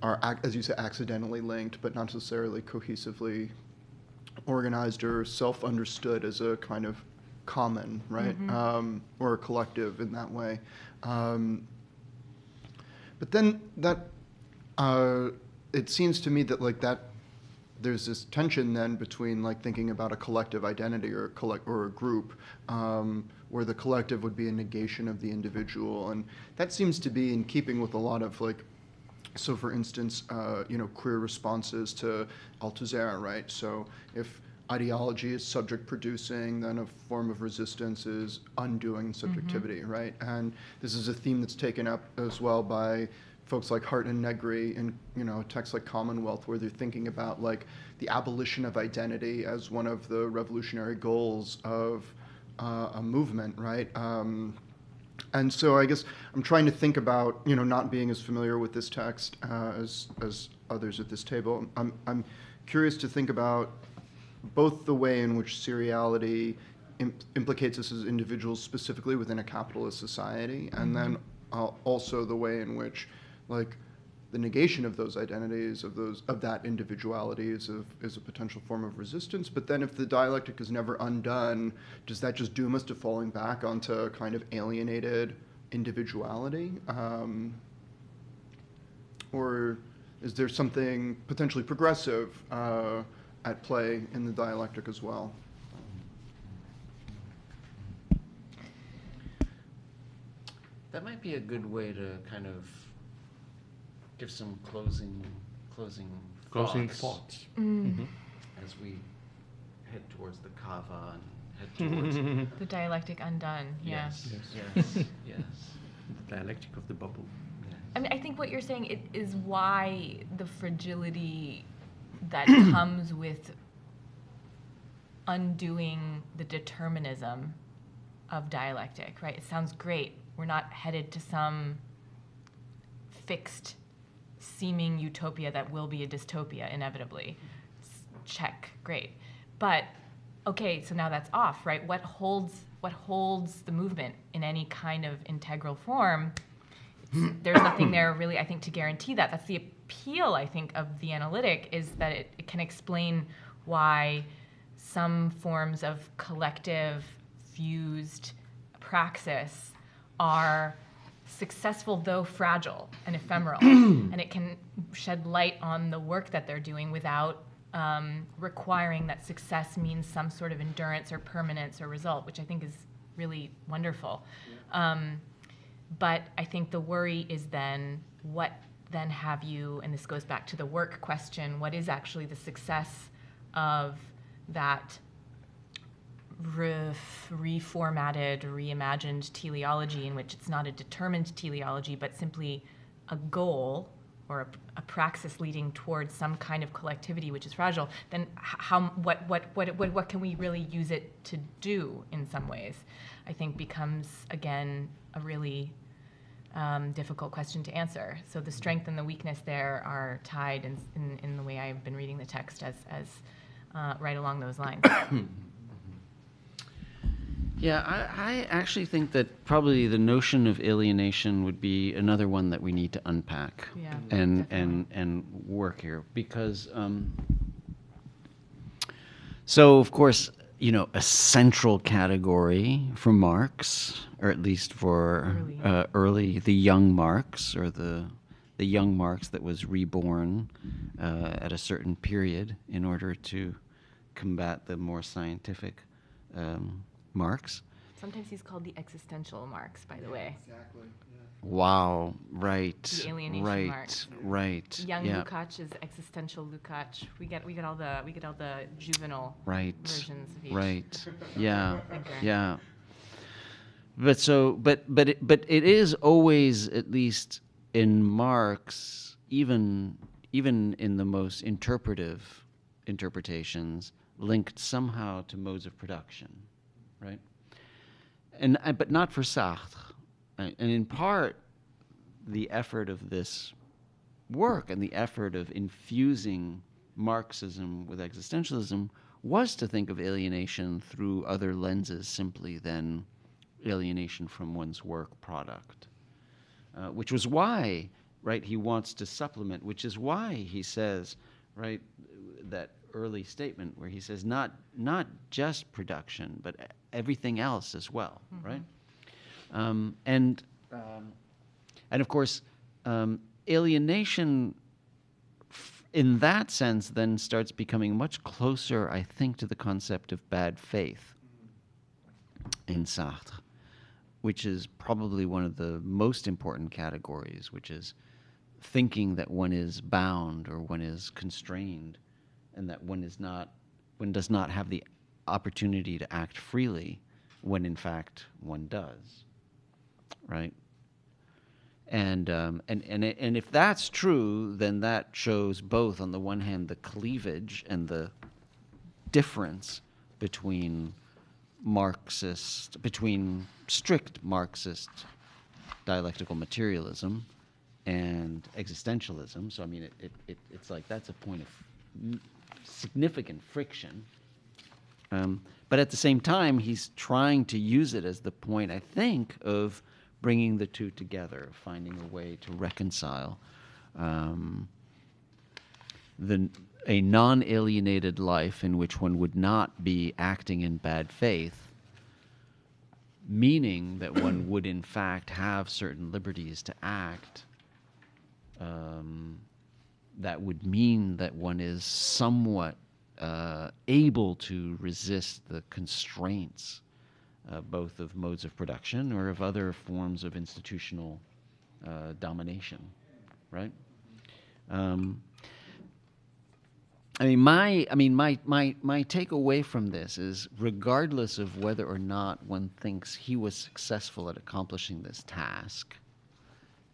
are, as you say, accidentally linked, but not necessarily cohesively organized or self-understood as a kind of common, right, or a collective in that way. But then that, it seems to me that there's this tension then between thinking about a collective identity or a group, where the collective would be a negation of the individual, and that seems to be in keeping with a lot of so for instance, queer responses to Althusser, right? So if ideology is subject producing, then a form of resistance is undoing subjectivity, right? And this is a theme that's taken up as well by folks like Hart and Negri in texts like Commonwealth, where they're thinking about the abolition of identity as one of the revolutionary goals of a movement, right? And so I guess I'm trying to think about, not being as familiar with this text as others at this table. I'm curious to think about both the way in which seriality implicates us as individuals specifically within a capitalist society, and then also the way in which the negation of those identities, of that individuality is a potential form of resistance. But then if the dialectic is never undone, does that just doom us to falling back onto a kind of alienated individuality? Or is there something potentially progressive at play in the dialectic as well? That might be a good way to kind of give some closing thoughts as we head towards the kava and head towards The dialectic undone, yeah. yes. The dialectic of the bubble. Yes. I mean, I think what you're saying is why the fragility that comes with undoing the determinism of dialectic, right? It sounds great. We're not headed to some fixed seeming utopia that will be a dystopia inevitably. Check, great. But okay, so now that's off, right? What holds the movement in any kind of integral form? There's nothing there really, I think, to guarantee that. That's the appeal, I think, of the analytic, is that it can explain why some forms of collective fused praxis are successful though fragile and ephemeral, and it can shed light on the work that they're doing without requiring that success means some sort of endurance or permanence or result, which I think is really wonderful. But I think the worry is then, what then have you, and this goes back to the work question, what is actually the success of that reformatted, reimagined teleology, in which it's not a determined teleology, but simply a goal or a praxis leading towards some kind of collectivity which is fragile? Then what can we really use it to do in some ways? I think becomes, again, a really difficult question to answer. So the strength and the weakness there are tied in the way I've been reading the text as right along those lines. Yeah, I actually think that probably the notion of alienation would be another one that we need to unpack and work here, because so of course, you know, a central category for Marx, or at least for early the young Marx, or the young Marx that was reborn at a certain period in order to combat the more scientific Marx. Sometimes he's called the existential Marx, by the way. Exactly. Yeah. Wow, right. The alienation right, Marx. right. Young yeah. Lukács is existential Lukács. We get all the juvenile Right. versions of each. Right. Yeah. thinker. Yeah. But it is always, at least in Marx, even in the most interpretive interpretations, linked somehow to modes of production, right? And but not for Sartre. And in part, the effort of this work and the effort of infusing Marxism with existentialism was to think of alienation through other lenses simply than alienation from one's work product, which was why, right, he wants to supplement, which is why he says, right, that early statement where he says not just production, but everything else as well, right? And of course, alienation in that sense then starts becoming much closer, I think, to the concept of bad faith in Sartre, which is probably one of the most important categories, which is thinking that one is bound or one is constrained, and that one does not have the opportunity to act freely, when in fact one does, right? And if that's true, then that shows both, on the one hand, the cleavage and the difference between strict Marxist dialectical materialism and existentialism. So I mean, it's like that's a point of significant friction. But at the same time, he's trying to use it as the point, I think, of bringing the two together, finding a way to reconcile a non-alienated life in which one would not be acting in bad faith, meaning that one would in fact have certain liberties to act, that would mean that one is somewhat able to resist the constraints both of modes of production or of other forms of institutional domination, right? My takeaway from this is, regardless of whether or not one thinks he was successful at accomplishing this task,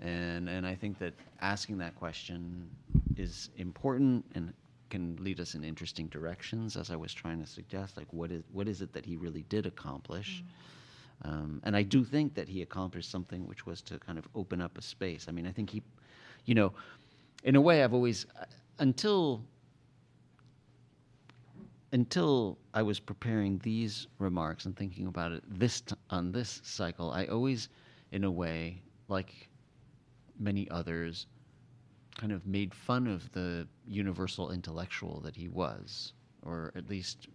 and I think that asking that question is important and can lead us in interesting directions, as I was trying to suggest, like what is it that he really did accomplish? And I do think that he accomplished something, which was to kind of open up a space. I mean, I think he, you know, in a way, I've always, until I was preparing these remarks and thinking about it on this cycle, I always, in a way, like many others, kind of made fun of the universal intellectual that he was, or at least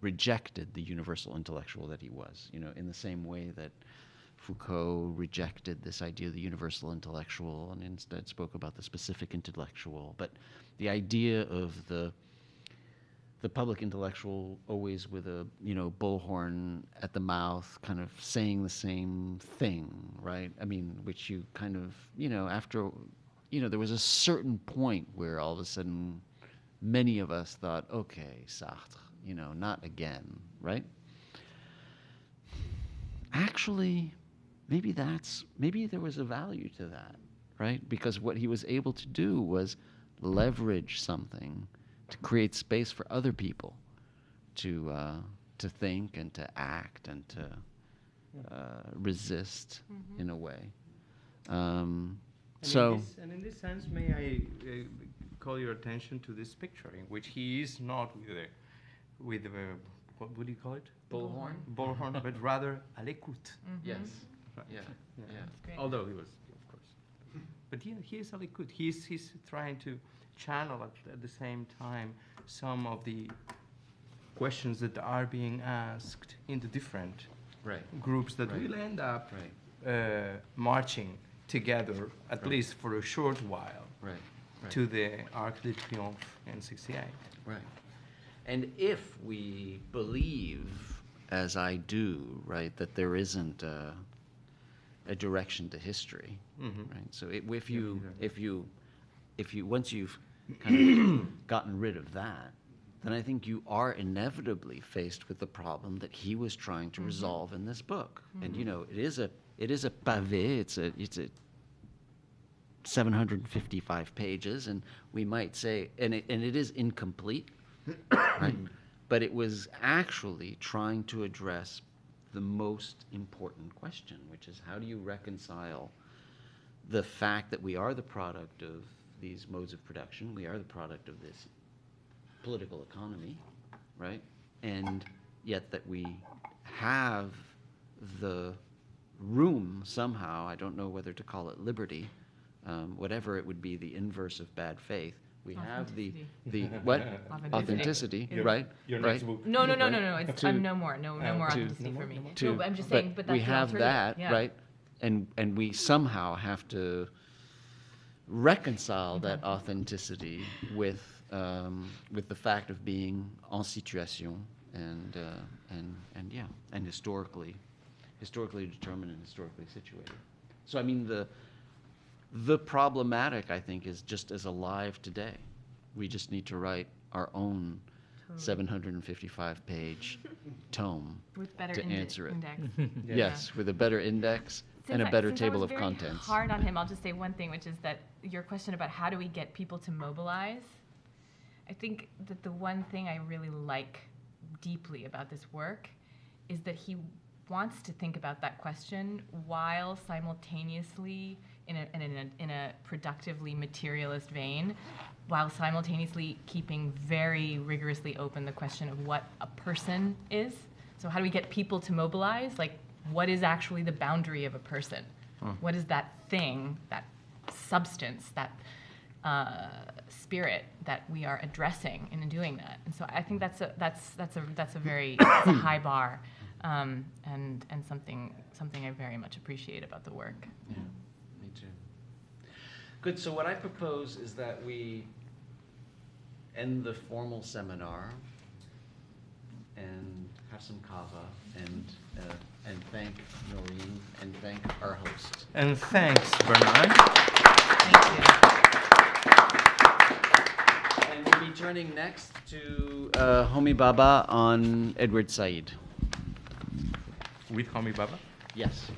rejected the universal intellectual that he was, you know, in the same way that Foucault rejected this idea of the universal intellectual and instead spoke about the specific intellectual. But the idea of the public intellectual always with a, you know, bullhorn at the mouth, kind of saying the same thing, right? I mean, which you kind of, you know, after, you know, there was a certain point where all of a sudden many of us thought, okay, Sartre, you know, not again, right? Actually, maybe there was a value to that, right? Because what he was able to do was leverage something to create space for other people to think and to act and to resist in a way. And in this sense, may I call your attention to this picture in which he is not with what would you call it? Bullhorn? Bullhorn, but rather à l'écoute. Yes. Right. Yeah. Great. Although he was, of course. But yeah, he is à l'écoute. He's trying to channel at the same time some of the questions that are being asked in the different Right. groups that Right. will end up Right. marching together, at least for a short while, Right. Right. to the Arc de Triomphe in '68. Right. And if we believe, as I do, right, that there isn't a direction to history, right? So if you once you've kind of gotten rid of that, then I think you are inevitably faced with the problem that he was trying to resolve in this book. And you know, it is a pavé. It's a 755 pages, and we might say, and it is incomplete, right? But it was actually trying to address the most important question, which is how do you reconcile the fact that we are the product of these modes of production, we are the product of this political economy, right? And yet that we have the room somehow, I don't know whether to call it liberty, whatever it would be, the inverse of bad faith. We have the what? Authenticity, right? Your right? next book. No. It's no more authenticity for me. No, but I'm just saying, but that's we the have that, alternative. Yeah. right? And we somehow have to reconcile that authenticity with the fact of being en situation and historically determined and historically situated. So I mean the problematic, I think, is just as alive today. We just need to write our own 755-page tome With better to answer it. index. Yes, with a better index and a better Since I table was of very contents. hard on him, I'll just say one thing, which is that your question about how do we get people to mobilize, I think that the one thing I really like deeply about this work is that he wants to think about that question while simultaneously, in a productively materialist vein, while simultaneously keeping very rigorously open the question of what a person is. So how do we get people to mobilize? Like, what is actually the boundary of a person? What is that thing, that substance, that spirit that we are addressing in doing that? And so I think that's a very it's a high bar, and something I very much appreciate about the work. Yeah, me too. Good, so what I propose is that we end the formal seminar and have some kava and thank Noreen and thank our host. And thanks, Bernard. Thank you. And we'll be turning next to Homi Bhabha on Edward Said. With Homi Bhabha. Yes.